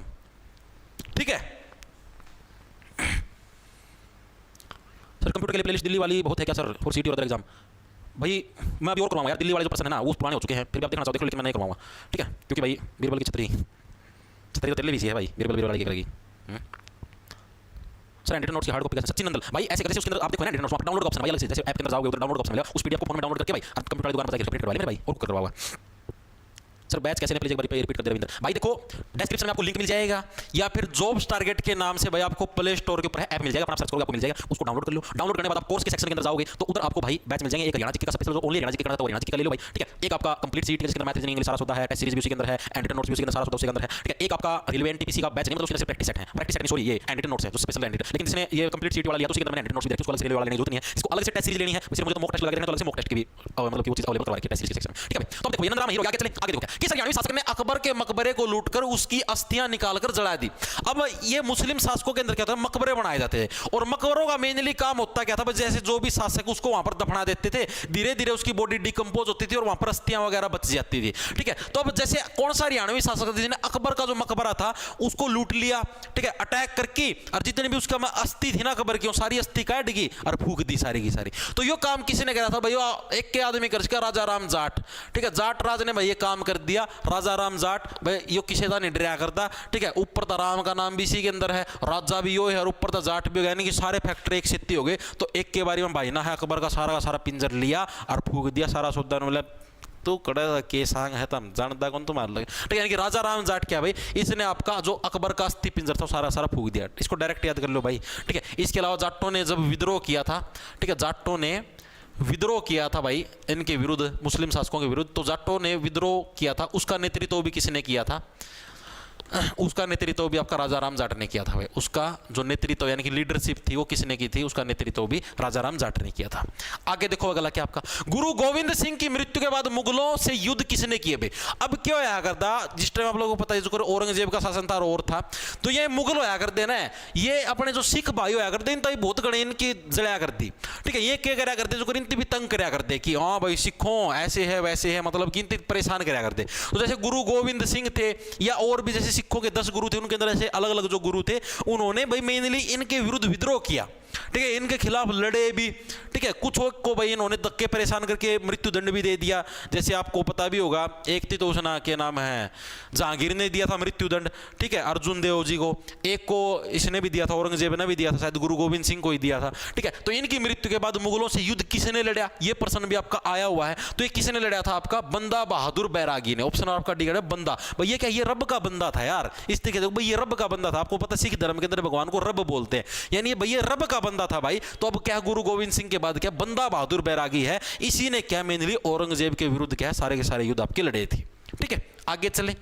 ठीक है। सर कंप्यूटर के लिए प्लेलिस्ट दिल्ली वाली बहुत है क्या सर फॉर सीटी और अदर एग्जाम? भाई मैं अभी और करवाऊंगा यार, दिल्ली वाले जो पर्सन है ना वो पुराने हो चुके हैं, फिर भी आप देखना चाहते हो लेकिन मैं नहीं करवाऊंगा, ठीक है। क्योंकि भाई बीरबल की छतरी तो तेरे भी है भाई, बीरबल वाली की करेगी। सर एंड्रॉइड नोट्स की हार्ड कॉपी सचिन नंदल भाई ऐसे करके उसके अंदर आप देखो ना एंड्रॉइड नोट्स डाउनलोड का ऑप्शन भाई अलग से, जैसे ऐप के अंदर जाओगे उधर डाउनलोड का ऑप्शन मिलेगा, उस पीडीएफ को फोन में डाउनलोड करके भाई आप कंप्यूटर की दुकान पर जाकर प्रिंट करवा ले भाई और करवाओगे। सर बैच कैसे प्लीज एक बार रिपीट कर दे रविंद्र भाई। देखो डिस्क्रिप्शन में आपको लिंक मिल जाएगा या फिर जॉब्स टारगेट के नाम से भाई आपको प्ले स्टोर के ऊपर ऐप मिल जाएगा, अपना सर्च करोगे आपको मिल जाएगा, उसको डाउनलोड कर लो। डाउनलोड करने के बाद आप कोर्स के सेक्शन के अंदर जाओगे तो उधर आपको भाई बैच मिल जाएंगे। एक हरियाणा जीके का स्पेशल जो ओनली हरियाणा जीके करना था वो हरियाणा जीके का ले लो भाई, ठीक है। एक आपका कंप्लीट सीट जिसके अंदर मैथ रीजनिंग इंग्लिश सारा होता है, टेस्ट सीरीज भी उसी के अंदर है, एंड नोट्स भी उसी के अंदर सारा होता है उसके अंदर है, ठीक है। एक आपका रेलवे एनटीपीसी का बैच नहीं मतलब उसके अंदर प्रैक्टिस सेट है, प्रैक्टिस सेट सॉरी ये एंड नोट्स है जो स्पेशल एंड, लेकिन जिसने ये कंप्लीट सीट वाला लिया तो उसके अंदर मैंने एंड नोट्स भी देखा, उसको अलग से रेलवे वाला लेने की जरूरत नहीं है, इसको अलग से टेस्ट सीरीज लेनी है। सिर्फ मुझे तो मॉक टेस्ट लगा देना तो अलग से मॉक टेस्ट की भी मतलब कि वो चीज अवेलेबल करवा के टेस्ट सीरीज के सेक्शन में, ठीक है। तो अब देखो ये नंदराम हीरो आगे चले, आगे देखो किस हरियाणवी शासक ने अकबर के मकबरे को लूटकर उसकी अस्थियां निकालकर जला दी। अब ये मुस्लिम शासकों के अंदर क्या होता है, मकबरे बनाए जाते हैं और मकबरों का मेनली काम होता क्या था, जैसे जो भी शासक उसको वहां पर दफना देते थे, धीरे धीरे उसकी बॉडी डिकम्पोज होती थी और वहां पर अस्थियां वगैरह बच जाती थी, ठीक है। तो अब जैसे कौन सा हरियाणवी शासक था जिसने अकबर का जो मकबरा था उसको लूट लिया, ठीक है, अटैक करके, और जितनी भी उसका अस्थि थी ना अकबर की सारी अस्थि काट दी और फूक दी सारी की सारी। तो ये काम किसी ने करा था भैया, एक के आदमी कर सका, राजा राम जाट, ठीक है। जाट राज ने भाई ये काम कर दिया, राजा राम जाट भाई यो किसी का नहीं डरा करता, ठीक है। ऊपर तो राम का नाम भी इसी के अंदर है, राजा भी यो है और ऊपर तो जाट भी हो गया, यानी कि सारे फैक्टर एक सिद्धि हो गए। तो एक के बारे में भाई ना है अकबर का सारा पिंजर लिया और फूक दिया सारा सौदा, मतलब तो कड़ा के सांग है तम जानदा कौन तुम्हारे लगे, ठीक है। यानी कि राजा राम जाट क्या भाई, इसने आपका जो अकबर का अस्थि पिंजर था सारा फूक दिया, इसको डायरेक्ट याद कर लो भाई, ठीक है। इसके अलावा जाटों ने जब विद्रोह किया था, ठीक है, जाटों ने विद्रोह किया था भाई इनके विरुद्ध, मुस्लिम शासकों के विरुद्ध, तो जाटों ने विद्रोह किया था, उसका नेतृत्व भी किसने किया था, उसका नेतृत्व भी आपका राजा राम जाट ने किया था भाई। उसका जो नेतृत्व यानी कि लीडरशिप थी वो किसने की थी, उसका नेतृत्व भी राजा राम जाट ने किया था। आगे देखो अगला क्या आपका, गुरु गोविंद सिंह की मृत्यु के बाद मुगलों से युद्ध किसने किए भाई। अब क्या होया करता, जिस टाइम आप लोगों को पता है जो औरंगजेब का शासन था और था, तो ये मुगल होया करते ना, ये अपने जो सिख भाई होया करते इन बहुत गणे इनकी जड़ाया करती, ठीक है। ये क्या कराया करते जो इनकी भी तंग कराया करते कि हाँ भाई सिखों ऐसे है वैसे है, मतलब कि इनकी परेशान कराया करते। तो जैसे गुरु गोविंद सिंह थे या और भी जैसे सिखों के 10 गुरु थे, उनके अंदर ऐसे अलग अलग जो गुरु थे, उन्होंने भाई मेनली इनके विरुद्ध विद्रोह किया, ठीक है, इनके खिलाफ लड़े भी, ठीक है। कुछ को भाई इन्होंने धक्के परेशान करके मृत्यु दंड भी दे दिया, जैसे आपको पता भी होगा, एक थी तो उसना के नाम है जहांगीर ने दिया था मृत्यु दंड, ठीक है, अर्जुन देव जी को, एक को इसने भी दिया था, औरंगजेब ने भी दिया था, शायद गुरु गोविंद सिंह को ही दिया था, ठीक है। तो इनकी मृत्यु के बाद मुगलों से युद्ध किसने लड़ा, ये प्रश्न भी आपका आया हुआ है। तो ये किसने लड़ा था, आपका बंदा बहादुर बैरागी ने। ऑप्शन आपका डी है बंदा। भाई ये क्या, ये रब का बंदा था यार, इस तरीके से भाई ये रब का बंदा था। आपको पता सिख धर्म के अंदर भगवान को रब बोलते हैं, यानी भाई ये रब का बंदा था भाई। तो अब क्या गुरु गोविंद सिंह के बाद क्या बंदा बहादुर बैरागी है, इसी ने क्या मेनली औरंगजेब के विरुद्ध क्या सारे के सारे युद्ध आपके लड़े थे, ठीक है। आगे चले,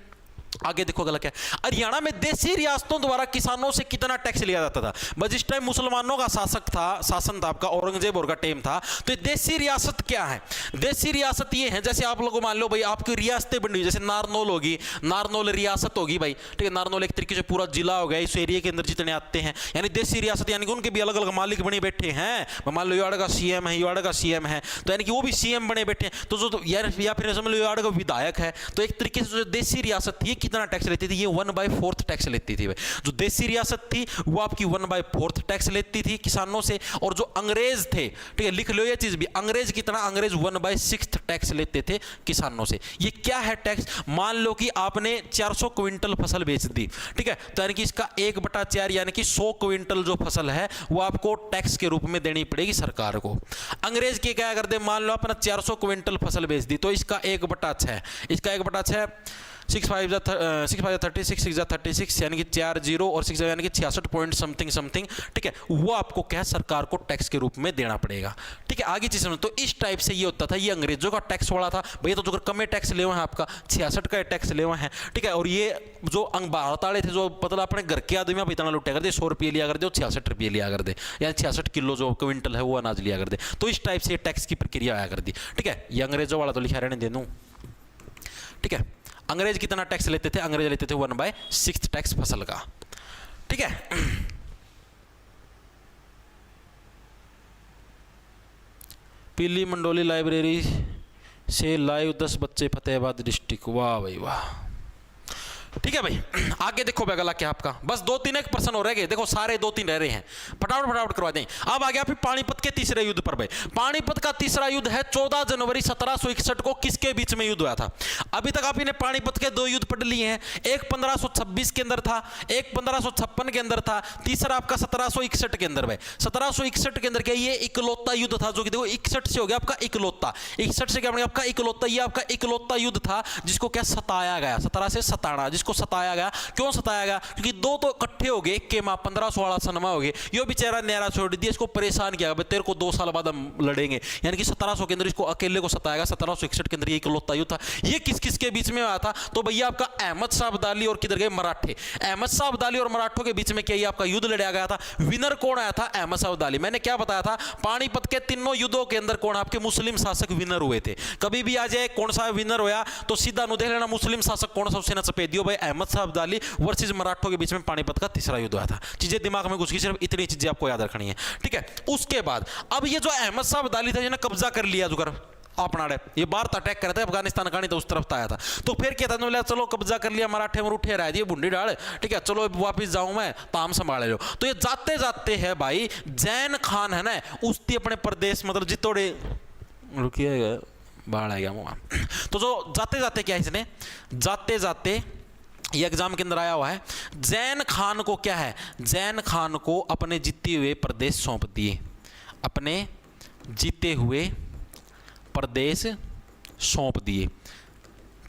आगे देखो गलत क्या, हरियाणा में देसी रियासतों द्वारा किसानों से कितना टैक्स लिया जाता था। बस इस टाइम मुसलमानों का शासन था आपका, औरंगजेब और का टाइम था। तो ये देसी रियासत क्या है, देसी रियासत ये है, जैसे आप लोगों मान लो भाई आपकी रियासतें बनी हुई, जैसे नारनौल होगी, नारनौल रियासत होगी भाई, ठीक है। नारनौल एक तरीके से पूरा जिला हो गया, इस एरिया के अंदर जितने आते हैं, यानी देसी रियासत, यानी कि उनके भी अलग अलग मालिक बने बैठे हैं। मान लो युवाड़ा का सीएम है, युवाड़ा का सीएम है, तो यानी कि वो भी सीएम बने बैठे हैं। तो जो या फिर समझ लो युवाड़ा का विधायक है। तो एक तरीके से जो देसी रियासत थी कितना टैक्स लेती थी, ये 1/4 टैक्स लेती थी भाई। जो देसी रियासत थी वो आपकी 1/4 टैक्स लेती थी किसानों से। और जो अंग्रेज थे, ठीक है, लिख लो ये चीज भी, अंग्रेज कितना, अंग्रेज 1/6 टैक्स लेते थे किसानों से। ये क्या है टैक्स, मान लो कि आपने 400 क्विंटल फसल बेच दी, ठीक है, तो यानी कि इसका 1/4 यानी कि 100 क्विंटल जो फसल है वो आपको टैक्स के रूप में देनी पड़ेगी सरकार को। अंग्रेज के क्या करते, मान लो अपना 400 क्विंटल फसल बेच दी, तो इसका 1/6, इसका 1/6 6 5 36 6 36 यानी कि 40 और 6 यानी कि 66 पॉइंट समथिंग, ठीक है, वो आपको क्या सरकार को टैक्स के रूप में देना पड़ेगा, ठीक है। आगे चीज समझो, तो इस टाइप से ये होता था, ये अंग्रेजों का टैक्स वाला था भैया। तो जो कम टैक्स ले हुए हैं आपका 66 का टैक्स ले हुए हैं, ठीक है। और ये जो भारत वाले थे, जो मतलब अपने घर के आदमी आप इतना लुटा कर दे, 100 रुपये लिया कर दे, 66 रुपये लिया कर दे, यानी 66 किलो जो क्विंटल है वो अनाज लिया कर दे। तो इस टाइप से टैक्स की प्रक्रिया आया कर दी, ठीक है। ये अंग्रेजों वाला तो लिखा रहने दे दूं, ठीक है। अंग्रेज कितना टैक्स लेते थे, अंग्रेज लेते थे 1/6 टैक्स फसल का, ठीक है। पीली मंडोली लाइब्रेरी से लाइव 10 बच्चे, फतेहाबाद डिस्ट्रिक्ट, वाह भाई वाह, ठीक है भाई। आगे देखो बेगला क्या आपका, बस 2-3 एक प्रश्न हो रह गए, देखो सारे 2-3 रह रहे हैं, फटाफट करवा दें। अब आ गया फिर पानीपत के तीसरे युद्ध पर भाई। पानीपत का तीसरा युद्ध है 14 जनवरी 1761 को किसके बीच में युद्ध हुआ था। अभी तक आपने पानीपत के 2 युद्ध पढ़ लिए हैं, एक 1526 के अंदर था, एक 1556 के अंदर था, तीसरा आपका 1761 के अंदर भाई। 1761 के अंदर क्या, ये इकलौता युद्ध था, जो कि देखो 61 से हो गया आपका इकलौता, 61 से क्या बन गया आपका इकलौता। ये आपका इकलौता युद्ध था जिसको क्या सताया गया, 17 से सताना, जिसको सताया गया। क्यों सताया गया, क्योंकि 2 तो इकट्ठे हो गए, के मां 1516 सनमा हो गए, यो बेचारा न्यारा छोड़ दिया, इसको परेशान किया, तेरे को 2 साल बाद हम लड़ेंगे, यानी कि 1700 के अंदर इसको अकेले को सताया गया। 1761 के अंदर ये इकलौता युद्ध था। ये किस किस के बीच में आया था, तो भैया आपका अहमद शाह अब्दाली और किधर गए मराठे, अहमद शाह अब्दाली और मराठों के बीच में क्या ये आपका युद्ध लड़ा गया था। विनर कौन आया था, अहमद शाह अब्दाली। मैंने क्या बताया था, पानीपत के तीनों युद्धों के अंदर कौन आपके मुस्लिम शासक विनर हुए थे। कभी भी आ जाए कौन सा विनर होया तो सीधा नु देख लेना मुस्लिम शासक कौन सा, उससे ना चपेट दियो भाई, अहमद शाह अब्दाली वर्सेस मराठों के बीच में पानीपत का तीसरा युद्ध हुआ था। चीजें दिमाग में घुस गई, सिर्फ इतनी चीजें आपको याद रखनी है, ठीक है। उसके बाद अब ये जो अहमद शाह अब्दाली था, जिन्हें कब्जा कर लिया जो कर अपना ये भारत अटैक कर रहे थे अफगानिस्तान का, नहीं तो उस तरफ आया था। तो फिर क्या था, बोला चलो कब्जा कर लिया, मराठे में उठे रह दिए बुंडी डाल, ठीक है, चलो वापिस जाऊं मैं, ताम संभाले लो। तो ये जाते जाते है भाई जैन खान है ना, उसकी अपने प्रदेश मतलब जितोड़े रुकिए बाढ़ आ गया मुआ। तो जो जाते जाते क्या इसने, जाते जाते ये एग्जाम के अंदर आया हुआ है, जैन खान को क्या है, जैन खान को अपने जीते हुए प्रदेश सौंप दिए, अपने जीते हुए प्रदेश सौंप दिए,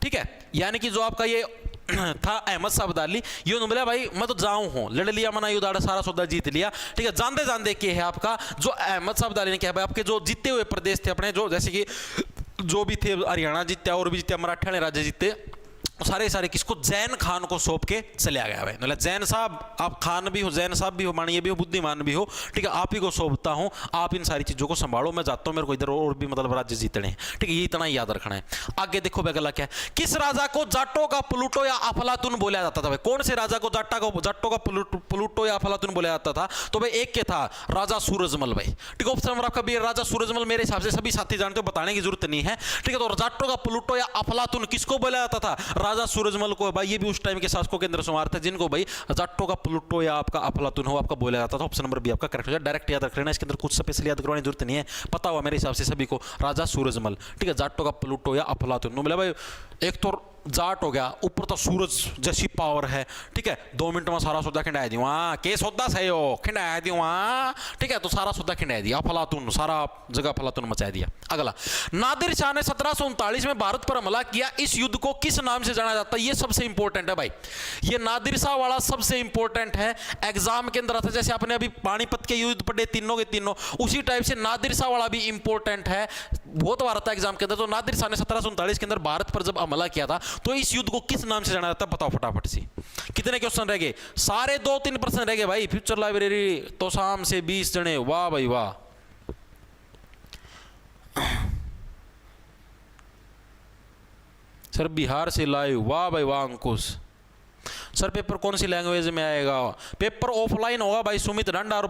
ठीक है। यानी कि जो आपका ये था अहमद शाह अब्दाली, ये बोला भाई मैं तो जाऊं हूं, लड़ लिया मना युद्ध, सारा सौदा जीत लिया, ठीक है। जानते जानते के है आपका जो अहमद शाह अब्दाली ने क्या भाई आपके जो जीते हुए प्रदेश थे अपने, जो जैसे कि जो भी थे हरियाणा जीता और भी जीता, मराठा ने राज्य जीते, सारे सारे किसको, जैन खान को सौंप के चले गया भाई। मतलब जैन साहब, आप खान भी हो, जैन साहब भी हो, मानिए भी हो, बुद्धिमान भी हो, ठीक है, आप ही को सौंपता हूं, आप इन सारी चीजों को संभालो, मैं जाता हूं, मेरे को इधर और भी मतलब राज्य जीतने हैं, ठीक है। ये इतना ही याद रखना है। आगे देखो बेगला क्या है, किस राजा को जाटों का प्लूटो या अफलातून बोला जाता था भाई। कौन से राजा को जाटों का प्लूटो या अफलातून बोला जाता था, तो भाई एक के था राजा सूरजमल भाई, ठीक है। ऑप्शन नंबर आपका भी राजा सूरजमल, मेरे हिसाब से सभी साथी जानते हो, बताने की जरूरत नहीं है, ठीक है। तो जाटों का प्लूटो या अफलातून किसको बोला जाता था, राजा सूरजमल को भाई ये भी उस टाइम के शासकों के अंदर शुमार थे जिनको भाई जाटों का प्लूटो या आपका अफलातून हो आपका बोला जाता था। ऑप्शन नंबर बी आपका करेक्ट हो जाए। डायरेक्ट याद रख लेना, इसके अंदर कुछ स्पेशल याद करवाने की जरूरत नहीं है, पता हुआ मेरे हिसाब से सभी को। राजा सूरजमल, ठीक है, जाटों का प्लूटो या अफलातून। बोले भाई एक तो जाट हो गया, ऊपर तो सूरज जैसी पावर है, ठीक है, 2 मिनट में सारा सौदा खिंडाया दी वहाँ के सौदा सही हो खिंडाया दी वहाँ, ठीक है, तो सारा सौदा खिंडाया दिया, अफलातून सारा जगह अफलातून मचा दिया। अगला, नादिर शाह ने 1739 में भारत पर हमला किया, इस युद्ध को किस नाम से जाना जाता है? ये सबसे इंपॉर्टेंट है भाई, ये नादिर शाह वाला सबसे इंपॉर्टेंट है, एग्जाम के अंदर आता है। जैसे आपने अभी पानीपत के युद्ध पढ़े तीनों के तीनों, उसी टाइप से नादिर शाह वाला भी इंपॉर्टेंट है, बहुत बार आता है एग्जाम के अंदर। तो नादिर शाह ने 1739 के अंदर भारत पर जब हमला किया था तो इस युद्ध को किस नाम से जाना जाता है? बताओ फटाफट से। कितने क्वेश्चन रह गए? सारे 2-3 प्रश्न रह गए भाई। फ्यूचर लाइब्रेरी तो शाम से 20 जने, वाह भाई वाह। सर बिहार से लाइव, वाह भाई वाह अंकुश। सर पेपर कौन सी लैंग्वेज में आएगा? पेपर ऑफलाइन होगा भाई सुमित ढंडा, और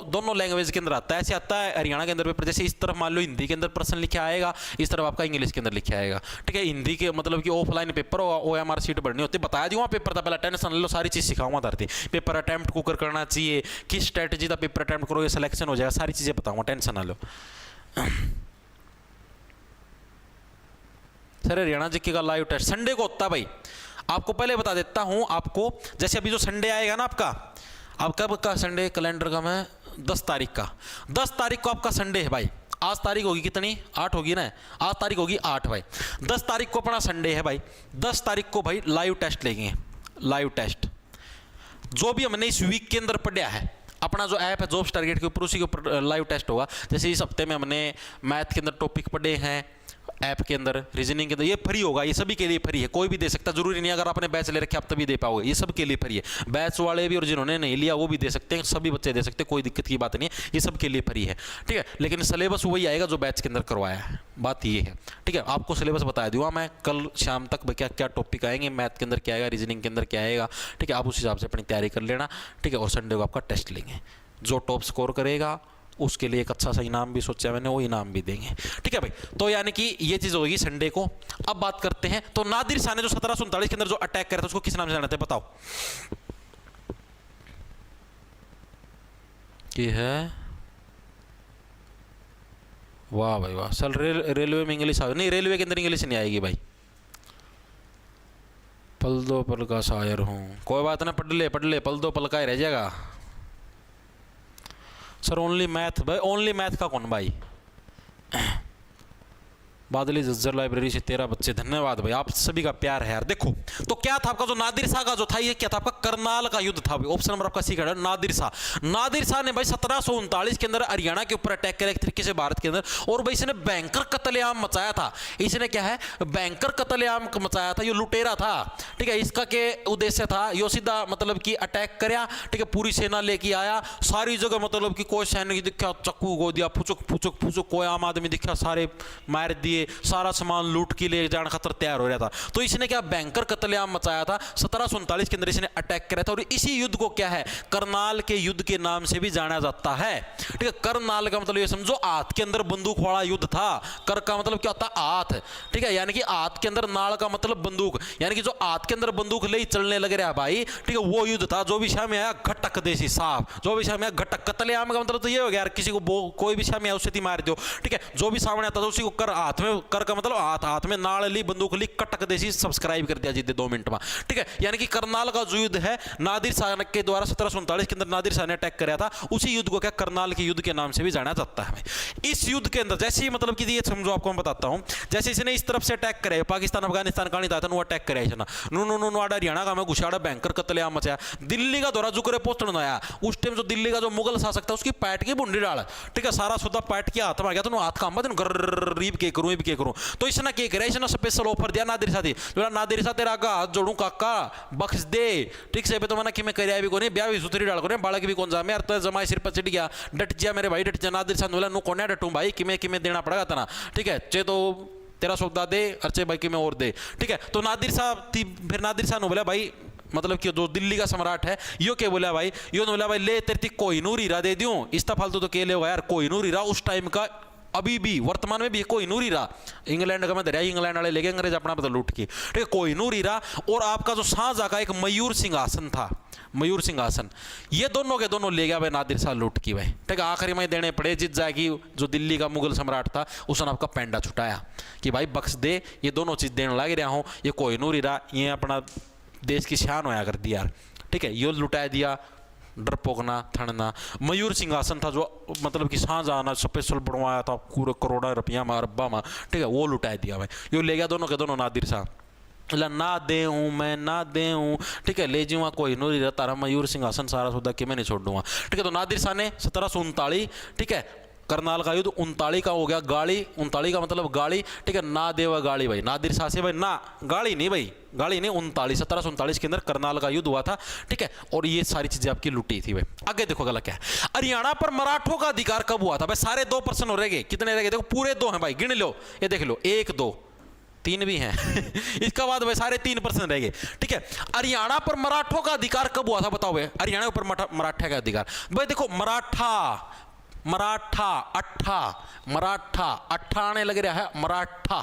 दोनों लैंग्वेज के अंदर आता है। ऐसे आता है हरियाणा के अंदर पेपर, जैसे इस तरफ मान लो हिंदी के अंदर प्रश्न लिखा आएगा, इस तरफ आपका इंग्लिश के अंदर लिखा आएगा, ठीक है। हिंदी के मतलब कि ऑफलाइन पेपर होगा, OMR सीट भरनी होती है। बताया दूंगा पेपर था, पहले टेंशन ले लो, सारी चीज़ सिखाऊंगा धरती। पेपर अटैम्प्ट कुकर करना चाहिए, किस स्ट्रैटेजी का पेपर अटैम्प्ट करोगे सिलेक्शन हो जाएगा, सारी चीज़ें बताऊंगा, टेंशन ना लो। सर हरियाणा जीके का लाइव टेस्ट संडे को होता है भाई, आपको पहले बता देता हूं आपको। जैसे अभी जो संडे आएगा ना आपका, अब कब का संडे कैलेंडर का मैं 10 तारीख का, 10 तारीख को आपका संडे है भाई। आज तारीख होगी कितनी? 8 होगी ना, आज तारीख होगी 8 भाई। 10 तारीख को अपना संडे है भाई। 10 तारीख को भाई लाइव टेस्ट लेंगे, लाइव टेस्ट जो भी हमने इस वीक के अंदर पढ़ा है। अपना जो ऐप है जॉब्स टारगेट के ऊपर, उसी के ऊपर लाइव टेस्ट होगा। जैसे इस हफ्ते में हमने मैथ के अंदर टॉपिक पढ़े हैं, ऐप के अंदर रीजनिंग के अंदर, ये फ्री होगा, ये सभी के लिए फ्री है, कोई भी दे सकता, जरूरी नहीं अगर आपने बैच ले रखे आप तभी दे पाओगे, ये सब के लिए फ्री है। बैच वाले भी और जिन्होंने नहीं लिया वो भी दे सकते हैं, सभी बच्चे दे सकते हैं, कोई दिक्कत की बात नहीं है, ये सब के लिए फ्री है, ठीक है। लेकिन सिलेबस वही आएगा जो बैच के अंदर करवाया है, बात ये है, ठीक है। आपको सिलेबस बताया दूंगा मैं कल शाम तक, क्या क्या टॉपिक आएंगे, मैथ के अंदर क्या आएगा, रीजनिंग के अंदर क्या आएगा, ठीक है। आप उस हिसाब से अपनी तैयारी कर लेना, ठीक है। और संडे को आपका टेस्ट लेंगे, जो टॉप स्कोर करेगा उसके लिए एक अच्छा सा इनाम भी सोचा मैंने, वो इनाम भी देंगे, ठीक है भाई। तो यानी कि ये चीज़ होगी संडे को। अब बात करते हैं, तो नादिर शाह ने जो 1739 के अंदर जो अटैक करा था उसको किस नाम से जाना था बताओ? ये है, वाह भाई वाह। सर रेलवे में इंग्लिश आ नहीं, रेलवे के अंदर इंग्लिश नहीं आएगी भाई। पल दो पल का शायर हूँ, कोई बात ना, पढ़ ले, पल दो पल का ही रह जाएगा। सर ओनली मैथ भाई, ओनली मैथ का कौन भाई? बादली जज्जर लाइब्रेरी से 13 बच्चे, धन्यवाद भाई, आप सभी का प्यार है यार। देखो तो क्या था आपका जो नादिर शाह का जो था, ये क्या था आपका? करनाल का युद्ध था भाई। ऑप्शन नंबर आपका सी है नादिर शाह। नादिर शाह ने भाई 1739 के अंदर हरियाणा के ऊपर अटैक किया एक तरीके से भारत के अंदर, और भाई इसने भयंकर कत्लेआम मचाया था। इसने क्या है, भयंकर कत्लेआम मचाया था, ये लुटेरा था, ठीक है। इसका के उद्देश्य था, यो सीधा मतलब कि अटैक करया, ठीक है, पूरी सेना लेके आया, सारी जगह मतलब कि कोई सैनिक दिखा चक्कू गो दिया, फुचुक फुचुक फुचुक, कोई आम आदमी दिखा सारे मार दिए, सारा सामान लूट के ले जाने खातर तैयार हो रहा था। तो इसने क्या भयंकर कत्लेआम मचाया था 1739 के अंदर, इसने अटैक किया था। और इसी युद्ध को क्या है, करनाल के युद्ध के नाम से भी जाना जाता है, ठीक है। करनाल का मतलब ये समझो हाथ के अंदर बंदूक वाला युद्ध था। कर का मतलब क्या होता है? हाथ, ठीक है, यानी कि हाथ के अंदर, नाल का मतलब बंदूक, यानी कि जो हाथ के अंदर बंदूक ले चलने लग रहा भाई, ठीक है, वो युद्ध था। जो भी शाम में आया घटक देसी साफ, जो भी शाम में आया घटक। कत्लेआम का मतलब तो ये हो गया यार, किसी को कोई भी शाम में आया उससे मार दो, ठीक है। जो भी सामने आता था उसी को कर हाथ में, कर का मतलब हाथ में नाल ली, बंदूक ली, कटक देसी सब्सक्राइब कर दिया जीते 2 मिनट में, ठीक है। यानी कि करनाल का जो युद्ध है नादिर शाह के द्वारा 1739 के अंदर नादिर शाह ने अटैक कराया था, उसी युद्ध को क्या करनाल के युद्ध के नाम से भी जाना जाता है। इस युद्ध के अंदर जैसे ही मतलब कि ये समझो, आपको मैं बताता हूं, जैसे इसने इस तरफ से अटैक कराया, पाकिस्तान अफगानिस्तान का नहीं था, वो अटैक कराया इसने, नो हरियाणा का मैं घुसाड़ा भयंकर कत्लेआम मचाया। दिल्ली का दौरा जुकरे पहुंचना आया, उस टाइम जो दिल्ली का जो मुगल शासक था उसकी पैट की बुंडी डाल, ठीक है, सारा सौदा पैट के हाथ में आ गया, तो हाथ काम गरीब के करूं। तो इसने क्या करे, इसने स्पेशल ऑफर दिया नादिर शाह, नादिर शाह तेरा हाथ जोड़ू काका, बख्श दे, ठीक से। तो मैंने कि मैं कर भी को नहीं, ब्याह भी सुथरी डाल को बालक भी कौन जा, मैं तो जमाई सिर पर चिट गया, डट जा मेरे भाई, डट जा। नादिर शाह बोला नो कौन डटूं भाई, कि मैं देना पड़ेगा तना, ठीक है, चे तो तेरा सौदा दे, अर्चे भाई कि मैं और दे, ठीक है। तो नादिर शाह फिर नादिर शाह ने बोला भाई, मतलब कि जो दिल्ली का सम्राट है यो क्या बोला भाई, यो ने बोला भाई ले तेरे कोहिनूर हीरा दे दूं, इस्ता फालतू तो के ले यार, कोहिनूर हीरा उस टाइम का अभी भी वर्तमान में भी कोहिनूर ही रहा। इंग्लैंड का मैं दरिया, इंग्लैंड वाले ले गए अंग्रेज अपना बदल लूट के, ठीक है, कोहिनूर ही रहा। और आपका जो शाहजहां का एक मयूर सिंहासन था, मयूर सिंहासन, ये दोनों के दोनों ले गया भाई नादिर शाह लूट की भाई, ठीक है। आखिरी में देने पड़े, जीत जाएगी जो दिल्ली का मुगल सम्राट था उसने आपका पेंडा छुटाया कि भाई बख्श दे, ये दोनों चीज देने लग रहा हूँ, ये कोहिनूर ही रहा, ये अपना देश की शान होया कर दी यार, ठीक है। ये लुटा दिया, डरपोकना थड़ना। मयूर सिंहासन था जो मतलब कि शाहजहां ने स्पेशल बनवाया था पूरे करोड़ों रुपया में, अरबा में, ठीक है, वो लुटा दिया भाई। ये ले गया दोनों के दोनों नादिर शाह, ना दे हूँ मैं, ना दे हूँ, ठीक है, ले जाऊँगा कोई नूर ही रहता रहा, मयूर सिंहासन सारा सौदा कि मैं नहीं छोड़ दूंगा, ठीक है। तो नादिर शाह ने 1739, ठीक है, करनाल का युद्ध 39 का हो गया, गाड़ी 39 का मतलब गाड़ी, ठीक है, ना देवा गाड़ी भाई, नादिर शाह से भाई ना गाड़ी नहीं भाई, गाड़ी नहीं, 1739 के अंदर करनाल का युद्ध हुआ था, ठीक है। और ये सारी चीजें आपकी लुटी थी भाई। आगे देखो गलत क्या है, हरियाणा पर मराठों का अधिकार कब हुआ था भाई? सारे 2% हो रह गए, कितने रह गए देखो, पूरे 2 हैं भाई, गिन लो, ये देख लो, 1 2 3 भी हैं इसका बाद भाई सारे 3% रह गए, ठीक है। हरियाणा पर मराठों का अधिकार कब हुआ था बताओ भाई? हरियाणा पर मराठा का अधिकार भाई देखो, मराठा अट्ठा आने लग रहा है, मराठा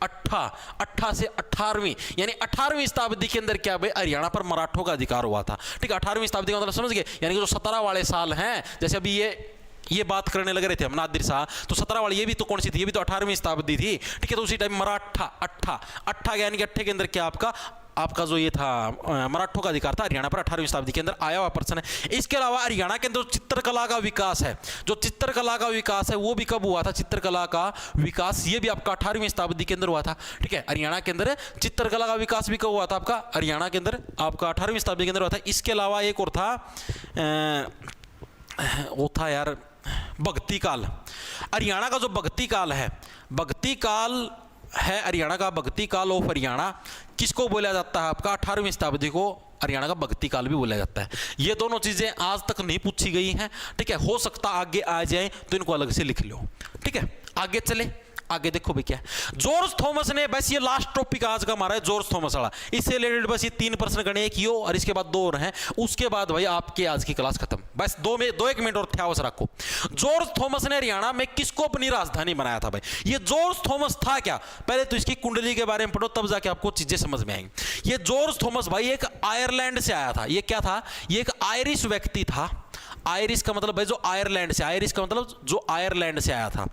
अट्ठा से 18वीं यानी 18वीं शताब्दी के अंदर क्या भाई हरियाणा पर मराठों का अधिकार हुआ था, ठीक है। 18वीं शताब्दी का मतलब समझ गए, यानी कि जो 17 वाले साल हैं, जैसे अभी ये बात करने लग रहे थे हम नादिर शाह, तो 17 वाली ये भी तो कौन सी थी? ये भी तो 18वीं शताब्दी थी, ठीक है। तो उसी टाइम मराठा अट्ठा यानी कि अट्ठे के अंदर क्या आपका जो ये था मराठों का अधिकार था हरियाणा पर 18वीं शताब्दी के अंदर आया हुआ पर्सन है। इसके अलावा हरियाणा के अंदर चित्रकला का विकास है, जो चित्रकला का विकास है वो भी कब हुआ था? चित्रकला का विकास ये भी आपका 18वीं शताब्दी के अंदर हुआ था, ठीक है। हरियाणा के अंदर चित्रकला का विकास भी कब हुआ था आपका? हरियाणा के अंदर आपका 18वीं शताब्दी के अंदर हुआ था। इसके अलावा एक और था, वो था यार भक्ति काल। हरियाणा का जो भक्ति काल है, भक्ति काल है हरियाणा का, भक्ति काल ऑफ हरियाणा किसको बोला जाता है आपका? 18वीं शताब्दी को हरियाणा का भक्ति काल भी बोला जाता है। ये दोनों चीजें आज तक नहीं पूछी गई हैं, ठीक है, हो सकता आगे आ जाए तो इनको अलग से लिख लो, ठीक है। आगे चले, आगे देखो भाई क्या है, जॉर्ज थॉमस ने, बस ये लास्ट टॉपिक आज का हमारा है जॉर्ज थॉमस वाला, इससे रिलेटेड बस ये 3% गणे, एक यो और इसके बाद 2 और हैं, उसके बाद भाई आपके आज की क्लास खत्म। बस 1 मिनट और ध्यान रखो। जॉर्ज थॉमस ने हरियाणा में किसको अपनी राजधानी बनाया था भाई? ये जॉर्ज थॉमस था क्या? पहले तो इसकी कुंडली के बारे में पढ़ो, तब जाके आपको चीजें समझ में आएंगी। ये जॉर्ज थॉमस भाई एक आयरलैंड से आया था। ये क्या था? ये एक आयरिश व्यक्ति था। आयरिश का मतलब भाई जो आयरलैंड से, आयरिश का मतलब जो आयरलैंड से आया था,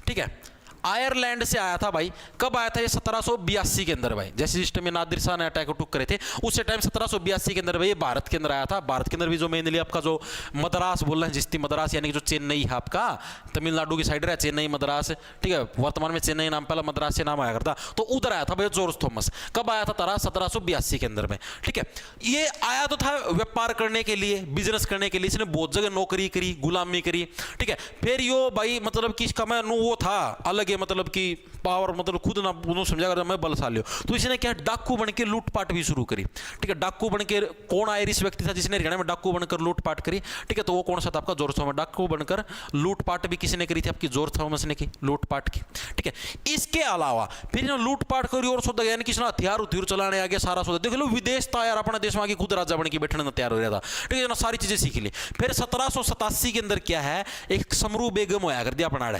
ठीक है, आयरलैंड से आया था भाई। कब आया था? ये 1782 के अंदर भाई, जैसे जिस टाइम में नादिर शाह ने अटैक टुक करे थे उस टाइम 1782 के अंदर भाई ये भारत के अंदर आया था। भारत के अंदर भी जो मेनली आपका जो मद्रास बोल रहे हैं, जिसती मद्रास यानी कि जो चेन्नई है आपका, तमिलनाडु की साइड है चेन्नई मद्रास, ठीक है, वर्तमान में चेन्नई नाम, पहला मद्रास से नाम आया करता, तो उधर आया था भाई जॉर्ज थॉमस। कब आया था? तारा 1782 के अंदर में, ठीक है। ये आया तो था व्यापार करने के लिए, बिजनेस करने के लिए, इसने बहुत जगह नौकरी करी, गुलामी करी, ठीक है। फिर यो भाई मतलब कि इसका मैं वो था अलग, मतलब कि पावर, मतलब खुद ना समझा कर मैं बलशाली हूं, तो इसने क्या डाकू बन के लूटपाट भी शुरू करी, ठीक है। डाकू बन के कौन आयरिश व्यक्ति था जिसने हरियाणा में डाकू बनकर लूटपाट करी, ठीक है, तो वो कौन सा था आपका? George Thomas. डाकू बनकर लूटपाट भी किसने करी थी? आपकी जॉर्ज थॉमस ने की लूटपाट की, ठीक है। इसके अलावा फिर इन्होंने लूटपाट करी और सौदा, यानी कि हथियार उथियार चलाने आ गया, सारा सौदा देख लो, विदेश था यार, अपने देश में आगे खुद राजा बन के बैठने में तैयार हो रहा था, ठीक है, सारी चीजें सीख ली। फिर 1787 के अंदर क्या है, एक समरू बेगम होया कर दिया अपना,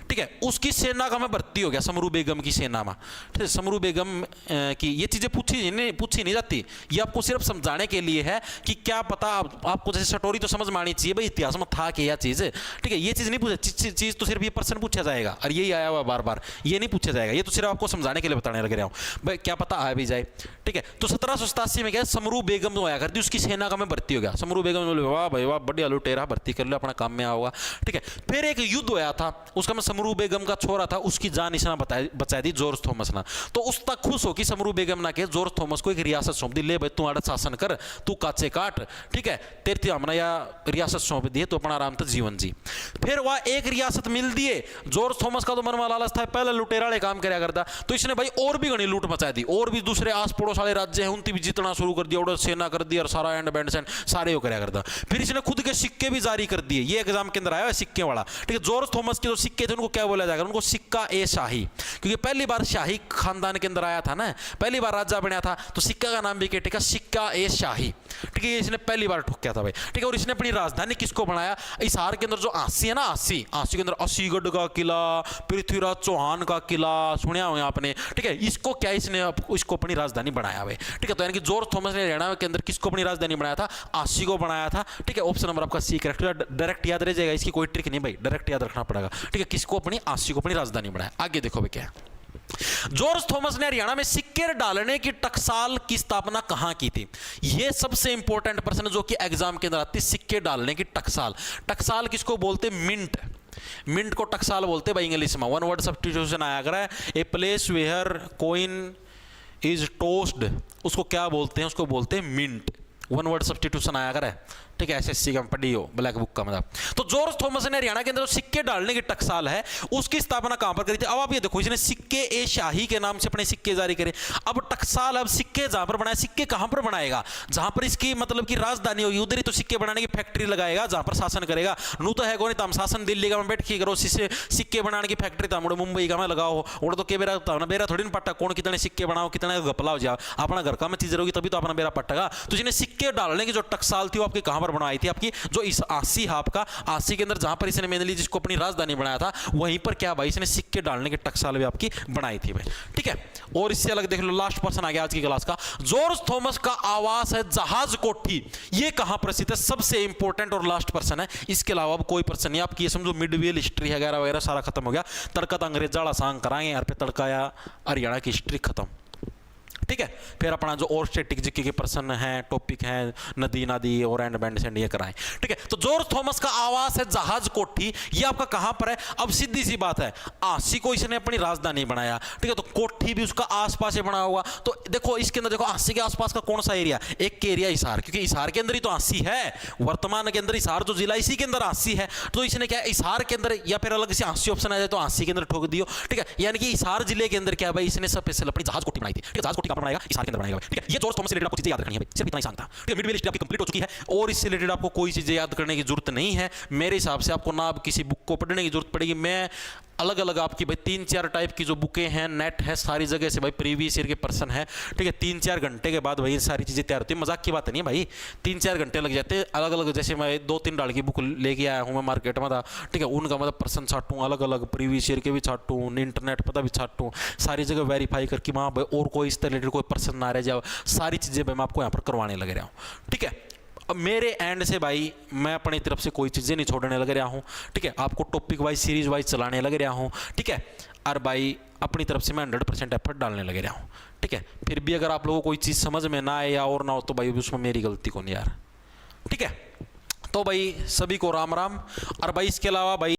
ठीक है, उसकी सेना का मैं भर्ती हो गया समरू बेगम की सेना में, ठीक है। समरू बेगम की ये चीजें पूछी नहीं जाती, ये आपको सिर्फ समझाने के लिए है कि क्या पता आपको, जैसे स्टोरी तो समझ में आनी चाहिए भाई, इतिहास में था क्या चीज, ठीक है। ये चीज नहीं पूछे, चीज तो सिर्फ ये पर्सन पूछा जाएगा, और यही आया हुआ बार बार, ये नहीं पूछा जाएगा, ये तो सिर्फ आपको समझाने के लिए बताने लग रहा हूं भाई, क्या पता आ भी जाए, ठीक है। तो 1787 में क्या, समरू बेगम जो आया करती, उसकी सेना का मैं भर्ती हो गया। समरू बेगम बोले वाह भाई वाह, बढ़िया लुटेरा, भर्ती कर लो, अपना काम में आओगा, ठीक है। फिर एक युद्ध होया था, उसका मैं समरू बेगम का छोरा था, उसकी जान इसने बचा दी जॉर्ज थॉमस ना, तो उस तक खुश हो कि समरू बेगम ना के जॉर्ज थॉमस को एक रियासत सौंप दी, ले भाई तू आड़ा शासन कर, तू काचे काट, ठीक है, तेरे हमने या रियासत सौंप दी तो अपना आराम से जीवन जी। फिर वह एक रियासत मिल दिए, जॉर्ज थॉमस का तो मन में लालच था, पहले लुटेरा वाले काम कराया करता, तो इसने भाई और भी घनी लूट मचा दी, और भी दूसरे आस पड़ोस वाले राज्य हैं उनकी भी जीतना शुरू कर दिया, और सेना कर दी, और सारा एंड बैंड सारे कराया करता। फिर इसने खुद के सिक्के भी जारी कर दिए, ये एग्जाम के अंदर आया है सिक्के वाला, ठीक है। जॉर्ज थॉमस के जो सिक्के थे उनको क्या बोला जाएगा? उनको सिक्का ए शाही, क्योंकि पहली बार शाही खानदान के अंदर आया था ना, पहली बार राजा बना था, तो सिक्का का नाम भी क्या टिका? सिक्का ए शाही, ठीक है, ये इसने पहली बार ठोका था भाई। ठीक है, और इसने अपनी राजधानी किसको बनाया? हिसार के अंदर जो आसी है ना, आसी के अंदर असीगढ़ का किला, पृथ्वीराज चौहान का किला सुना होगा आपने। ठीक है, इसको क्या इसने इसको अपनी राजधानी बनाया भाई। ठीक है, तो यानी कि जॉर्ज थॉमस ने हरियाणा के अंदर किसको अपनी राजधानी बनाया था? आसी को बनाया था। ठीक है, ऑप्शन नंबर आपका सी करेक्ट, डायरेक्ट याद रह जाएगा, इसकी कोई ट्रिक नहीं भाई, डायरेक्ट याद रखना पड़ेगा। ठीक है, किसको अपनी आसी को अपनी राजधानी बनाया। आगे देखो भाई क्या है, जॉर्ज थॉमस ने हरियाणा में सिक्के डालने की टकसाल की स्थापना कहां की थी? यह सबसे इंपॉर्टेंट प्रश्न जो कि एग्जाम के अंदर आती है, सिक्के डालने की टकसाल। टकसाल किसको बोलते? मिंट। मिंट को टकसाल बोलते भाई इंग्लिश में। वन वर्ड सब्स्टिट्यूशन आया कर, a place where coin is tossed, उसको क्या बोलते हैं? उसको बोलते हैं मिंट। वन वर्ड सब्स्टिट्यूशन आया कर, ठीक है, एसएससी का पढ़ी हो, ब्लैक बुक का मतलब। तो जॉर्ज थॉमस ने हरियाणा के अंदर सिक्के डालने की टकसाल है, उसकी स्थापना कहां पर करी थी? अब आप ये देखो, इसने सिक्के ए शाही के नाम से अपने सिक्के जारी करे। अब टकसाल, अब सिक्के जहां पर बनाए, सिक्के कहां पर बनाएगा? जहां पर इसकी मतलब की राजधानी होगी उधर ही तो सिक्के बनाने की फैक्ट्री लगाएगा, जहां पर शासन करेगा। नू तो है कौन तम शासन दिल्ली का बैठ के करो, सिक्के बनाने की फैक्ट्री तमड़ो मुंबई का में लगाओ, और तो के बेरा थोड़ी ना पट्टा, कौन कितने सिक्के बनाओ, कितने गपला हो जाओ, अपना घर का में चीज रहोगी तभी तो अपना बेरा पट्टेगा। तो इसने सिक्के डालने की जो टकसाल थी वो आपकी कहां पर बनवाई थी? आपकी जो इस आसी हाप का, आसी के अंदर जहां पर इसने मेनली जिसको अपनी राजधानी बनाया था, वहीं पर क्या भाई इसने सिक्के डालने की टकसाल भी आपकी बनाई थी भाई। ठीक है, और इससे अलग देख लो, लास्ट पर्सन आ गया आज की क्लास का, जॉर्ज थॉमस का आवास है जहाज कोठी, ये कहां प्रसिद्ध है? सबसे इंपॉर्टेंट और लास्ट पर्सन है, इसके अलावा अब कोई पर्सन नहीं। आपकी ये समझो मिडवेल हिस्ट्री वगैरह वगैरह सारा खत्म हो गया, तड़का अंग्रेज जाड़ा सांग कराएंगे यार पे, तड़काया हरियाणा की हिस्ट्री खत्म। ठीक है, फिर अपना जो और स्टैटिक जीके के पर्सन हैं, टॉपिक हैं, नदी नादी और एंड बैंड से ये कराएं। ठीक है, तो जॉर्ज थॉमस का आवास है जहाज कोठी, ये आपका कहां पर है? अब सीधी सी बात है, आसी को इसने अपनी राजधानी बनाया। ठीक है, तो कोठी भी उसका आसपास ही बना होगा। तो देखो इसके अंदर देखो, आसी के आसपास का कौन सा एरिया? एक एरिया हिसार, क्योंकि हिसार के अंदर ही तो आसी है, वर्तमान के अंदर हिसार जो जिला इसी के अंदर आसी है। तो इसने क्या हिसार के अंदर, या फिर अलग से आसी ऑप्शन आ जाए तो आसी के अंदर ठोक दियो। ठीक है, यानी कि हिसार जिले के अंदर क्या भाई इसने स्पेशल अपनी जहाज कोठी बनाई थी। ठीक है, जहाज कोठी कहां बनाएगा? हिसार के अंदर बनाएगा। ठीक है, ये जॉर्ज थॉमस से रिलेटेड आपको चीजें याद रखनी है भाई, सिर्फ इतना ही सांगता। ठीक है, मिडवेल हिस्ट्री आपकी कंप्लीट हो चुकी है और इससे रिलेटेड आपको कोई चीजें याद करने की जरूरत नहीं है मेरे हिसाब से। आपको ना अब किसी बुक को पढ़ने की जरूरत पड़ेगी। मैं अलग अलग आपकी भाई 3-4 टाइप की जो बुकें हैं, नेट है, सारी जगह से भाई प्रीवियस ईयर के पर्सन है। ठीक है, 3-4 घंटे के बाद भाई सारी चीजें तैयार होती है, मजाक की बात नहीं है भाई, 3-4 घंटे लग जाते हैं। अलग अलग, जैसे मैं 2-3 डाल की बुक लेके आया हूँ मैं मार्केट में था। ठीक है, उनका मतलब पर्सन छाटूँ, अलग अलग प्रीवियस ईयर के भी छाटूँ, इंटरनेट पता भी छाटूँ, सारी जगह वेरीफाई करके वहाँ भाई और कोई इस रिलेटेड कोई पर्सन ना रह जाए, सारी चीज़ें भाई मैं आपको यहाँ पर करवाने लग रहा हूँ। ठीक है, अब मेरे एंड से भाई मैं अपनी तरफ से कोई चीज़ें नहीं छोड़ने लग रहा हूँ। ठीक है, आपको टॉपिक वाइज सीरीज वाइज चलाने लग रहा हूँ। ठीक है, और भाई अपनी तरफ से मैं 100% एफर्ट डालने लग रहा हूँ। ठीक है, फिर भी अगर आप लोगों को कोई चीज़ समझ में ना आए या और ना हो तो भाई उसमें मेरी गलती कौन यार। ठीक है, तो भाई सभी को राम राम। और भाई इसके अलावा भाई